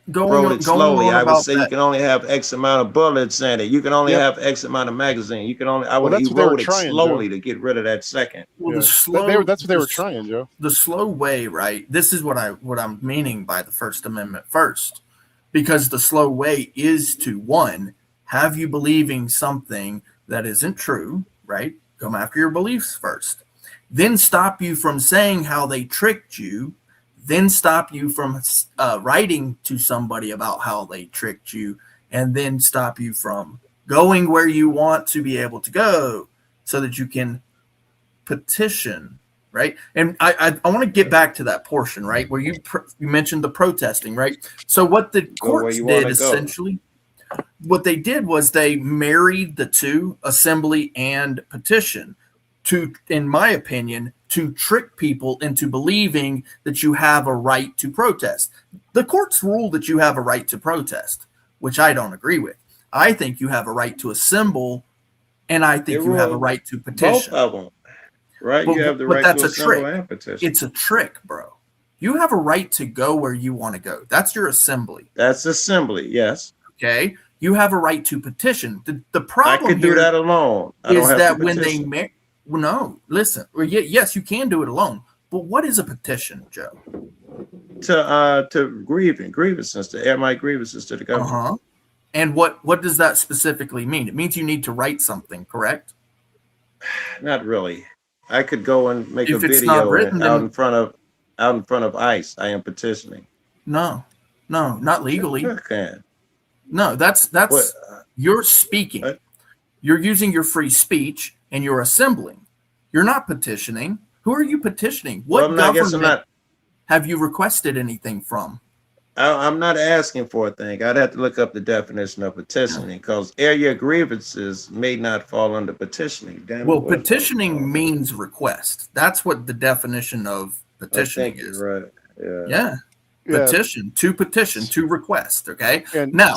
wrote it slowly. I would say you can only have X amount of bullets in it. You can only have X amount of magazine. You can only. I would have wrote it slowly to get rid of that second. Well, that's what they were trying, Joe. The slow way, right? This is what I'm meaning by the First Amendment first, because the slow way is to, one, have you believing something that isn't true, right? Come after your beliefs first, then stop you from saying how they tricked you. Then stop you from writing to somebody about how they tricked you, and then stop you from going where you want to be able to go so that you can petition, right? And I want to get back to that portion, right, where you mentioned the protesting, right? So what the courts did essentially, what they did was they married the two, assembly and petition, to, in my opinion, to trick people into believing that you have a right to protest. The courts rule that you have a right to protest, which I don't agree with. I think you have a right to assemble, and I think you have a right to petition. Both of them, right? You have the right to assemble and petition. It's a trick, bro. You have a right to go where you want to go. That's your assembly. That's assembly, yes. Okay. You have a right to petition. The problem I could do that alone. I is don't have that to petition. no, listen. Yes, you can do it alone. But what is a petition, Joe? To grievances, to air my grievances to the government. And what does that specifically mean? It means you need to write something, correct? Not really. I could go and make If a it's not video written, out then- in front of ICE. I am petitioning. No, not legally. Sure can. No, that's What? you're speaking. What? You're using your free speech and you're assembling. You're not petitioning. Who are you petitioning? What government have you requested anything from? I'm not asking for a thing. I'd have to look up the definition of petitioning because air your grievances may not fall under petitioning. Well, petitioning means request. That's what the definition of petitioning is. Right. Yeah. Petition, to request. Okay. And now,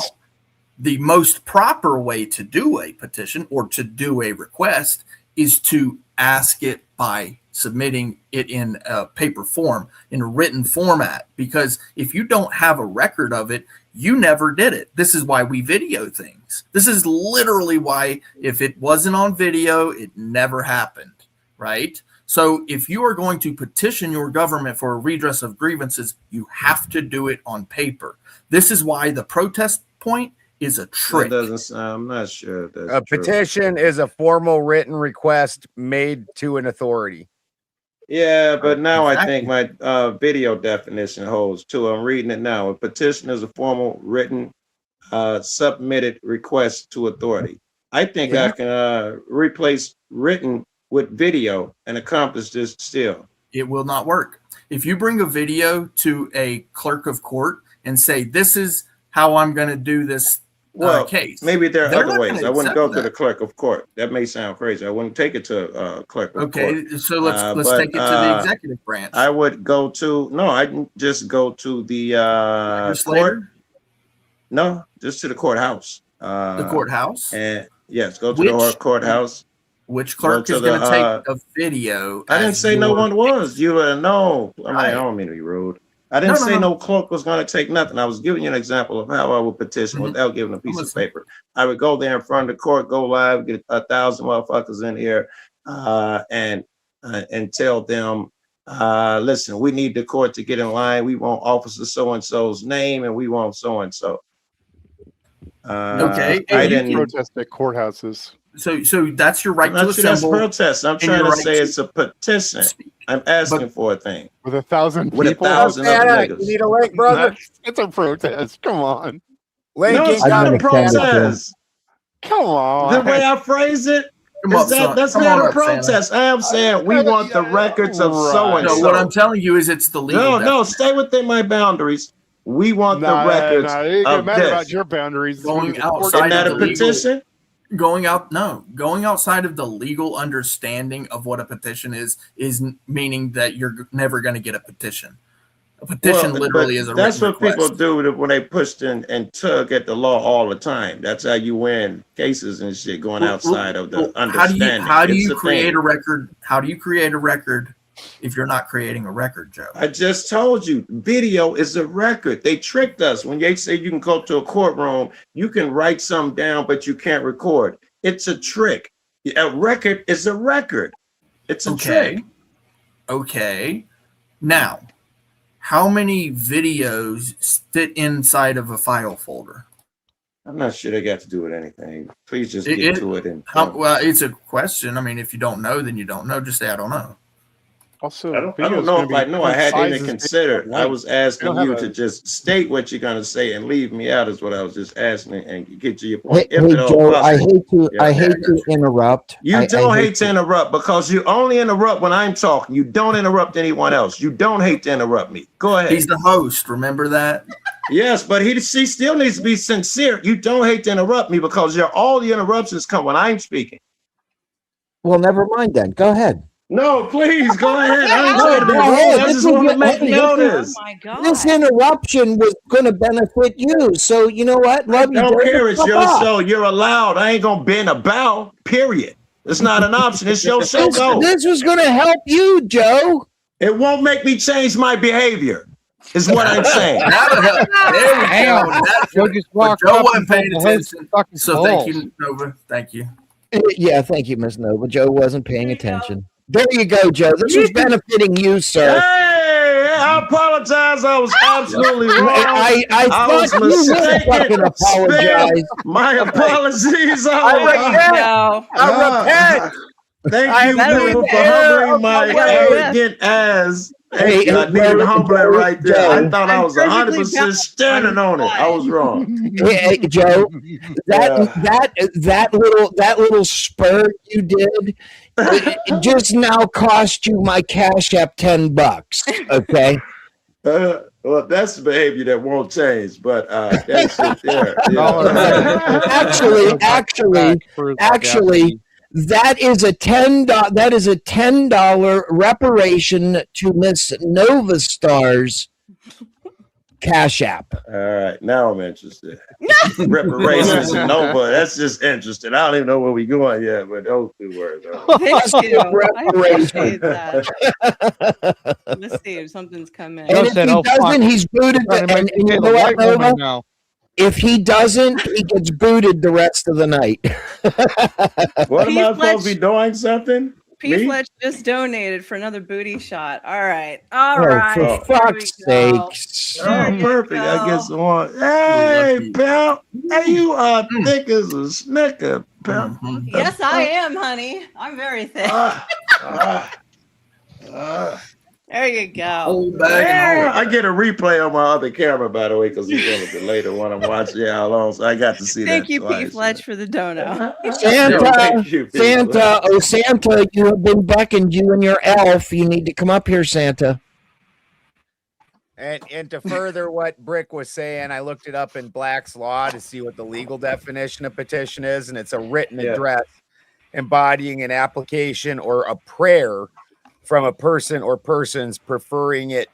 the most proper way to do a petition or to do a request is to ask it by submitting it in a paper form, in a written format, because if you don't have a record of it, you never did it. This is why we video things. This is literally why, if it wasn't on video, it never happened, right? So if you are going to petition your government for a redress of grievances, you have to do it on paper. This is why the protest point is a trick. That doesn't sound, I'm not sure. That's a petition is a formal written request made to an authority. Yeah, but now I think my video definition holds too. I'm reading it now. A petition is a formal written submitted request to authority. I think I can replace written with video and accomplish this still. It will not work. If you bring a video to a clerk of court and say, this is how I'm going to do this case. Maybe there are other ways. I wouldn't go to the clerk of court. That may sound crazy. I wouldn't take it to clerk of court. Okay, so let's take it to the executive branch. I would go to, I'd just go to the court. No, just to the courthouse. The courthouse? And yes, go to the courthouse. Which clerk is going to take a video? I didn't say no one was. You no. I mean, I don't mean to be rude. I didn't say no clerk was going to take nothing. I was giving you an example of how I would petition without giving a piece of paper. I would go there in front of the court, go live, get 1,000 motherfuckers in here, and tell them, listen, we need the court to get in line. We want Officer so and so's name, and we want so and so. Okay, I didn't protest at courthouses. So that's your right to assemble. That's protest. I'm trying to say it's a petition. I'm asking for a thing. With 1,000 people? With 1,000 other niggas. You need a link, brother? It's a protest. Come on. No, it's not a protest. Come on. The way I phrase it, that's not a protest. I am saying we want the records of so-and-so. No, what I'm telling you is it's the legal. No, stay within my boundaries. We want the records of matter this. About your boundaries. Going outside of the a petition? Going outside of the legal understanding of what a petition is meaning that you're never going to get a petition. A petition literally is a that's written what request. people do when they push and tug at the law all the time. That's how you win cases and shit going outside of the understanding. How do you create a record? How do you create a record if you're not creating a record, Joe? I just told you, video is a record. They tricked us when they say you can go to a courtroom, you can write something down, but you can't record. It's a trick. A record is a record. It's a trick. Okay. Now, how many videos fit inside of a file folder? I'm not sure they got to do with anything. Please just get to it. Well, it's a question. I mean, if you don't know, then you don't know. Just say, I don't know. Also, I don't know if I know. I hadn't even considered. I was asking you to just state what you're going to say and leave me out is what I was just asking and get to your point. Hey, Joe, I hate to interrupt. You don't hate to interrupt because you only interrupt when I'm talking. You don't interrupt anyone else. You don't hate to interrupt me. Go ahead. He's the host. Remember that? Yes, but he still needs to be sincere. You don't hate to interrupt me because all the interruptions come when I'm speaking. Well, never mind then. Go ahead. No, please go ahead. I ain't trying to be rude. I just want to make notice. Oh my God. This interruption was going to benefit you. So you know what? I don't care. It's your show. You're allowed. I ain't going to bend a bow, period. It's not an option. It's your show. Go. This was going to help you, Joe. It won't make me change my behavior, is what I'm saying. Joe just walked Joe up wasn't and paying told the host attention. fucking So balls. thank you, Nova. Thank you. Yeah, thank you, Miss Nova. Joe wasn't paying attention. There you go, Joe. This was benefiting you, sir. Hey, I apologize. I was absolutely wrong. I was thought you would fucking apologize. My apologies. I repent. Thank you, people, for humbling my arrogant ass. Hey, I needed to humble it right there. I thought I was 100% standing on it. I was wrong. Hey, Joe, that little spurt you did, it just now cost you my Cash App $10. Okay. Well, that's the behavior that won't change, but that's it there. Actually, that is a $10 reparation to Miss Nova Star's Cash App. All right, now I'm interested. Reparations and Nova, that's just interesting. I don't even know where we're going yet, but those two words. Thank you. I appreciate that. Let's see if something's come in. And if he doesn't, he's booted. And you know what, Nova? If he doesn't, he gets booted the rest of the night. What am I supposed to be doing? Something? P. Fletch just donated for another booty shot. All right. For fuck's sakes. Oh, perfect. I guess the one. Hey, pal. Hey, you are thick as a snicker, pal. Yes, I am, honey. I'm very thick. There you go. I get a replay on my other camera, by the way, because it's one of the later one I'm watching how long, so I got to see that. Thank you, P. Fletch, for the dono. Santa, you have been beckoned, you and your elf. You need to come up here, Santa. And to further what Brick was saying, I looked it up in Black's Law to see what the legal definition of petition is, and it's a written address embodying an application or a prayer from a person or persons preferring it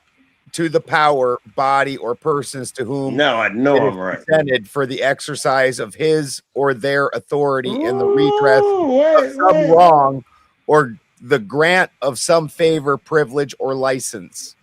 to the power, body, or persons to whom I know I'm right. Presented for the exercise of his or their authority in the redress of some wrong or the grant of some favor, privilege, or license.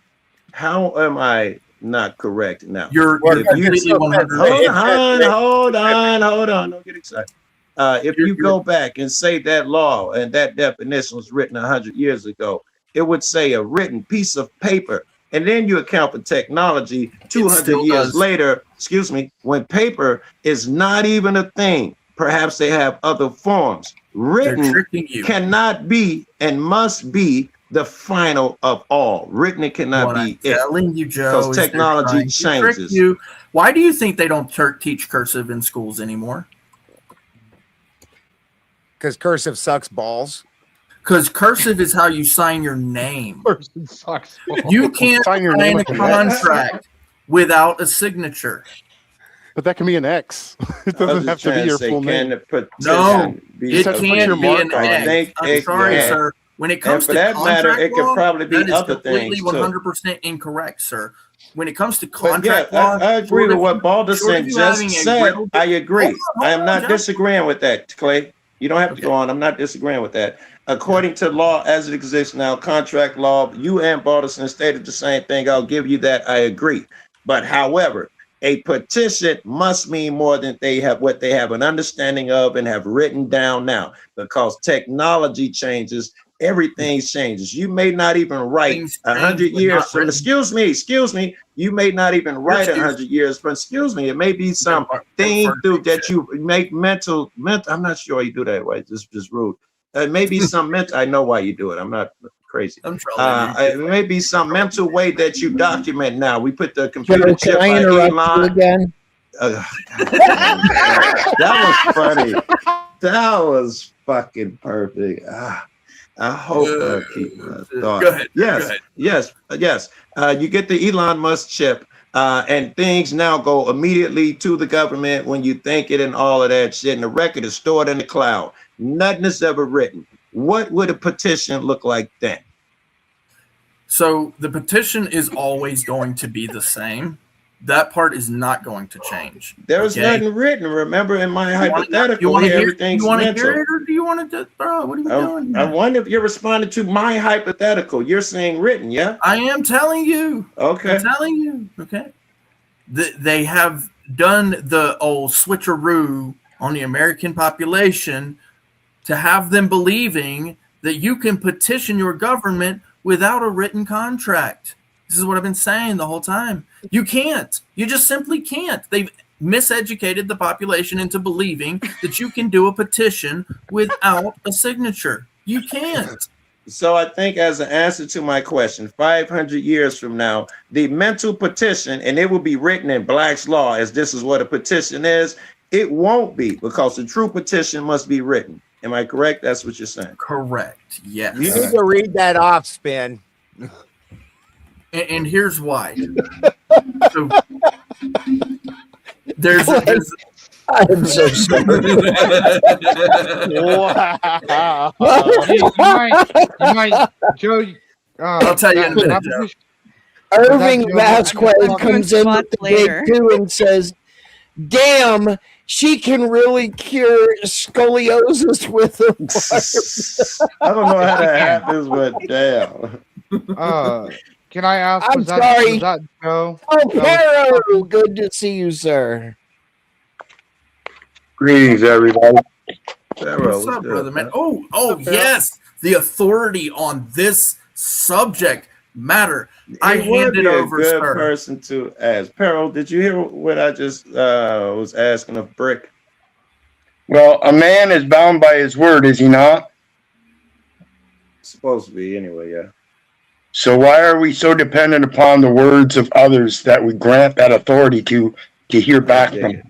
How am I not correct now? You're completely 100%. Hold on. Don't get excited. If you go back and say that law and that definition was written 100 years ago, it would say a written piece of paper. And then you account for technology 200 years later, when paper is not even a thing. Perhaps they have other forms. Written cannot be and must be the final of all. Written, it cannot be it. Telling you, Joe, because technology changes. Why do you think they don't teach cursive in schools anymore? Because cursive sucks balls. Because cursive is how you sign your name. Cursive sucks balls. You can't sign a contract without a signature. But that can be an X. It doesn't have to be your full name. No, it can't be an X. I'm sorry, sir. When it comes to that matter, it could law, probably be that is other things. completely 100% incorrect, sir. When it comes to contract law, I agree with what Balderson just said. I agree. I am not disagreeing with that, Clay. You don't have to go on. I'm not disagreeing with that. According to law as it exists now, contract law, you and Balderson stated the same thing. I'll give you that. I agree. But however, a petition must mean more than what they have an understanding of and have written down now, because technology changes. Everything changes. You may not even write 100 years from, excuse me, you may not even write 100 years from, it may be some thing through that you make mental, I'm not sure you do that way, just rude. It may be some mental, I know why you do it, I'm not crazy. It may be some mental way that you document now. We put the computer chip can I interrupt you again? That was funny. That was fucking perfect. I hope I keep my thought. Go ahead. Yes. You get the Elon Musk chip, and things now go immediately to the government when you think it and all of that shit. And the record is stored in the cloud. Nothing is ever written. What would a petition look like then? So the petition is always going to be the same. That part is not going to change. There's nothing written. Remember, in my hypothetical, everything's mental. You want to hear it, or do you want to, bro? What are you doing? I wonder if you're responding to my hypothetical. You're saying written, yeah? I am telling you. Okay. I'm telling you. Okay. They have done the old switcheroo on the American population to have them believing that you can petition your government without a written contract. This is what I've been saying the whole time. You can't. You just simply can't. They've miseducated the population into believing that you can do a petition without a signature. You can't. So I think as an answer to my question, 500 years from now, the mental petition, and it will be written in Black's law as this is what a petition is, it won't be, because the true petition must be written. Am I correct? That's what you're saying. Correct. Yes. You need to read that off, Spin. And here's why. So, there's I'm so sorry. Wow. you might, Joe. I'll tell you in a minute, Joe. Irving Vasquez comes in with the later. big two and says, damn, she can really cure scoliosis with them. I don't know how that happens, but damn. Can I ask? I'm was sorry. that Joe? Oh, Pero, good to see you, sir. Greetings, everybody. What's up, brother, man? Oh, yes. The authority on this subject matter. I hand it over, a good sir. person to ask. Peril, did you hear what I just was asking of Brick? Well, a man is bound by his word, is he not? Supposed to be, anyway, yeah. So why are we so dependent upon the words of others that we grant that authority to hear back from?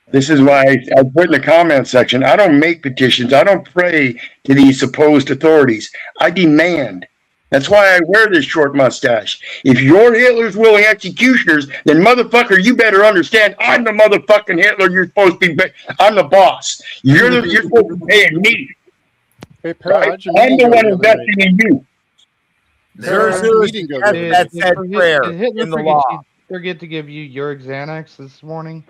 This is why I put in the comment section, I don't make petitions. I don't pray to these supposed authorities. I demand. That's why I wear this short mustache. If you're Hitler's willing executioners, then motherfucker, you better understand I'm the motherfucking Hitler. You're supposed to be, I'm the boss. You're supposed to be paying me. Hey, Peril, Right? how'd your I'm meeting the go one the other night? investing in you. How'd your meeting go the other night? That said prayer in the law. Forget to give you your Xanax this morning.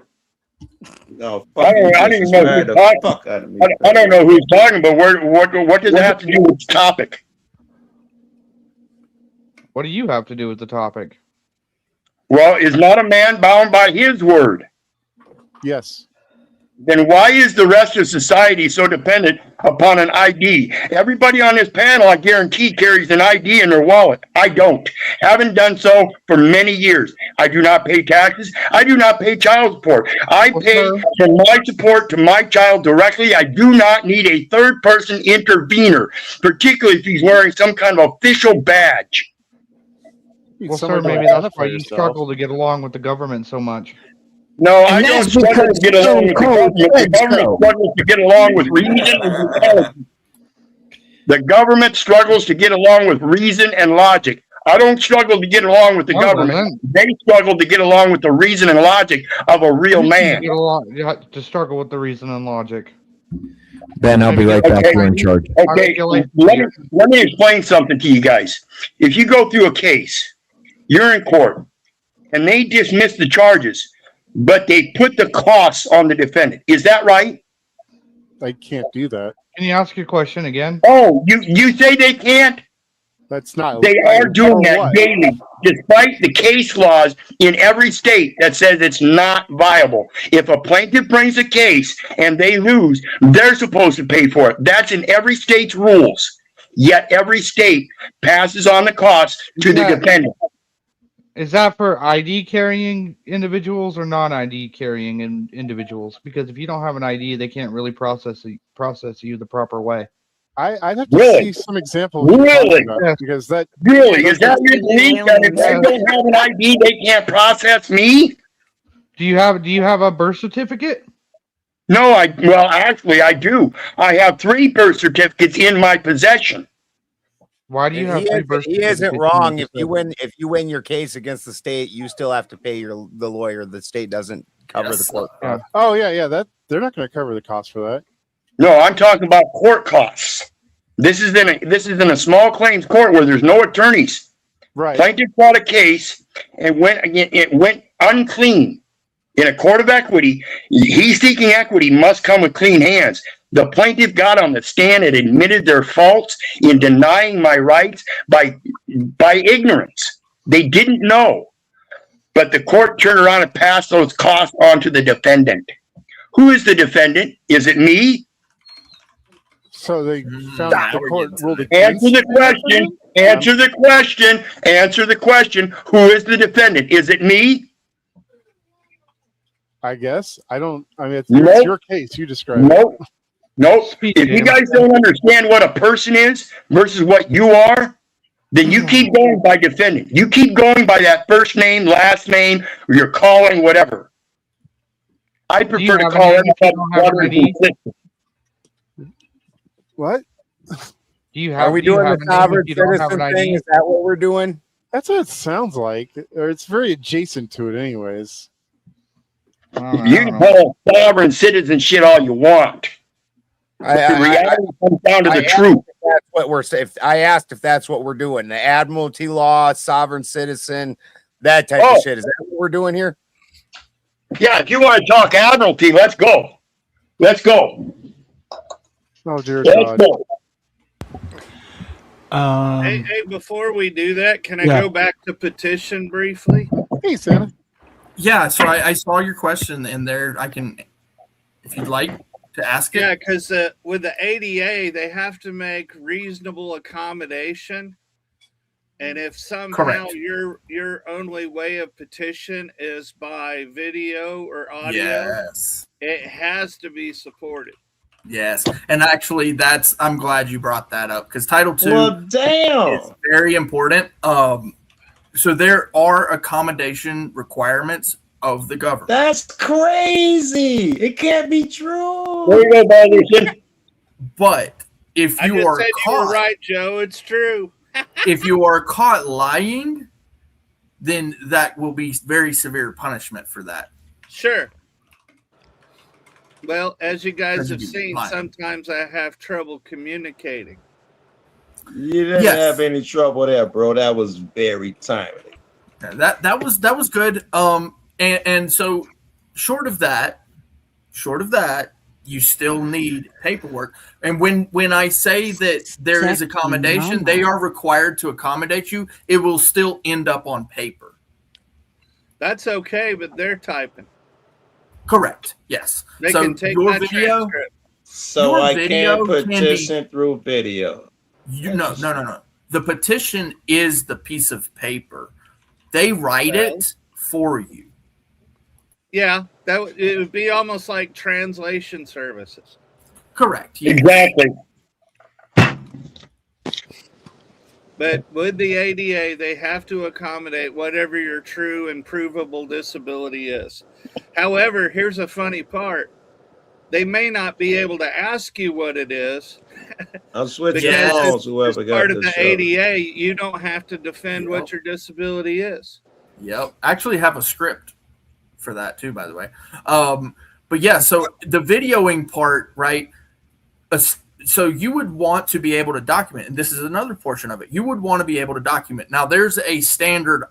No, I don't even know who's talking. Fuck out of me. I don't know who's talking, but what does it have to do with the topic? What do you have to do with the topic? Well, is not a man bound by his word? Yes. Then why is the rest of society so dependent upon an ID? Everybody on this panel, I guarantee, carries an ID in their wallet. I don't. Haven't done so for many years. I do not pay taxes. I do not pay child support. I pay for my support to my child directly. I do not need a third person intervener, particularly if he's wearing some kind of official badge. Well, sir, maybe that's why you struggle to get along with the government so much. No, I don't struggle to get along with the government. The government struggles to get along with reason and intelligence. The government struggles to get along with reason and logic. I don't struggle to get along with the government. They struggle to get along with the reason and logic of a real man. You have to struggle with the reason and logic. Ben, I'll be right back. You're in charge. Okay, let me explain something to you guys. If you go through a case, you're in court, and they dismiss the charges, but they put the costs on the defendant. Is that right? I can't do that. Can you ask your question again? Oh, you say they can't? That's not. They are doing that daily, despite the case laws in every state that says it's not viable. If a plaintiff brings a case and they lose, they're supposed to pay for it. That's in every state's rules. Yet every state passes on the costs to the defendant. Is that for ID carrying individuals or non-ID carrying individuals? Because if you don't have an ID, they can't really process you the proper way. I'd have to see some example. Really? Because that really is that your belief that if they don't have an ID, they can't process me? Do you have a birth certificate? No, actually I do. I have 3 birth certificates in my possession. Why do you have He isn't wrong. If you win your case against the state, you still have to pay the lawyer. The state doesn't cover the court costs. Oh yeah. That they're not going to cover the cost for that. No, I'm talking about court costs. This is in a small claims court where there's no attorneys. Right. Plaintiff brought a case and it went unclean. In a court of equity, he's seeking equity must come with clean hands. The plaintiff got on the stand and admitted their faults in denying my rights by ignorance. They didn't know. But the court turned around and passed those costs on to the defendant. Who is the defendant? Is it me? So they found the court ruled Answer the question. Answer the question. Answer the question. Who is the defendant? Is it me? I guess. I mean, it's Nope. your case. You describe it. Nope. Nope. If you guys don't understand what a person is versus what you are, then you keep going by defendant. You keep going by that first name, last name, or your calling, whatever. I prefer to call everybody brothers and sisters. What? Do you have? Are we doing the sovereign citizen thing? Is that what we're doing? That's what it sounds like, or it's very adjacent to it, anyways. You can call sovereign citizen shit all you want. The reality comes down to the truth. That's what we're saying. I asked if that's what we're doing. The admiralty law, sovereign citizen, that type of shit. Is that what we're doing here? Yeah, if you want to talk admiralty, let's go. Let's go. Oh dear God. Hey, before we do that, can I go back to petition briefly? Hey, Santa. Yeah, so I saw your question in there. I can, if you'd like to ask it. Yeah, because with the ADA, they have to make reasonable accommodation. And if somehow your only way of petition is by video or audio, it has to be supported. Yes, and actually, I'm glad you brought that up because Title II is very important. So there are accommodation requirements of the government. That's crazy. It can't be true. There you go, Balderson. But if you are you caught, were right, Joe, it's true. if you are caught lying, then that will be very severe punishment for that. Sure. Well, as you guys have seen, sometimes I have trouble communicating. You didn't have any trouble there, bro. That was very timely. That was good. And so short of that, you still need paperwork. And when I say that there is accommodation, they are required to accommodate you. It will still end up on paper. That's okay, but they're typing. Correct. Yes. They so can take your my video. transcript. So I can't petition through video. No. The petition is the piece of paper. They write it for you. Yeah, it would be almost like translation services. Correct. Yes. Exactly. But with the ADA, they have to accommodate whatever your true and provable disability is. However, here's a funny part. They may not be able to ask you what it is. I'll switch calls, whoever got part of the show. ADA, you don't have to defend what your disability is. Yep. I actually have a script for that too, by the way. But yeah, so the videoing part, right? So you would want to be able to document, and this is another portion of it. You would want to be able to document. Now, there's a standard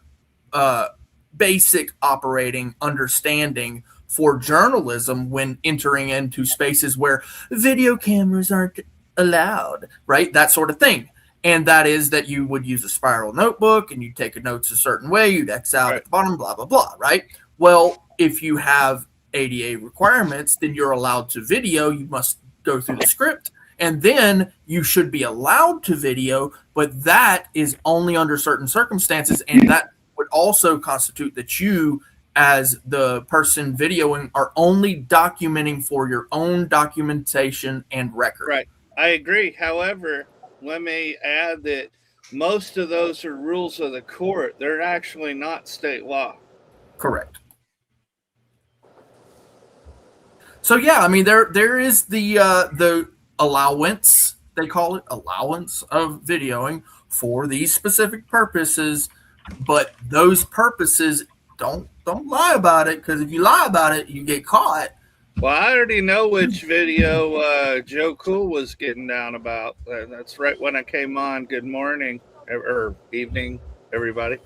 basic operating understanding for journalism when entering into spaces where video cameras aren't allowed, right? That sort of thing. And that is that you would use a spiral notebook and you take notes a certain way, you'd X out at the bottom, blah, blah, blah, right? Well, if you have ADA requirements, then you're allowed to video. You must go through the script. And then you should be allowed to video, but that is only under certain circumstances. And that would also constitute that you, as the person videoing, are only documenting for your own documentation and record. Right. I agree. However, let me add that most of those are rules of the court. They're actually not state law. Correct. So yeah, I mean there is the allowance, they call it allowance of videoing for these specific purposes, but those purposes don't lie about it, because if you lie about it, you get caught. Well, I already know which video Joe Cool was getting down about. That's right when I came on. Good morning or evening, everybody.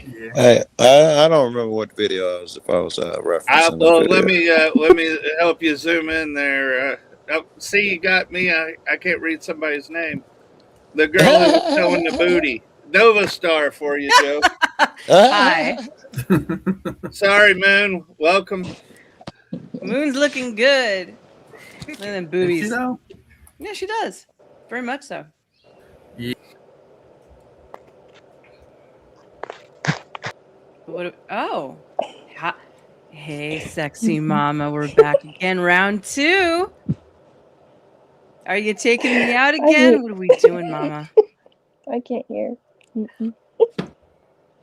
Yeah. I don't remember what video I was referencing. Well, let me help you zoom in there. See, you got me. I can't read somebody's name. The girl who was showing the booty. Nova Star for you, Joe. Hi. Sorry, Moon. Welcome. Moon's looking good. And then boobies. Yeah, she does. Very much so. Yeah. Oh. Hey, sexy mama. We're back again. Round 2. Are you taking me out again? What are we doing, mama? I can't hear. Mm-mm.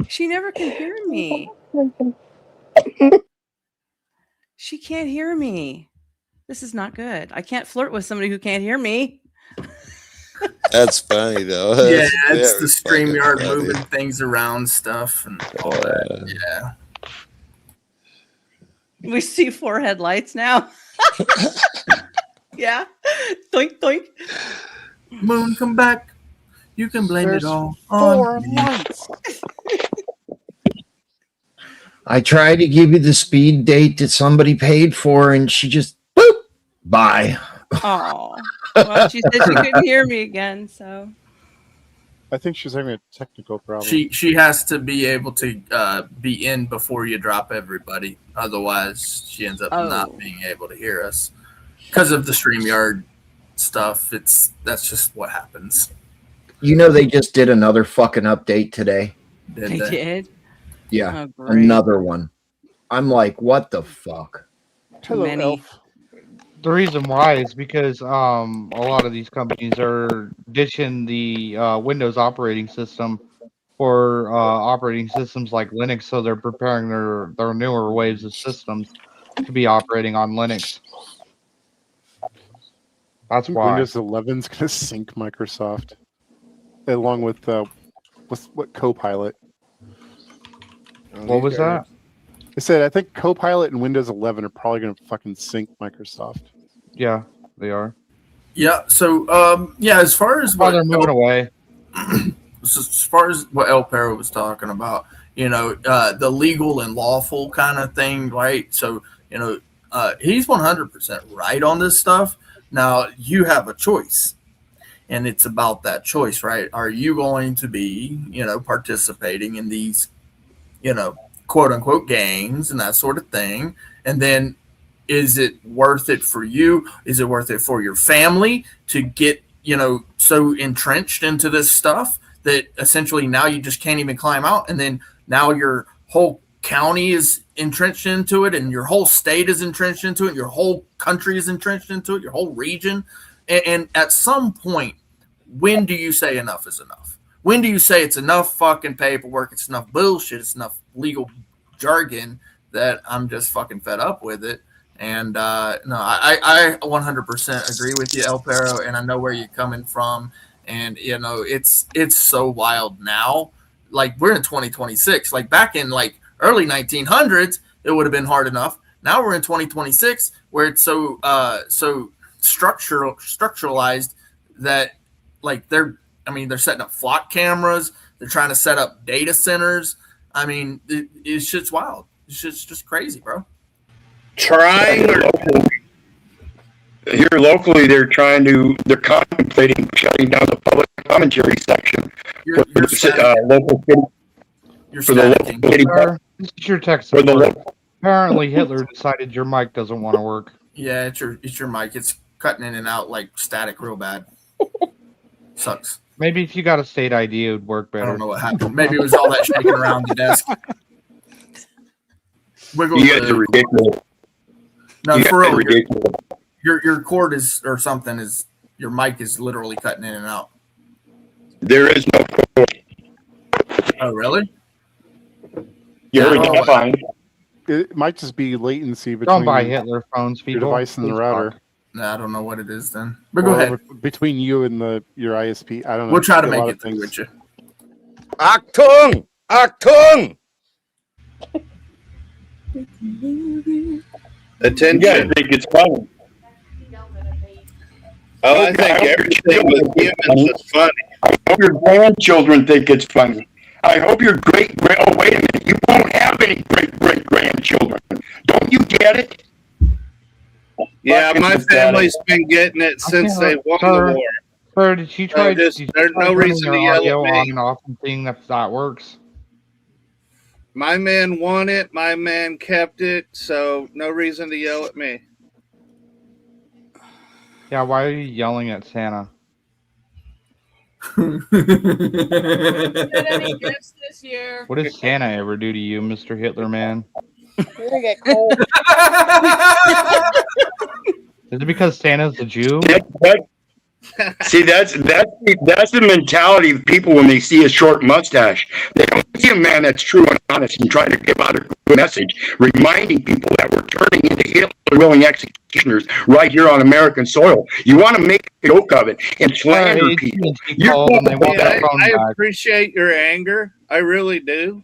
She never can hear me. She can't hear me. This is not good. I can't flirt with somebody who can't hear me. That's funny though. Yeah, That's it's the very fucking StreamYard funny. moving things around stuff and all that. Yeah. We see 4 headlights now. Yeah. Doink, doink. Moon, come back. You can blame There's it all 4 on me. lights. I tried to give you the speed date that somebody paid for, and she just boop, bye. Oh, well, she said she couldn't hear me again, so. I think she's having a technical problem. She has to be able to be in before you drop everybody. Otherwise, she ends up not being able to hear us because of the StreamYard stuff. That's just what happens. You know, they just did another fucking update today. They did? Yeah, Oh, great. another one. I'm like, what the fuck? Hello, Elf. The reason why is because a lot of these companies are ditching the Windows operating system for operating systems like Linux, so they're preparing their newer waves of systems to be operating on Linux. That's why. Windows 11 is going to sync Microsoft, along with what Copilot. What was that? I said I think Copilot and Windows 11 are probably going to fucking sync Microsoft. Yeah, they are. Yeah. So as far as what they're moving away. As far as what El Perro was talking about, the legal and lawful kind of thing, right? So he's 100% right on this stuff. Now you have a choice, and it's about that choice, right? Are you going to be, participating in these, quote unquote gangs and that sort of thing? And then is it worth it for you? Is it worth it for your family to get, so entrenched into this stuff that essentially now you just can't even climb out? And then now your whole county is entrenched into it, and your whole state is entrenched into it, and your whole country is entrenched into it, your whole region. And at some point, when do you say enough is enough? When do you say it's enough fucking paperwork, it's enough bullshit, it's enough legal jargon that I'm just fucking fed up with it? And I 100% agree with you, El Perro, and I know where you're coming from. And it's so wild now. Like, we're in 2026. Like, back in like early 1900s, it would have been hard enough. Now we're in 2026, where it's so structuralized that like they're setting up flock cameras. They're trying to set up data centers. I mean, it's just wild. It's just crazy, bro. Here locally, they're contemplating shutting down the public commentary section for the local city. This is your text. For the local. Apparently, Hitler decided your mic doesn't want to work. Yeah, it's your mic. It's cutting in and out like static real bad. Sucks. Maybe if you got a state ID, it would work better. I don't know what happened. Maybe it was all that shaking around the desk. You guys are ridiculous. No, for real. Your cord is or something is your mic is literally cutting in and out. There is no cord. Oh, really? You heard me fine. It might just be latency between Don't buy Hitler phones, your device and the router. No, I don't know what it is then. But go ahead. Between you and your ISP, I don't know. We'll try to make it through with you. Achtung! Achtung! Attention. You guys think it's funny. I think everything with humans is funny. I hope your grandchildren think it's funny. I hope your oh, wait a minute. You won't have any great-grandchildren. Don't you get it? Yeah, my family's been getting it since they won the war. Sir, did she try? There's no reason to yell at me. On and off and seeing if that works. My man won it. My man kept it. So no reason to yell at me. Yeah, why are you yelling at Santa? Get any gifts this year? What did Santa ever do to you, Mr. Hitler man? You're gonna get cold. Is it because Santa's a Jew? See, that's the mentality of people when they see a short mustache. They don't see a man that's true and honest and trying to give out a good message, reminding people that we're turning into Hitler-willing executioners right here on American soil. You want to make a joke of it and slander people. I appreciate your anger. I really do.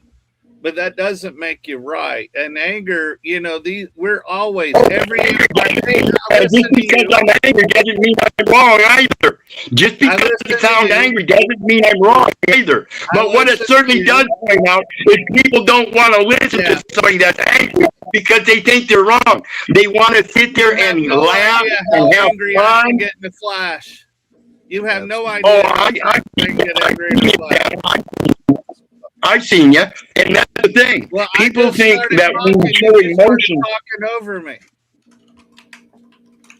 But that doesn't make you right. And anger, you know, we're always every just because I'm angry doesn't mean I'm wrong either. Just because I sound angry doesn't mean I'm wrong either. But what it certainly does point out is people don't want to listen to somebody that's angry because they think they're wrong. They want to sit there and laugh and have fun. Get in the flash. You have no idea. I've seen you, and that's the thing. Well, people think that when you show emotion, talking over me.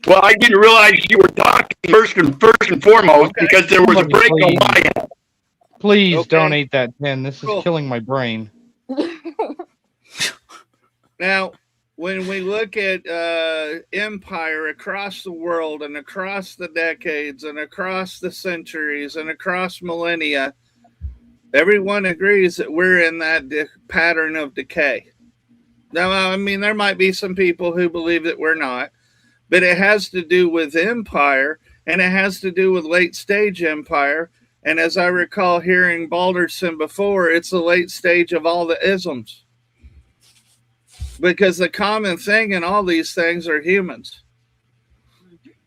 Well, I didn't realize you were talking first and foremost because there was a break on my end. Please donate that 10. This is killing my brain. Now, when we look at empire across the world and across the decades and across the centuries and across millennia, everyone agrees that we're in that pattern of decay. Now, I mean, there might be some people who believe that we're not, but it has to do with empire, and it has to do with late stage empire. And as I recall hearing Balderson before, it's the late stage of all the isms. Because the common thing in all these things are humans.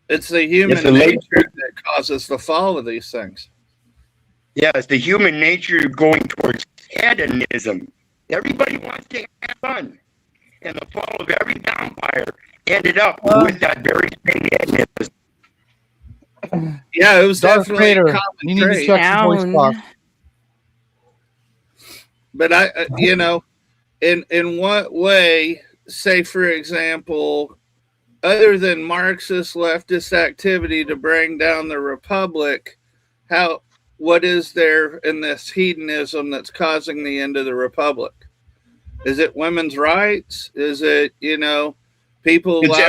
It's the human nature that causes the fall of these things. Yeah, it's the human nature going towards hedonism. Everybody wants to have fun. And the fall of every empire ended up with that very same hedonism. Yeah, it was Darth definitely Vader, a common you need to trait. check your voice box. But I you know, in what way, say for example, other than Marxist leftist activity to bring down the republic, what is there in this hedonism that's causing the end of the republic? Is it women's rights? Is it, you know, people? It's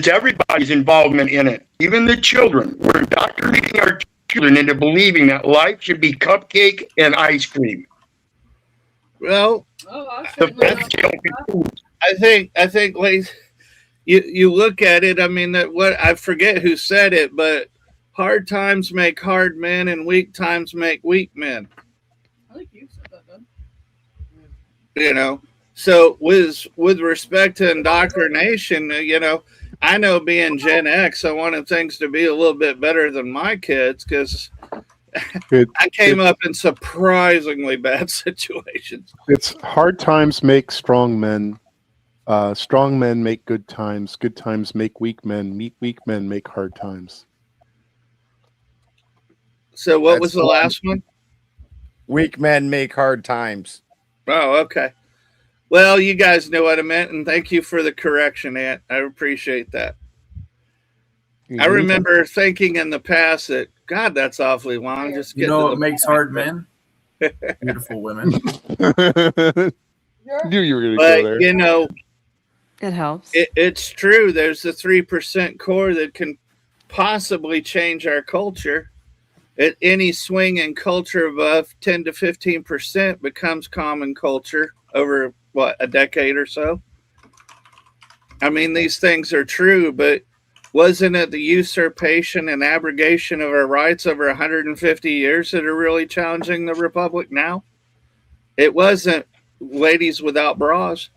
everybody's involvement in it. Even the children. We're indoctrinating our children into believing that life should be cupcake and ice cream. Well, I think like you look at it. I mean, I forget who said it, but hard times make hard men, and weak times make weak men. I think you said that, Ben. You know, so with respect to indoctrination, you know, I know being Gen X, I wanted things to be a little bit better than my kids because I came up in surprisingly bad situations. It's hard times make strong men. Strong men make good times make weak men. Weak men make hard times. So what was the last one? Weak men make hard times. Oh, okay. Well, you guys know what I meant, and thank you for the correction, Ant. I appreciate that. I remember thinking in the past that, God, that's awfully long. Just You know what makes hard men? Beautiful women. Knew you were going to But, go there. you know, it helps. It's true. There's the 3% core that can possibly change our culture. Any swing in culture above 10 to 15% becomes common culture over, a decade or so? I mean, these things are true, but wasn't it the usurpation and abrogation of our rights over 150 years that are really challenging the republic now? It wasn't ladies without bras.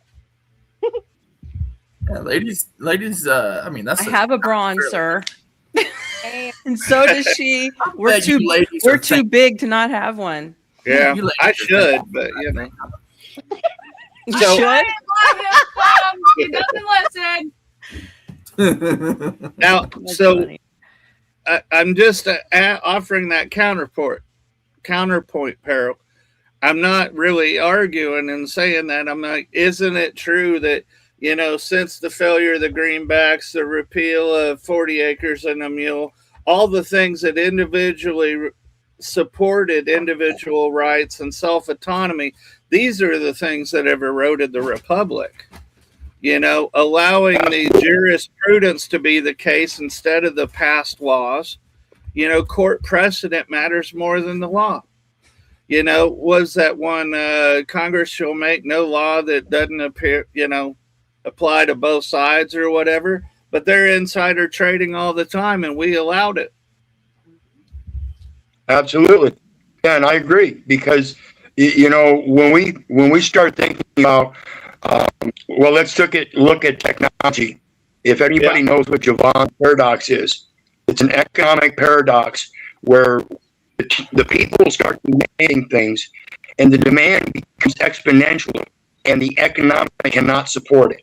Yeah, ladies. I mean, I have a bra on, sir. And so does she. We're too big to not have one. Yeah, I should, but you know. You So- should? He doesn't listen. Now, so I'm just offering that counterpoint, Peril. I'm not really arguing and saying that. I'm like, isn't it true that You know, since the failure of the greenbacks, the repeal of 40 acres and a mule, all the things that individually supported individual rights and self-autonomy, these are the things that have eroded the republic. You know, allowing the jurisprudence to be the case instead of the past laws. You know, court precedent matters more than the law. You know, was that one Congress shall make no law that doesn't appear, you know, apply to both sides or whatever, but they're insider trading all the time and we allowed it. Absolutely. Yeah, and I agree, because you know, when we start thinking about well, let's look at technology. If anybody knows what Jevons paradox is, it's an economic paradox where the people start demanding things and the demand becomes exponential and the economic cannot support it.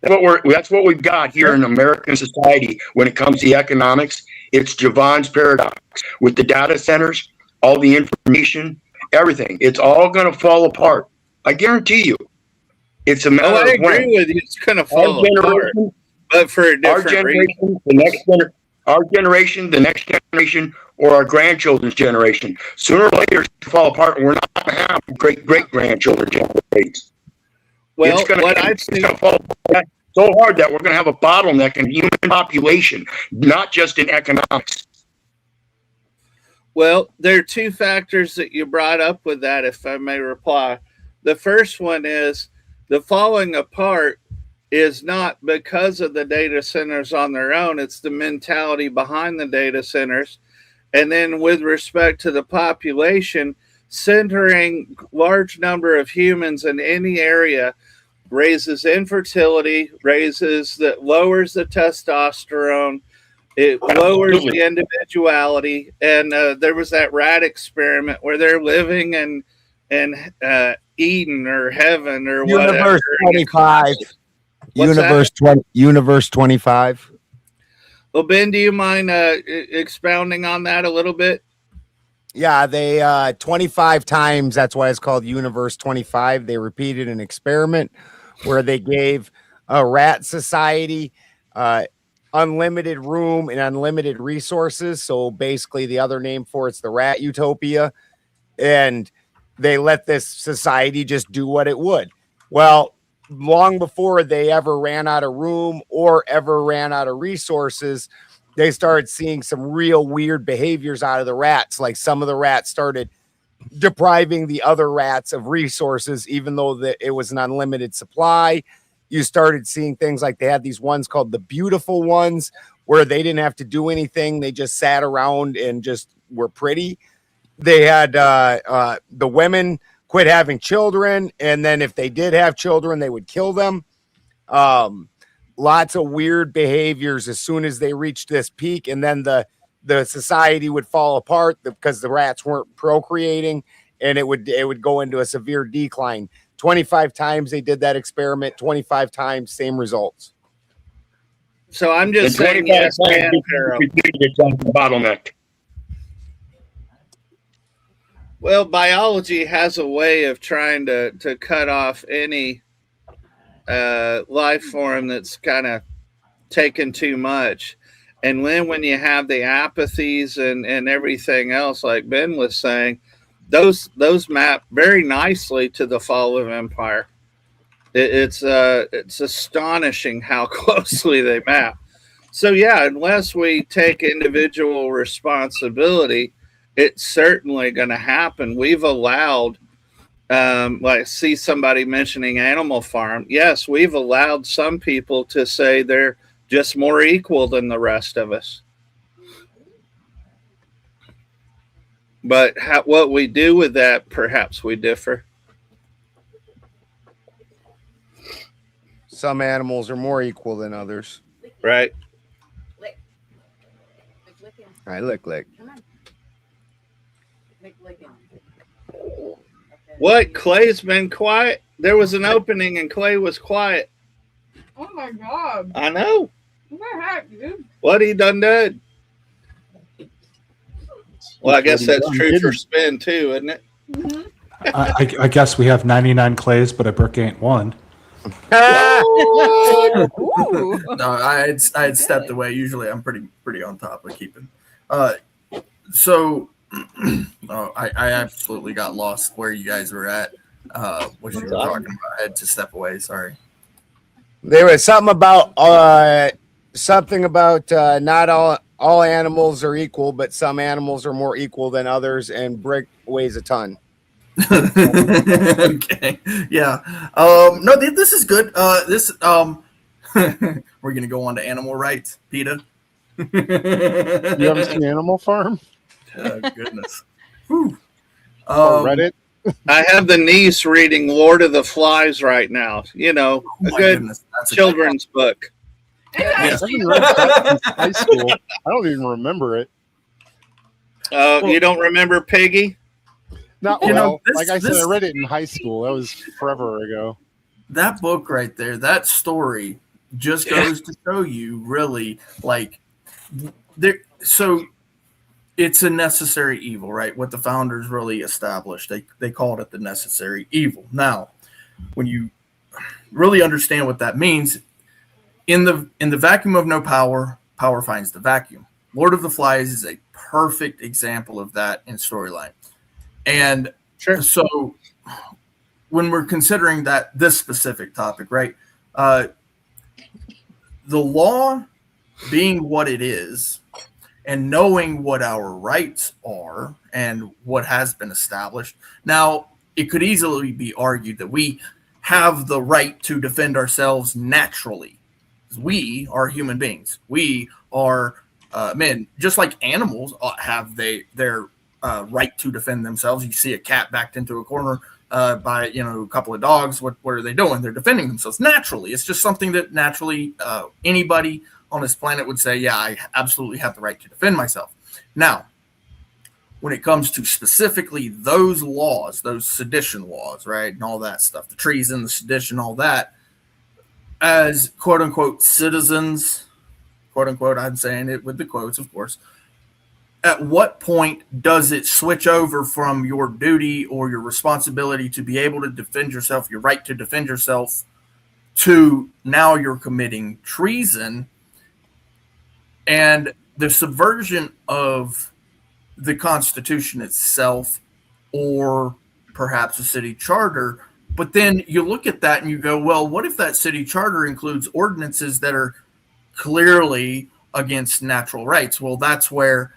That's what we've got here in American society when it comes to economics. It's Jevons paradox with the data centers, all the information, everything. It's all going to fall apart. I guarantee you. It's a matter of when. I agree with you. It's going to fall apart, but for a different reason. Our generation, the next generation, or our grandchildren's generation. Sooner or later, it's going to fall apart, and we're not going to have great-grandchildren generations. Well, it's going to fall apart so hard that we're going to have a bottleneck in human population, not just in economics. Well, there are two factors that you brought up with that, if I may reply. The first one is the falling apart is not because of the data centers on their own. It's the mentality behind the data centers. And then with respect to the population, centering large number of humans in any area raises infertility, lowers the testosterone, it lowers the individuality. And there was that rat experiment where they're living in Eden or heaven or Universe whatever. 25. Universe 25. Well, Ben, do you mind expounding on that a little bit? Yeah, they 25 times. That's why it's called Universe 25. They repeated an experiment where they gave a rat society unlimited room and unlimited resources. So basically, the other name for it's the rat utopia, and they let this society just do what it would. Well, long before they ever ran out of room or ever ran out of resources, they started seeing some real weird behaviors out of the rats. Like some of the rats started depriving the other rats of resources, even though it was an unlimited supply. You started seeing things like they had these ones called the beautiful ones where they didn't have to do anything. They just sat around and just were pretty. They had the women quit having children, and then if they did have children, they would kill them. Lots of weird behaviors as soon as they reached this peak, and then the society would fall apart because the rats weren't procreating, and it would go into a severe decline. 25 times they did that experiment, 25 times, same results. So I'm just saying, yes, bottleneck. Well, biology has a way of trying to cut off any life form that's kind of taken too much. And then when you have the apathies and everything else, like Ben was saying, those map very nicely to the fall of empire. It's astonishing how closely they map. So yeah, unless we take individual responsibility, it's certainly going to happen. We've allowed, like, see somebody mentioning Animal Farm. Yes, we've allowed some people to say they're just more equal than the rest of us. But what we do with that, perhaps we differ. Some animals are more equal than others. Right. All right, lick. Come on. What? Clay's been quiet? There was an opening and Clay was quiet. Oh my God. I know. What the heck, dude? What he done? Well, I guess that's true for Spin too, isn't it? I guess we have 99 Clays, but a brick ain't one. No, I had stepped away. Usually, I'm pretty on top of keeping. So, I absolutely got lost where you guys were at. What you were talking about. I had to step away. Sorry. There was something about not all animals are equal, but some animals are more equal than others, and brick weighs a ton. Okay. Yeah. No, this is good. We're gonna go on to animal rights, Peter. You haven't seen Animal Farm? Oh, goodness. Whew. Reddit. I have the niece reading Lord of the Flies right now. You know, a good children's book. I've been reading that since high school. I don't even remember it. You don't remember Piggy? Not well. Like I said, I read it in high school. That was forever ago. That book right there, that story just goes to show you really like there. So it's a necessary evil, right? What the founders really established, they called it the necessary evil. Now, when you really understand what that means, in the vacuum of no power, power finds the vacuum. Lord of the Flies is a perfect example of that in storyline. And so when we're considering this specific topic, right? The law being what it is and knowing what our rights are and what has been established. Now, it could easily be argued that we have the right to defend ourselves naturally. We are human beings. We are men, just like animals have their right to defend themselves. You see a cat backed into a corner by a couple of dogs. What are they doing? They're defending themselves naturally. It's just something that naturally anybody on this planet would say, yeah, I absolutely have the right to defend myself. Now, when it comes to specifically those laws, those sedition laws, right, and all that stuff, the treason, the sedition, all that, as quote unquote citizens, quote unquote, I'm saying it with the quotes, of course. At what point does it switch over from your duty or your responsibility to be able to defend yourself, your right to defend yourself, to now you're committing treason and the subversion of the Constitution itself or perhaps a city charter? But then you look at that and you go, well, what if that city charter includes ordinances that are clearly against natural rights? Well, that's where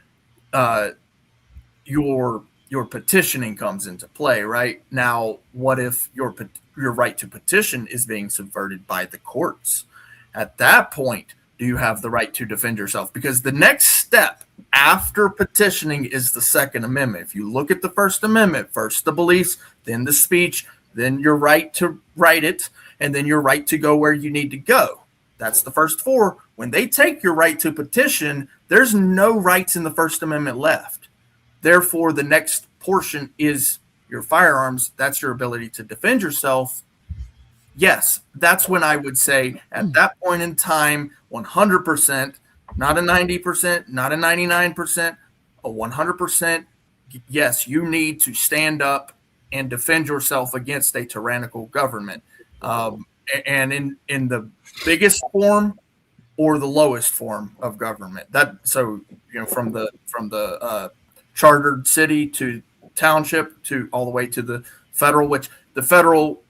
your petitioning comes into play, right? Now, what if your right to petition is being subverted by the courts? At that point, do you have the right to defend yourself? Because the next step after petitioning is the Second Amendment. If you look at the First Amendment, first the beliefs, then the speech, then your right to write it, and then your right to go where you need to go. That's the first four. When they take your right to petition, there's no rights in the First Amendment left. Therefore, the next portion is your firearms. That's your ability to defend yourself. Yes, that's when I would say at that point in time, 100%, not a 90%, not a 99%, a 100%. Yes, you need to stand up and defend yourself against a tyrannical government. And in the biggest form or the lowest form of government. From the chartered city to township to all the way to the federal, which the federal,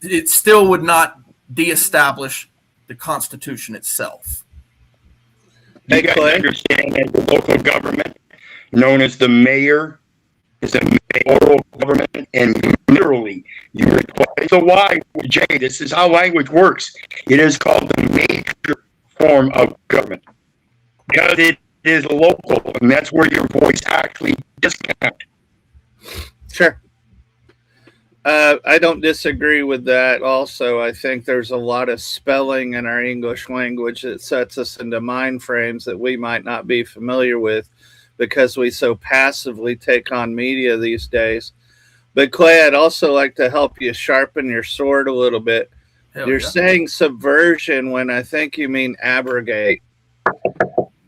it still would not deestablish the Constitution itself. You guys understand that the local government, known as the mayor, is a mayoral government, and literally, it's a Y, Jay. This is how language works. It is called the major form of government because it is local, and that's where your voice actually discounts. Sure. I don't disagree with that. Also, I think there's a lot of spelling in our English language that sets us into mind frames that we might not be familiar with because we so passively take on media these days. But Clay, I'd also like to help you sharpen your sword a little bit. You're saying subversion when I think you mean abrogate.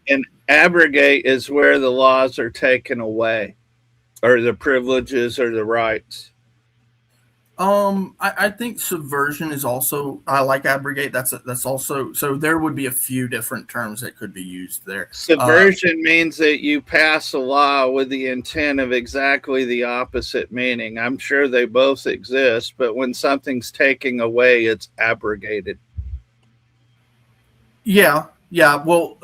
And abrogate is where the laws are taken away, or the privileges or the rights. I think subversion is also, I like abrogate. That's also, so there would be a few different terms that could be used there. Subversion means that you pass a law with the intent of exactly the opposite meaning. I'm sure they both exist, but when something's taken away, it's abrogated. Yeah. Well,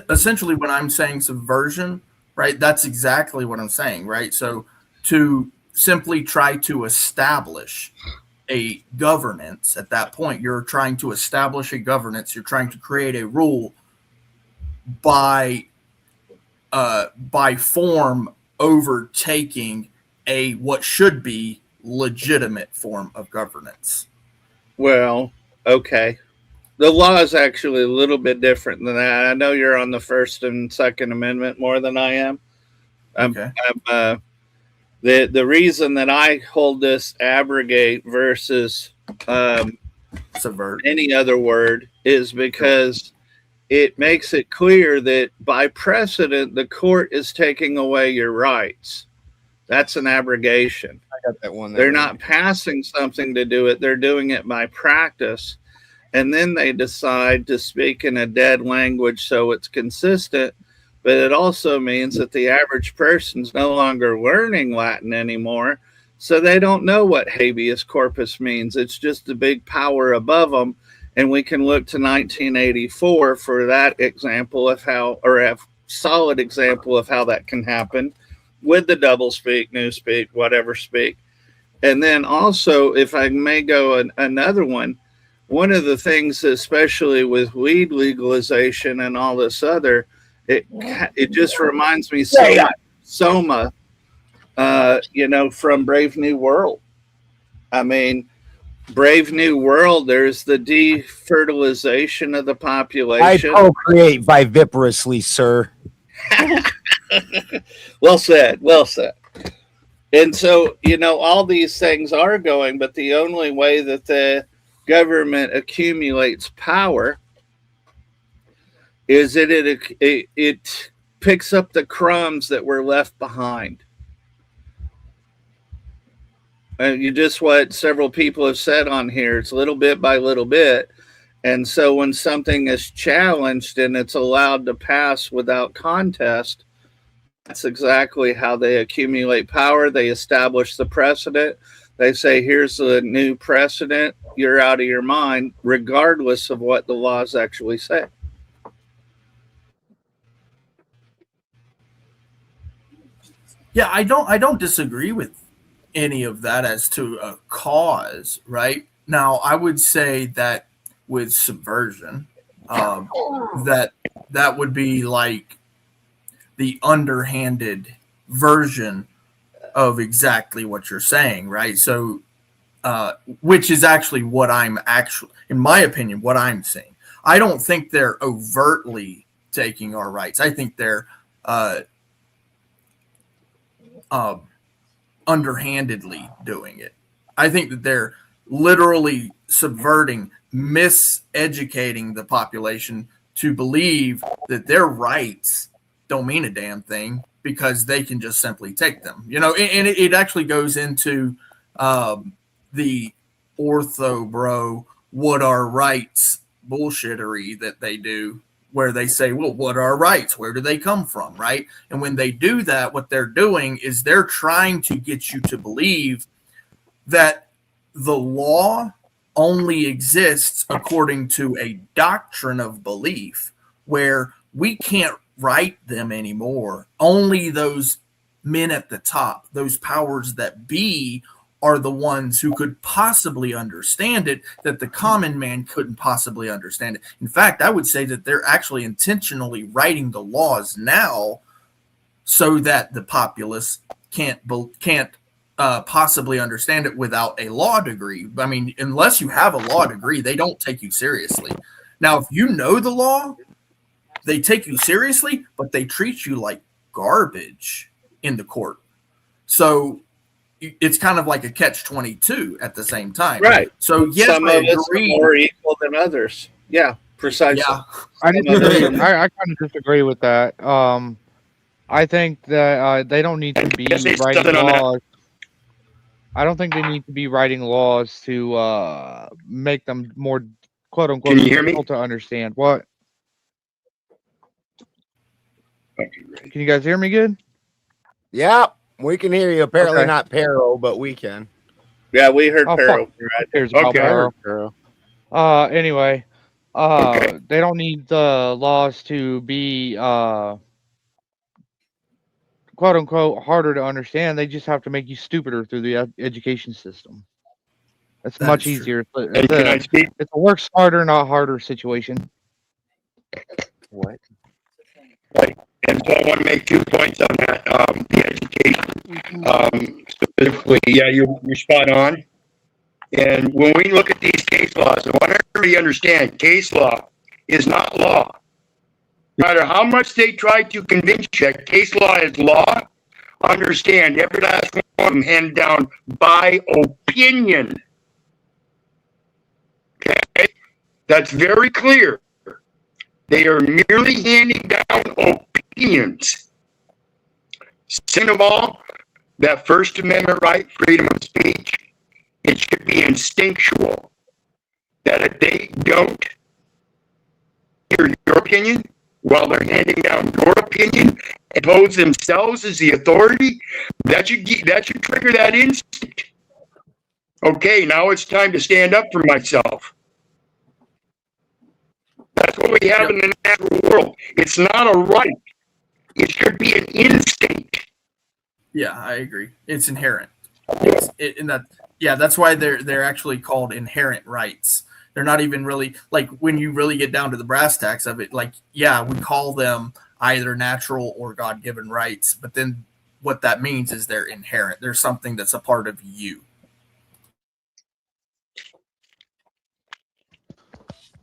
essentially, when I'm saying subversion, right, that's exactly what I'm saying, right? So to simply try to establish a governance at that point, you're trying to establish a governance, you're trying to create a rule by form overtaking a what should be legitimate form of governance. Well, okay. The law is actually a little bit different than that. I know you're on the First and Second Amendment more than I am. Okay. The reason that I hold this abrogate versus subvert, any other word, is because it makes it clear that by precedent, the court is taking away your rights. That's an abrogation. I got that one. They're not passing something to do it. They're doing it by practice. And then they decide to speak in a dead language so it's consistent. But it also means that the average person's no longer learning Latin anymore. So they don't know what habeas corpus means. It's just the big power above them. And we can look to 1984 for that example of how, or a solid example of how that can happen with the double speak, new speak, whatever speak. And then also, if I may go another one of the things, especially with weed legalization and all this other, it just reminds me so much Soma, from Brave New World. I mean, Brave New World, there's the defertilization of the population. I procreate viviparously, sir. Well said. And so, all these things are going, but the only way that the government accumulates power is that it picks up the crumbs that were left behind. Just what several people have said on here, it's little bit by little bit. And so when something is challenged and it's allowed to pass without contest, that's exactly how they accumulate power. They establish the precedent. They say, here's the new precedent. You're out of your mind, regardless of what the laws actually say. Yeah, I don't disagree with any of that as to a cause, right? Now, I would say that with subversion, that would be like the underhanded version of exactly what you're saying, right? So, which is actually what I'm actually, in my opinion, what I'm saying. I don't think they're overtly taking our rights. I think they're underhandedly doing it. I think that they're literally subverting, miseducating the population to believe that their rights don't mean a damn thing because they can just simply take them, and it actually goes into the ortho bro, what are rights bullshittery that they do, where they say, well, what are rights? Where do they come from? Right. And when they do that, what they're doing is they're trying to get you to believe that the law only exists according to a doctrine of belief where we can't write them anymore. Only those men at the top, those powers that be, are the ones who could possibly understand it, that the common man couldn't possibly understand it. In fact, I would say that they're actually intentionally writing the laws now so that the populace can't possibly understand it without a law degree. I mean, unless you have a law degree, they don't take you seriously. Now, if you know the law, they take you seriously, but they treat you like garbage in the court. So it's kind of like a catch-22 at the same time. Right. So yes, some of us are more equal than others. Yeah, precisely. Yeah. I kind of disagree with that. I think that they don't need to be writing laws. I don't think they need to be writing laws to make them more quote unquote Can you hear me? difficult to understand. What? Can you guys hear me good? Yeah, we can hear you. Apparently Okay. not Pero, but we can. Yeah, we heard Oh, Pero. fuck. Who cares about Okay. Pero? Anyway, they don't need the laws to be quote unquote harder to understand. They just have to make you stupider through the education system. It's That much is true. easier. And can I speak? It's a work smarter, not harder situation. What? Right. And so I want to make 2 points on that. The education, specifically, yeah, you're spot on. And when we look at these case laws, I want everybody to understand, case law is not law. No matter how much they try to convince you that case law is law, understand every last one of them handed down by opinion. Okay? That's very clear. They are merely handing down opinions. Second of all, that First Amendment right, freedom of speech, it should be instinctual that if they don't hear your opinion while they're handing down your opinion and pose themselves as the authority, that should trigger that instinct. Okay, now it's time to stand up for myself. That's what we have in the natural world. It's not a right. It should be an instinct. Yeah, I agree. It's inherent. That's why they're actually called inherent rights. They're not even really, like, when you really get down to the brass tacks of it, like, yeah, we call them either natural or God-given rights, but then what that means is they're inherent. There's something that's a part of you.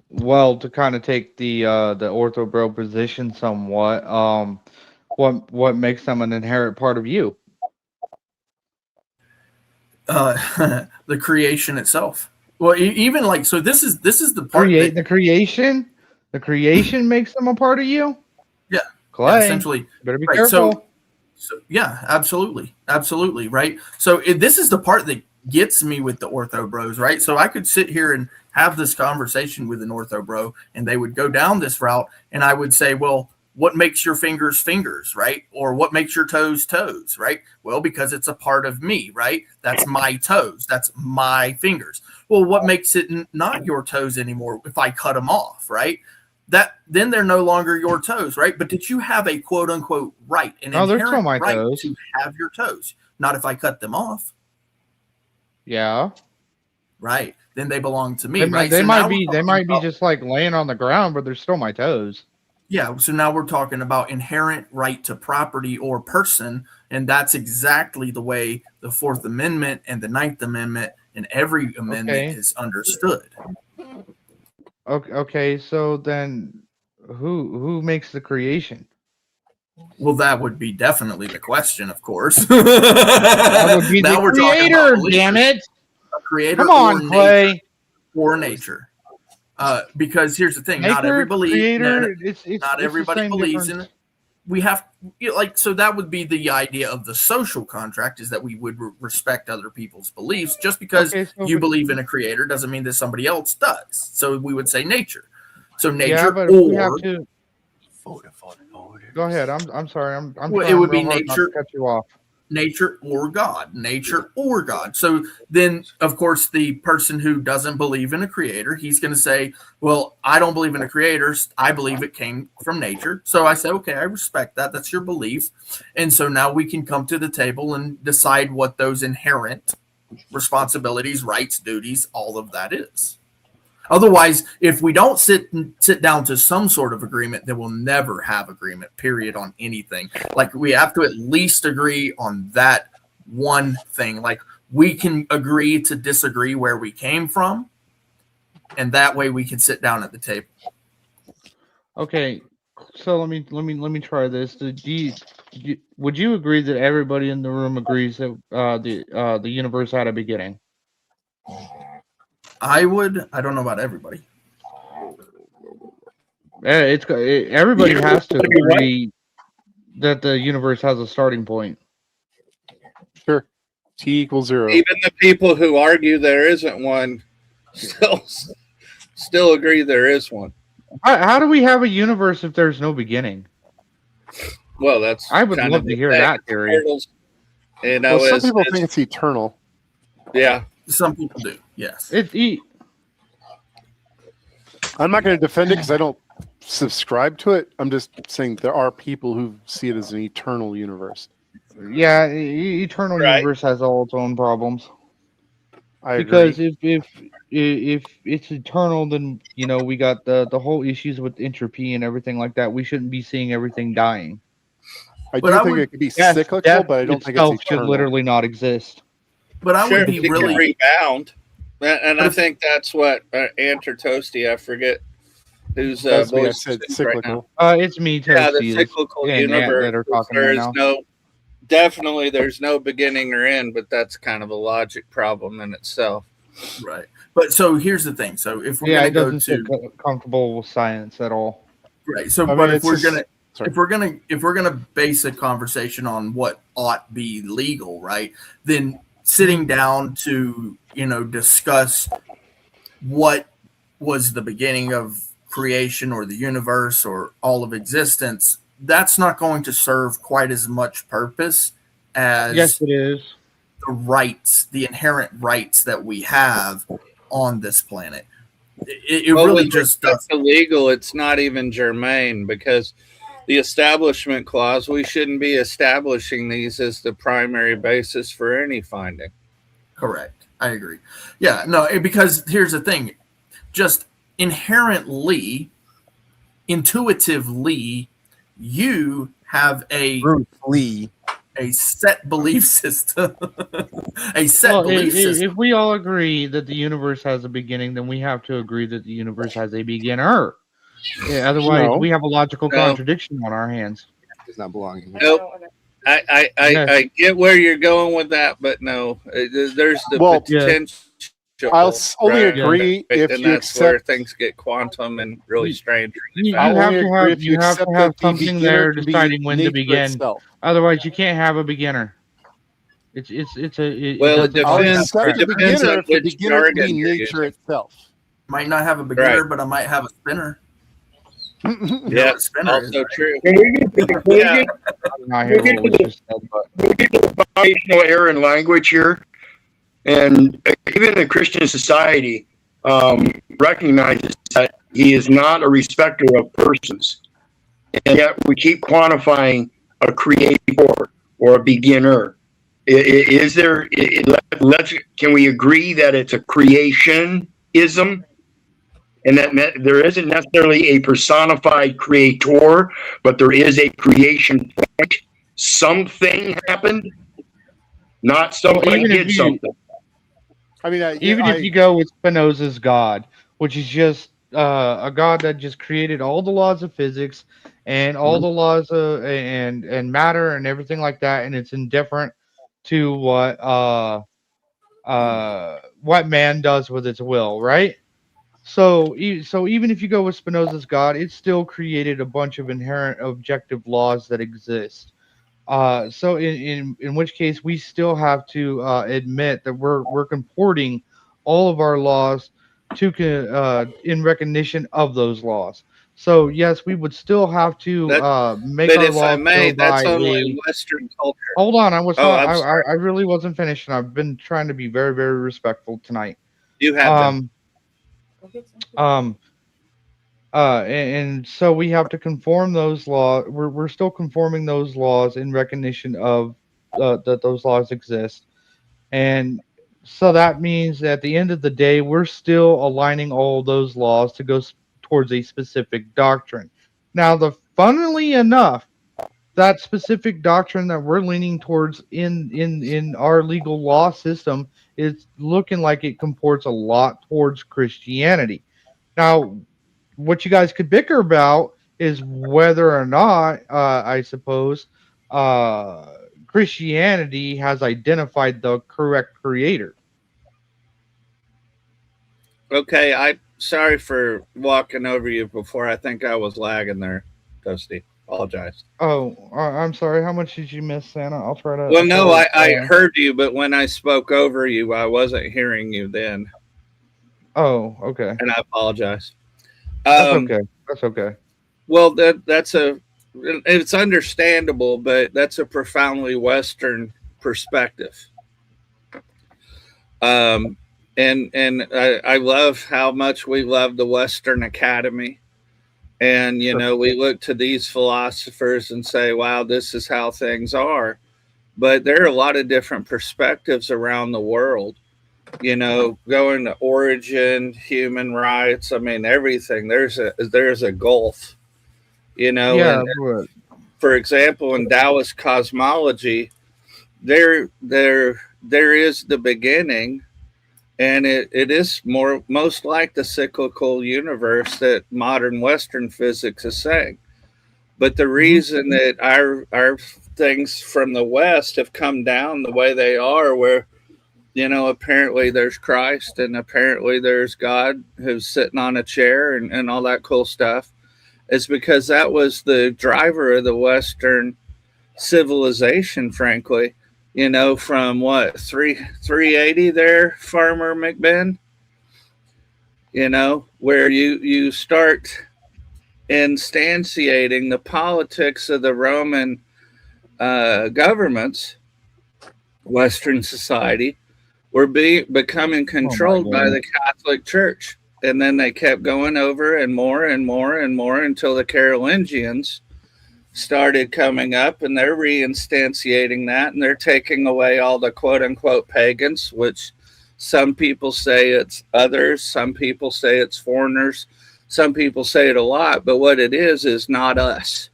Well, to kind of take the ortho bro position somewhat, what makes them an inherent part of you? The creation itself. Well, even like, so this is the part the creation makes them a part of you. Yeah, Clay, yeah, essentially. Better be Right, careful. So yeah, absolutely, right. So this is the part that gets me with the ortho bros, right? So I could sit here and have this conversation with an ortho bro, and they would go down this route, and I would say, well, what makes your fingers fingers, right? Or what makes your toes toes, right? Well, because it's a part of me, right? That's my toes. That's my fingers. Well, what makes it not your toes anymore if I cut them off, right? Then they're no longer your toes, right? But did you have a quote unquote right, an inherent right toes. to have your toes? Not if I cut them off. Yeah. Right. Then they belong to me, They right? might be just like laying on the ground, but they're still my toes. Yeah, so now we're talking about inherent right to property or person, and that's exactly the way the Fourth Amendment and the Ninth Amendment and every amendment is understood. Okay, so then who makes the creation? Well, that would be definitely the question, of course. That would be now the creator, damn it. A creator. Come on, Clay. Or nature. Because here's the thing, not everybody believes in it. We have, so that would be the idea of the social contract, is that we would respect other people's beliefs. Just because you believe in a creator doesn't mean that somebody else does. So we would say nature. So nature, yeah, but if we have to go ahead. I'm sorry. I'm well, it would be nature. Not to cut you off. Nature or God. So then, of course, the person who doesn't believe in a creator, he's going to say, well, I don't believe in a creator. I believe it came from nature. So I say, okay, I respect that. That's your belief. And so now we can come to the table and decide what those inherent responsibilities, rights, duties, all of that is. Otherwise, if we don't sit down to some sort of agreement, then we'll never have agreement, period, on anything. Like, we have to at least agree on that one thing. Like, we can agree to disagree where we came from, and that way we can sit down at the table. Okay, so let me try this. Would you agree that everybody in the room agrees that the universe had a beginning? I would. I don't know about everybody. Everybody has to agree that the universe has a starting point. Sure. T equals 0. Even the people who argue there isn't one still agree there is one. How do we have a universe if there's no beginning? Well, that's I would love to hear that theory. You know, Well, some people think it's eternal. Yeah, some people do. Yes. I'm not going to defend it because I don't subscribe to it. I'm just saying there are people who see it as an eternal universe. Yeah, eternal universe has all its own problems. Because if it's eternal, then you know we got the whole issues with entropy and everything like that. We shouldn't be seeing everything dying. I do think it could be cyclical, but I don't think it's eternal. Should literally not exist. But I would be it really can rebound, and I think that's what Enter Toasty. I forget who's That's me, I voice said right cyclical. It's me, Toasty. Yeah, the cyclical universe. that are talking There right is now. definitely there's no beginning or end, but that's kind of a logic problem in itself. Right. But so here's the thing. So if we're it going to doesn't go feel comfortable with science at all. right. So I but mean, if we're it's going just- to if we're gonna base a conversation on what ought be legal, right, then sitting down to discuss what was the beginning of creation or the universe or all of existence, that's not going to serve quite as much purpose as Yes, it is. the rights, the inherent rights that we have on this planet. It really with just respect does. to legal, it's not even germane because the establishment clause, we shouldn't be establishing these as the primary basis for any finding. Correct. I agree. Yeah, no, because here's the thing. Just inherently, intuitively, you have a set belief system. If we all agree that the universe has a beginning, then we have to agree that the universe has a beginner. Yeah, otherwise, No. we have a logical contradiction on our hands. Does not belong here. Nope. I get where you're going with that, but no, there's the potential. I'll only agree if and you that's where accept. things get quantum and really strange. You I'll have only to agree have if you accept to have that the something beginner there can be deciding when to nature begin. itself. Otherwise, you can't have a beginner. It Well, it doesn't I'll depends. accept It the depends beginner on if the which beginner can jargon be you're nature using. itself. Might not have a beginner, Right. but I might have a spinner. Yeah, spinner is, also right? true. Can we Yeah. I'm not hear what was just said, but foundational error in language here, and even the Christian society recognizes that he is not a respecter of persons, and yet we keep quantifying a creator or a beginner. Is there? Can we agree that it's a creationism, and that there isn't necessarily a personified creator, but there is a creation point? Something happened. Not somebody did something. I mean, if you go with Spinoza's God, which is just a God that just created all the laws of physics and all the laws of and matter and everything like that, and it's indifferent to what man does with its will, right? So even if you go with Spinoza's God, it still created a bunch of inherent objective laws that exist. So in which case we still have to admit that we're comporting all of our laws to in recognition of those laws. So yes, we would still have to make But our if I laws may, go by that's only a. Western culture. Hold on, I was Oh, not. I'm sorry. I really wasn't finished, and I've been trying to be very, very respectful tonight. You have them. And so we have to conform those laws. We're still conforming those laws in recognition of that those laws exist, and so that means that at the end of the day, we're still aligning all those laws to go towards a specific doctrine. Now, funnily enough, that specific doctrine that we're leaning towards in our legal law system is looking like it comports a lot towards Christianity. Now, what you guys could bicker about is whether or not, I suppose, Christianity has identified the correct creator. Okay, I sorry for walking over you before. I think I was lagging there, Dusty. Apologize. Oh, I'm sorry. How much did you miss, Santa? I'll try to. Well, no, I heard you, but when I spoke over you, I wasn't hearing you then. Oh, okay. And I apologize. That's okay. That's okay. Well, it's understandable, but that's a profoundly Western perspective. And I love how much we love the Western Academy. And, you know, we look to these philosophers and say, wow, this is how things are. But there are a lot of different perspectives around the world, you know, going to origin, human rights. I mean, everything. There's a gulf, you know. Yeah. And, for example, in Taoist cosmology, there is the beginning. And it is most like the cyclical universe that modern Western physics is saying. But the reason that our things from the West have come down the way they are, where, you know, apparently there's Christ and apparently there's God who's sitting on a chair and all that cool stuff, is because that was the driver of the Western civilization, frankly. You know, from what, 380 there, Farmer McBen? You know, where you start instantiating the politics of the Roman governments, Western society, were becoming controlled by the Catholic Church. And then they kept going over and more and more and more until the Carolingians started coming up, and they're reinstantiating that, and they're taking away all the quote unquote pagans, which some people say it's others, some people say it's foreigners, some people say it a lot, but what it is not us.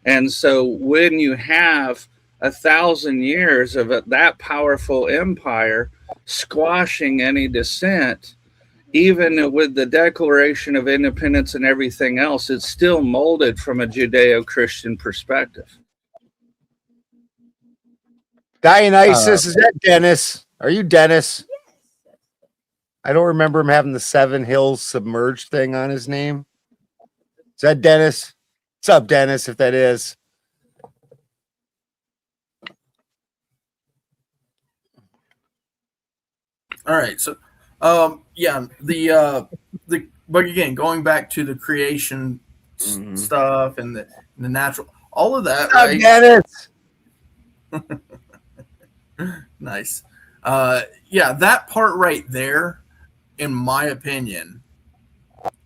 And so when you have 1,000 years of that powerful empire squashing any dissent, even with the Declaration of Independence and everything else, it's still molded from a Judeo-Christian perspective. Dionysus, is that Dennis? Are you Dennis? I don't remember him having the 7 Hills submerged thing on his name. Is that Dennis? What's up, Dennis, if that is? All right, so yeah, but again, going back to the creation stuff and the natural, all of that, right? Dennis. Nice. Yeah, that part right there, in my opinion,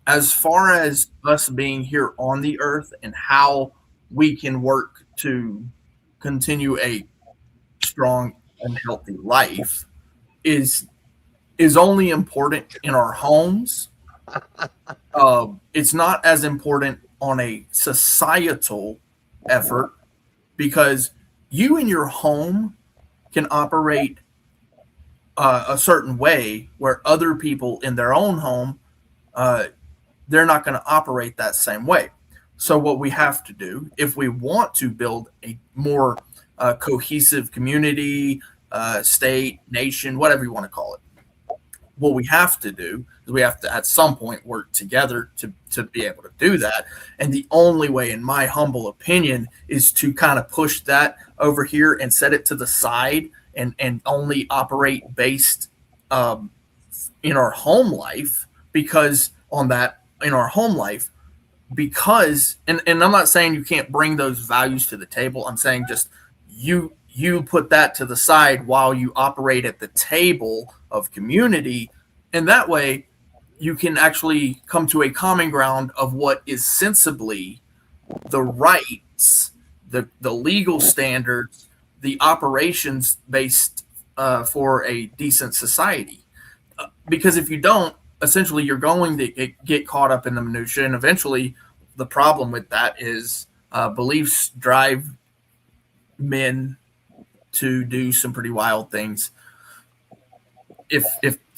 as far as us being here on the earth and how we can work to continue a strong and healthy life is only important in our homes. It's not as important on a societal effort, because you in your home can operate a certain way where other people in their own home, they're not going to operate that same way. So what we have to do, if we want to build a more cohesive community, state, nation, whatever you want to call it, what we have to do is we have to at some point work together to be able to do that. And the only way, in my humble opinion, is to kind of push that over here and set it to the side and only operate based in our home life, because and I'm not saying you can't bring those values to the table. I'm saying just you put that to the side while you operate at the table of community, and that way you can actually come to a common ground of what is sensibly the rights, the legal standards, the operations based for a decent society. Because if you don't, essentially you're going to get caught up in the minutia, and eventually the problem with that is beliefs drive men to do some pretty wild things if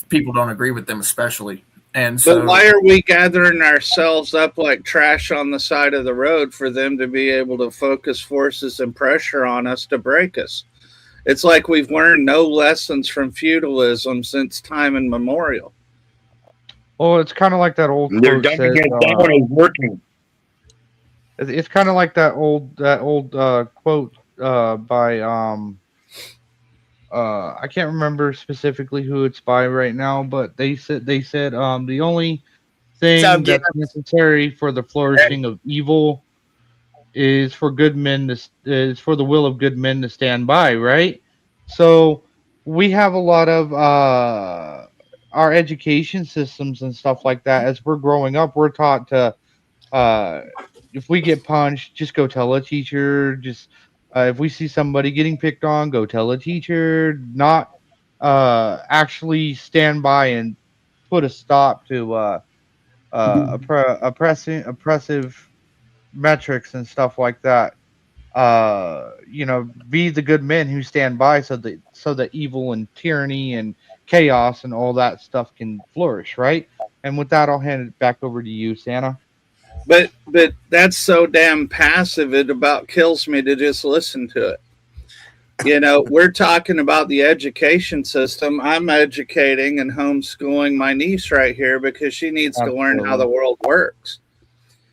people don't agree with them, especially. And so, but why are we gathering ourselves up like trash on the side of the road for them to be able to focus forces and pressure on us to break us? It's like we've learned no lessons from feudalism since time immemorial. Well, it's kind of like that old They're quote done says, because that one is working. It's kind of like that old quote by I can't remember specifically who it's by right now, but they said the only thing that's necessary for the flourishing of evil is for good men to is for the will of good men to stand by, right? So we have a lot of our education systems and stuff like that. As we're growing up, we're taught to if we get punched, just go tell a teacher. Just if we see somebody getting picked on, go tell a teacher. Not actually stand by and put a stop to oppressive metrics and stuff like that. Be the good men who stand by so that evil and tyranny and chaos and all that stuff can flourish, right? And with that, I'll hand it back over to you, Santa. But that's so damn passive. It about kills me to just listen to it. We're talking about the education system. I'm educating and homeschooling my niece right here because she needs to learn how the world works.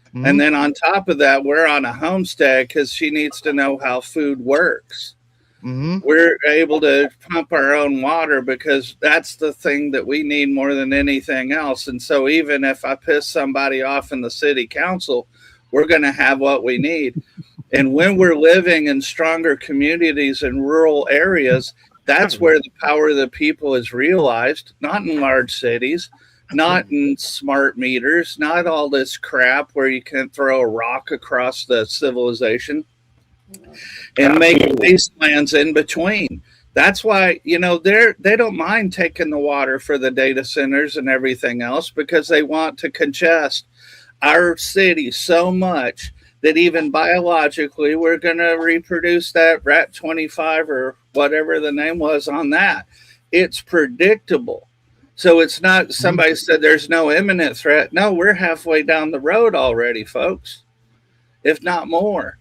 Mm-hmm. And then on top of that, we're on a homestead because she needs to know how food works. Mm-hmm. We're able to pump our own water because that's the thing that we need more than anything else. And so even if I piss somebody off in the city council, we're going to have what we need. And when we're living in stronger communities in rural areas, that's where the power of the people is realized, not in large cities, not in smart meters, not all this crap where you can throw a rock across the civilization and make wastelands in between. That's why, they don't mind taking the water for the data centers and everything else because they want to congest our city so much that even biologically we're going to reproduce that rat 25 or whatever the name was on that. It's predictable. So it's not somebody said there's no imminent threat. No, we're halfway down the road already, folks, if not more.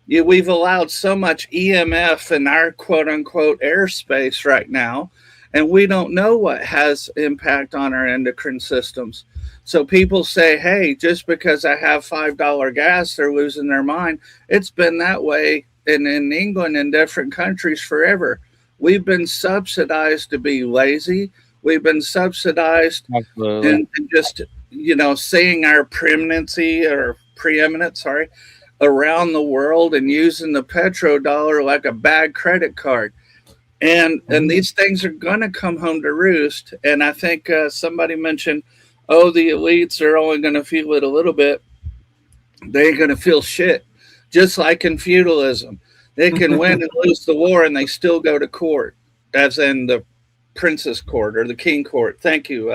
We've allowed so much EMF in our quote unquote airspace right now, and we don't know what has impact on our endocrine systems. So people say, hey, just because I have $5 gas, they're losing their mind. It's been that way in England and different countries forever. We've been subsidized to be lazy. We've been subsidized and just, saying our preeminence, around the world and using the petrodollar like a bad credit card. And these things are going to come home to roost. And I think somebody mentioned, the elites are only going to feel it a little bit. They ain't going to feel shit. Just like in feudalism. They can win and lose the war and they still go to court, as in the princess court or the king court. Thank you.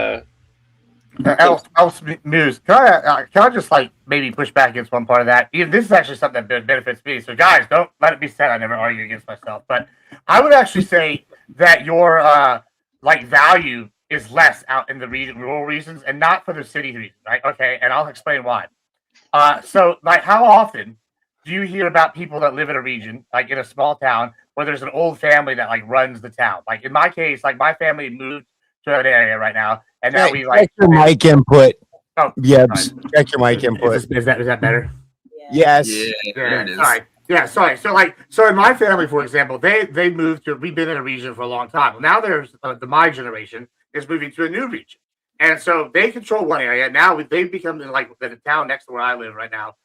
Else news. Can I just maybe push back against one part of that? This is actually something that benefits me. So guys, don't let it be said I never argue against myself. But I would actually say that your value is less out in the rural regions and not for the city regions, right? Okay, and I'll explain why. So how often do you hear about people that live in a region, like in a small town, where there's an old family that runs the town? Like in my case, my family moved to an area right now, and now check your mic input. Oh, yeah, check your mic input. Is that better? Yes. Yeah, there it is. Sorry. Yeah, sorry. So in my family, for example, they moved to. We've been in a region for a long time. Well, now there's my generation is moving to a new region, and so they control one area. Now they've become the town next to where I live right now.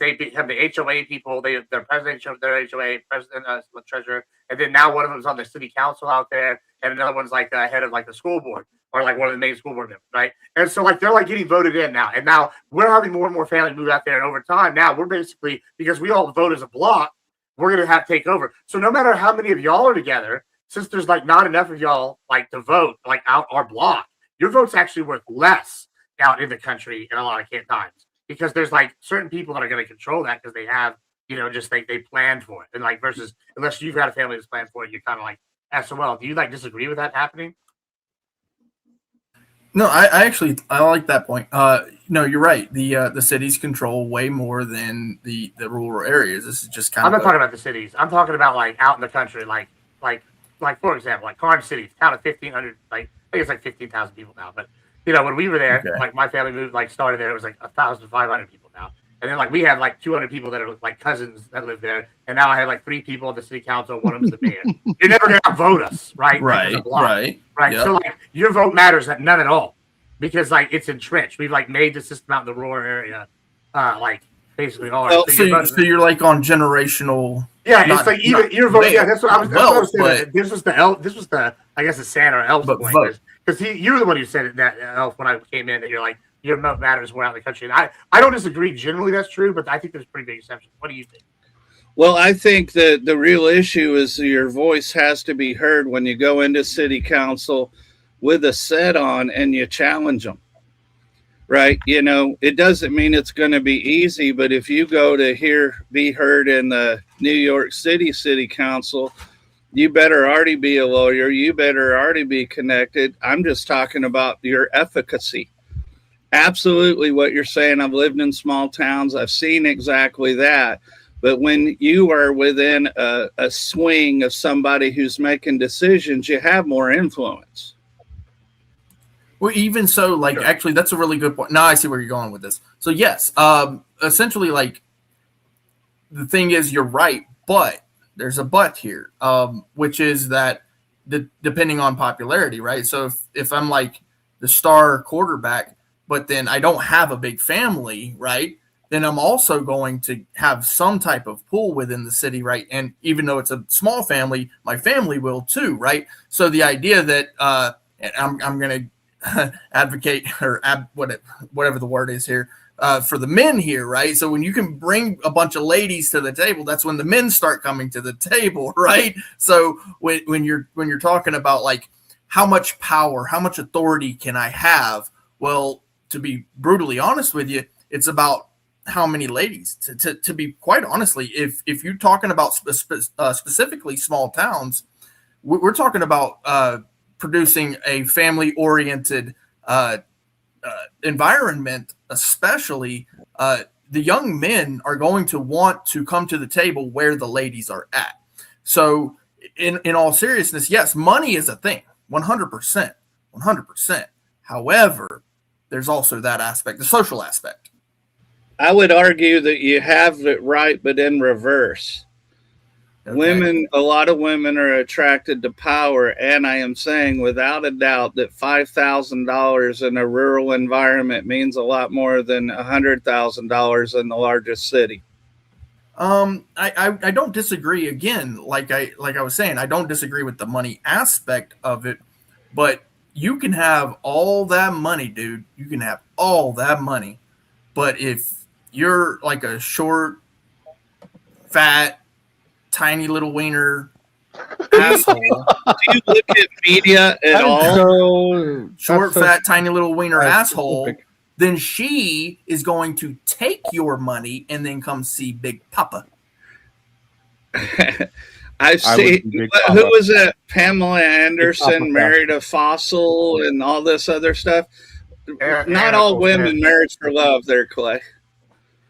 They become the HOA people. They're president of their HOA, president, treasurer, and then now one of them is on the city council out there, and another one's head of the school board or one of the main school board members, right? And so they're getting voted in now, and now we're having more and more families move out there, and over time now we're basically, because we all vote as a block, we're gonna have to take over. So no matter how many of y'all are together, since there's not enough of y'all to vote out our block, your vote's actually worth less out in the country in a lot of times. Because there's certain people that are going to control that because they have, they planned for it. And versus unless you've got a family that's planned for it, you're kind of SOL. Do you disagree with that happening? No, I like that point. No, you're right. The cities control way more than the rural areas. This is just kind of. I'm not talking about the cities. I'm talking about out in the country, like for example, Carn City, town of 1,500. I think it's 15,000 people now. But when we were there, my family moved, started there, it was 1,500 people now. And then like we had like 200 people that are like cousins that live there, and now I have like 3 people on the city council. One of them's the mayor. You're never gonna vote us, right? Right. Right. Yep. So like your vote matters none at all because like it's entrenched. We've like made the system out in the rural area, like basically all. Well, so you're like on generational. Yeah, it's like even your vote. Yeah, that's what I was saying. But, this was the I guess the Santa or Elf's point because you were the one who said it, that Elf when I came in that you're like your vote matters more out in the country. And I don't disagree. Generally, that's true, but I think there's pretty big exceptions. What do you think? Well, I think that the real issue is your voice has to be heard when you go into city council with a set on and you challenge them. Right. You know, it doesn't mean it's going to be easy, but if you go to be heard in the New York City Council, you better already be a lawyer. You better already be connected. I'm just talking about your efficacy. Absolutely what you're saying. I've lived in small towns. I've seen exactly that. But when you are within a swing of somebody who's making decisions, you have more influence. Well, even so, like, actually, that's a really good point. Now I see where you're going with this. So, yes, essentially, like, the thing is, you're right, but there's a but here, which is that depending on popularity, right? So if I'm like the star quarterback, but then I don't have a big family, right? Then I'm also going to have some type of pull within the city, right? And even though it's a small family, my family will too, right? So the idea that I'm going to advocate or whatever the word is here for the men here, right? So when you can bring a bunch of ladies to the table, that's when the men start coming to the table, right? So when you're talking about like how much power, how much authority can I have? Well, to be brutally honest with you, it's about how many ladies. To be quite honestly, if you're talking about specifically small towns, we're talking about producing a family-oriented environment, especially the young men are going to want to come to the table where the ladies are at. So in all seriousness, yes, money is a thing, 100%. However, there's also that aspect, the social aspect. I would argue that you have it right, but in reverse. Okay. A lot of women are attracted to power, and I am saying without a doubt that $5,000 in a rural environment means a lot more than $100,000 in the largest city. I don't disagree. Again, like I was saying, I don't disagree with the money aspect of it, but you can have all that money, dude. You can have all that money, but if you're like a short, fat, tiny little wiener asshole. Do you look at media at all? Short, fat, tiny little wiener asshole. Then she is going to take your money and then come see Big Papa. I've seen, who was that? Pamela Anderson married a fossil and all this other stuff. Not all women married for love there, Clay.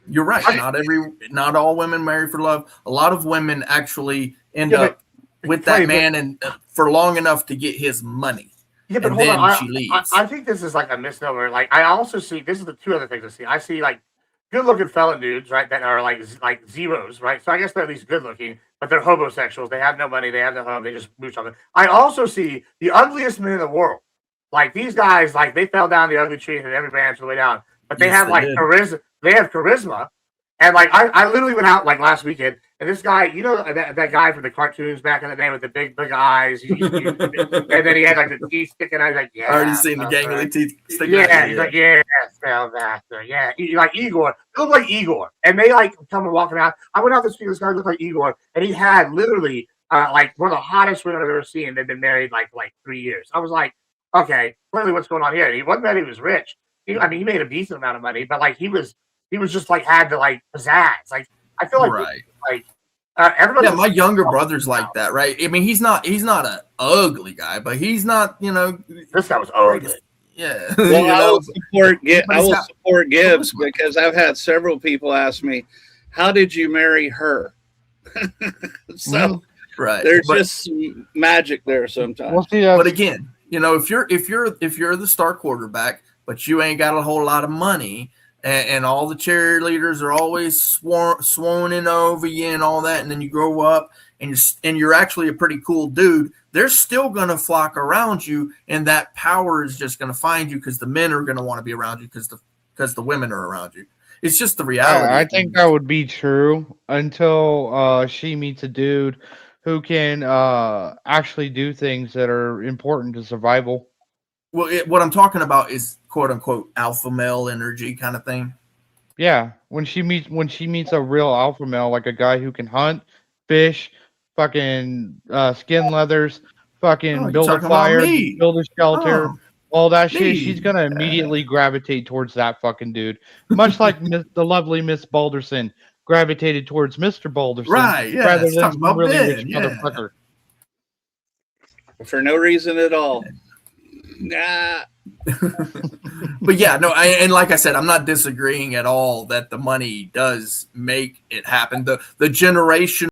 You're right. Not all women marry for love. A lot of women actually end up with that man and for long enough to get his money. Yeah, but and hold on. she leaves. I think this is like a misnomer. Like I also see this is the two other things I see. I see like good-looking fella dudes, right, that are like zeros, right? So I guess they're at least good-looking, but they're homosexuals. They have no money. They have no home. They just mooch on it. I also see the ugliest men in the world. Like these guys, like they fell down the ugly tree and every branch all the way down. But they have like charisma. They have charisma. And like I literally went out like last weekend, and this guy, you know, that guy from the cartoons back in the day with the big eyes, and then he had like the teeth sticking out. He's like, yeah, I already seen the gangly teeth sticking out. Yeah, he's like, yeah, spell master, yeah, like Igor. He looked like Igor, and they like come and walking out. I went out to see this guy look like Igor, and he had literally like one of the hottest women I've ever seen. They've been married like 3 years. I was like, okay, clearly what's going on here? And he wasn't that he was rich. He made a decent amount of money, but like he was just like had the like pizzazz. Like I feel like everybody. Yeah, my younger brother's like that, right? I mean, he's not an ugly guy, but he's not, you know. This guy was ugly. Yeah. Well, I will support Gibbs because I've had several people ask me, "How did you marry her?" So there's just some magic there sometimes. But again, you know, if you're the star quarterback, but you ain't got a whole lot of money, and all the cheerleaders are always swoning over you and all that, and then you grow up and you're actually a pretty cool dude, they're still going to flock around you, and that power is just going to find you because the men are going to want to be around you because the women are around you. It's just the reality. I think that would be true until she meets a dude who can actually do things that are important to survival. Well, what I'm talking about is quote unquote alpha male energy kind of thing. Yeah, when she meets a real alpha male, like a guy who can hunt, fish, fucking skin leathers, fucking build a talking about fire, me. build a shelter, all that shit, me. she's gonna immediately gravitate towards that fucking dude. Much like the lovely Miss Balderson gravitated towards Mr. Balderson, Right, yeah, rather it's than talking some about really Ben, rich yeah. motherfucker. For no reason at all. Nah. But yeah, no, and like I said, I'm not disagreeing at all that the money does make it happen. The generation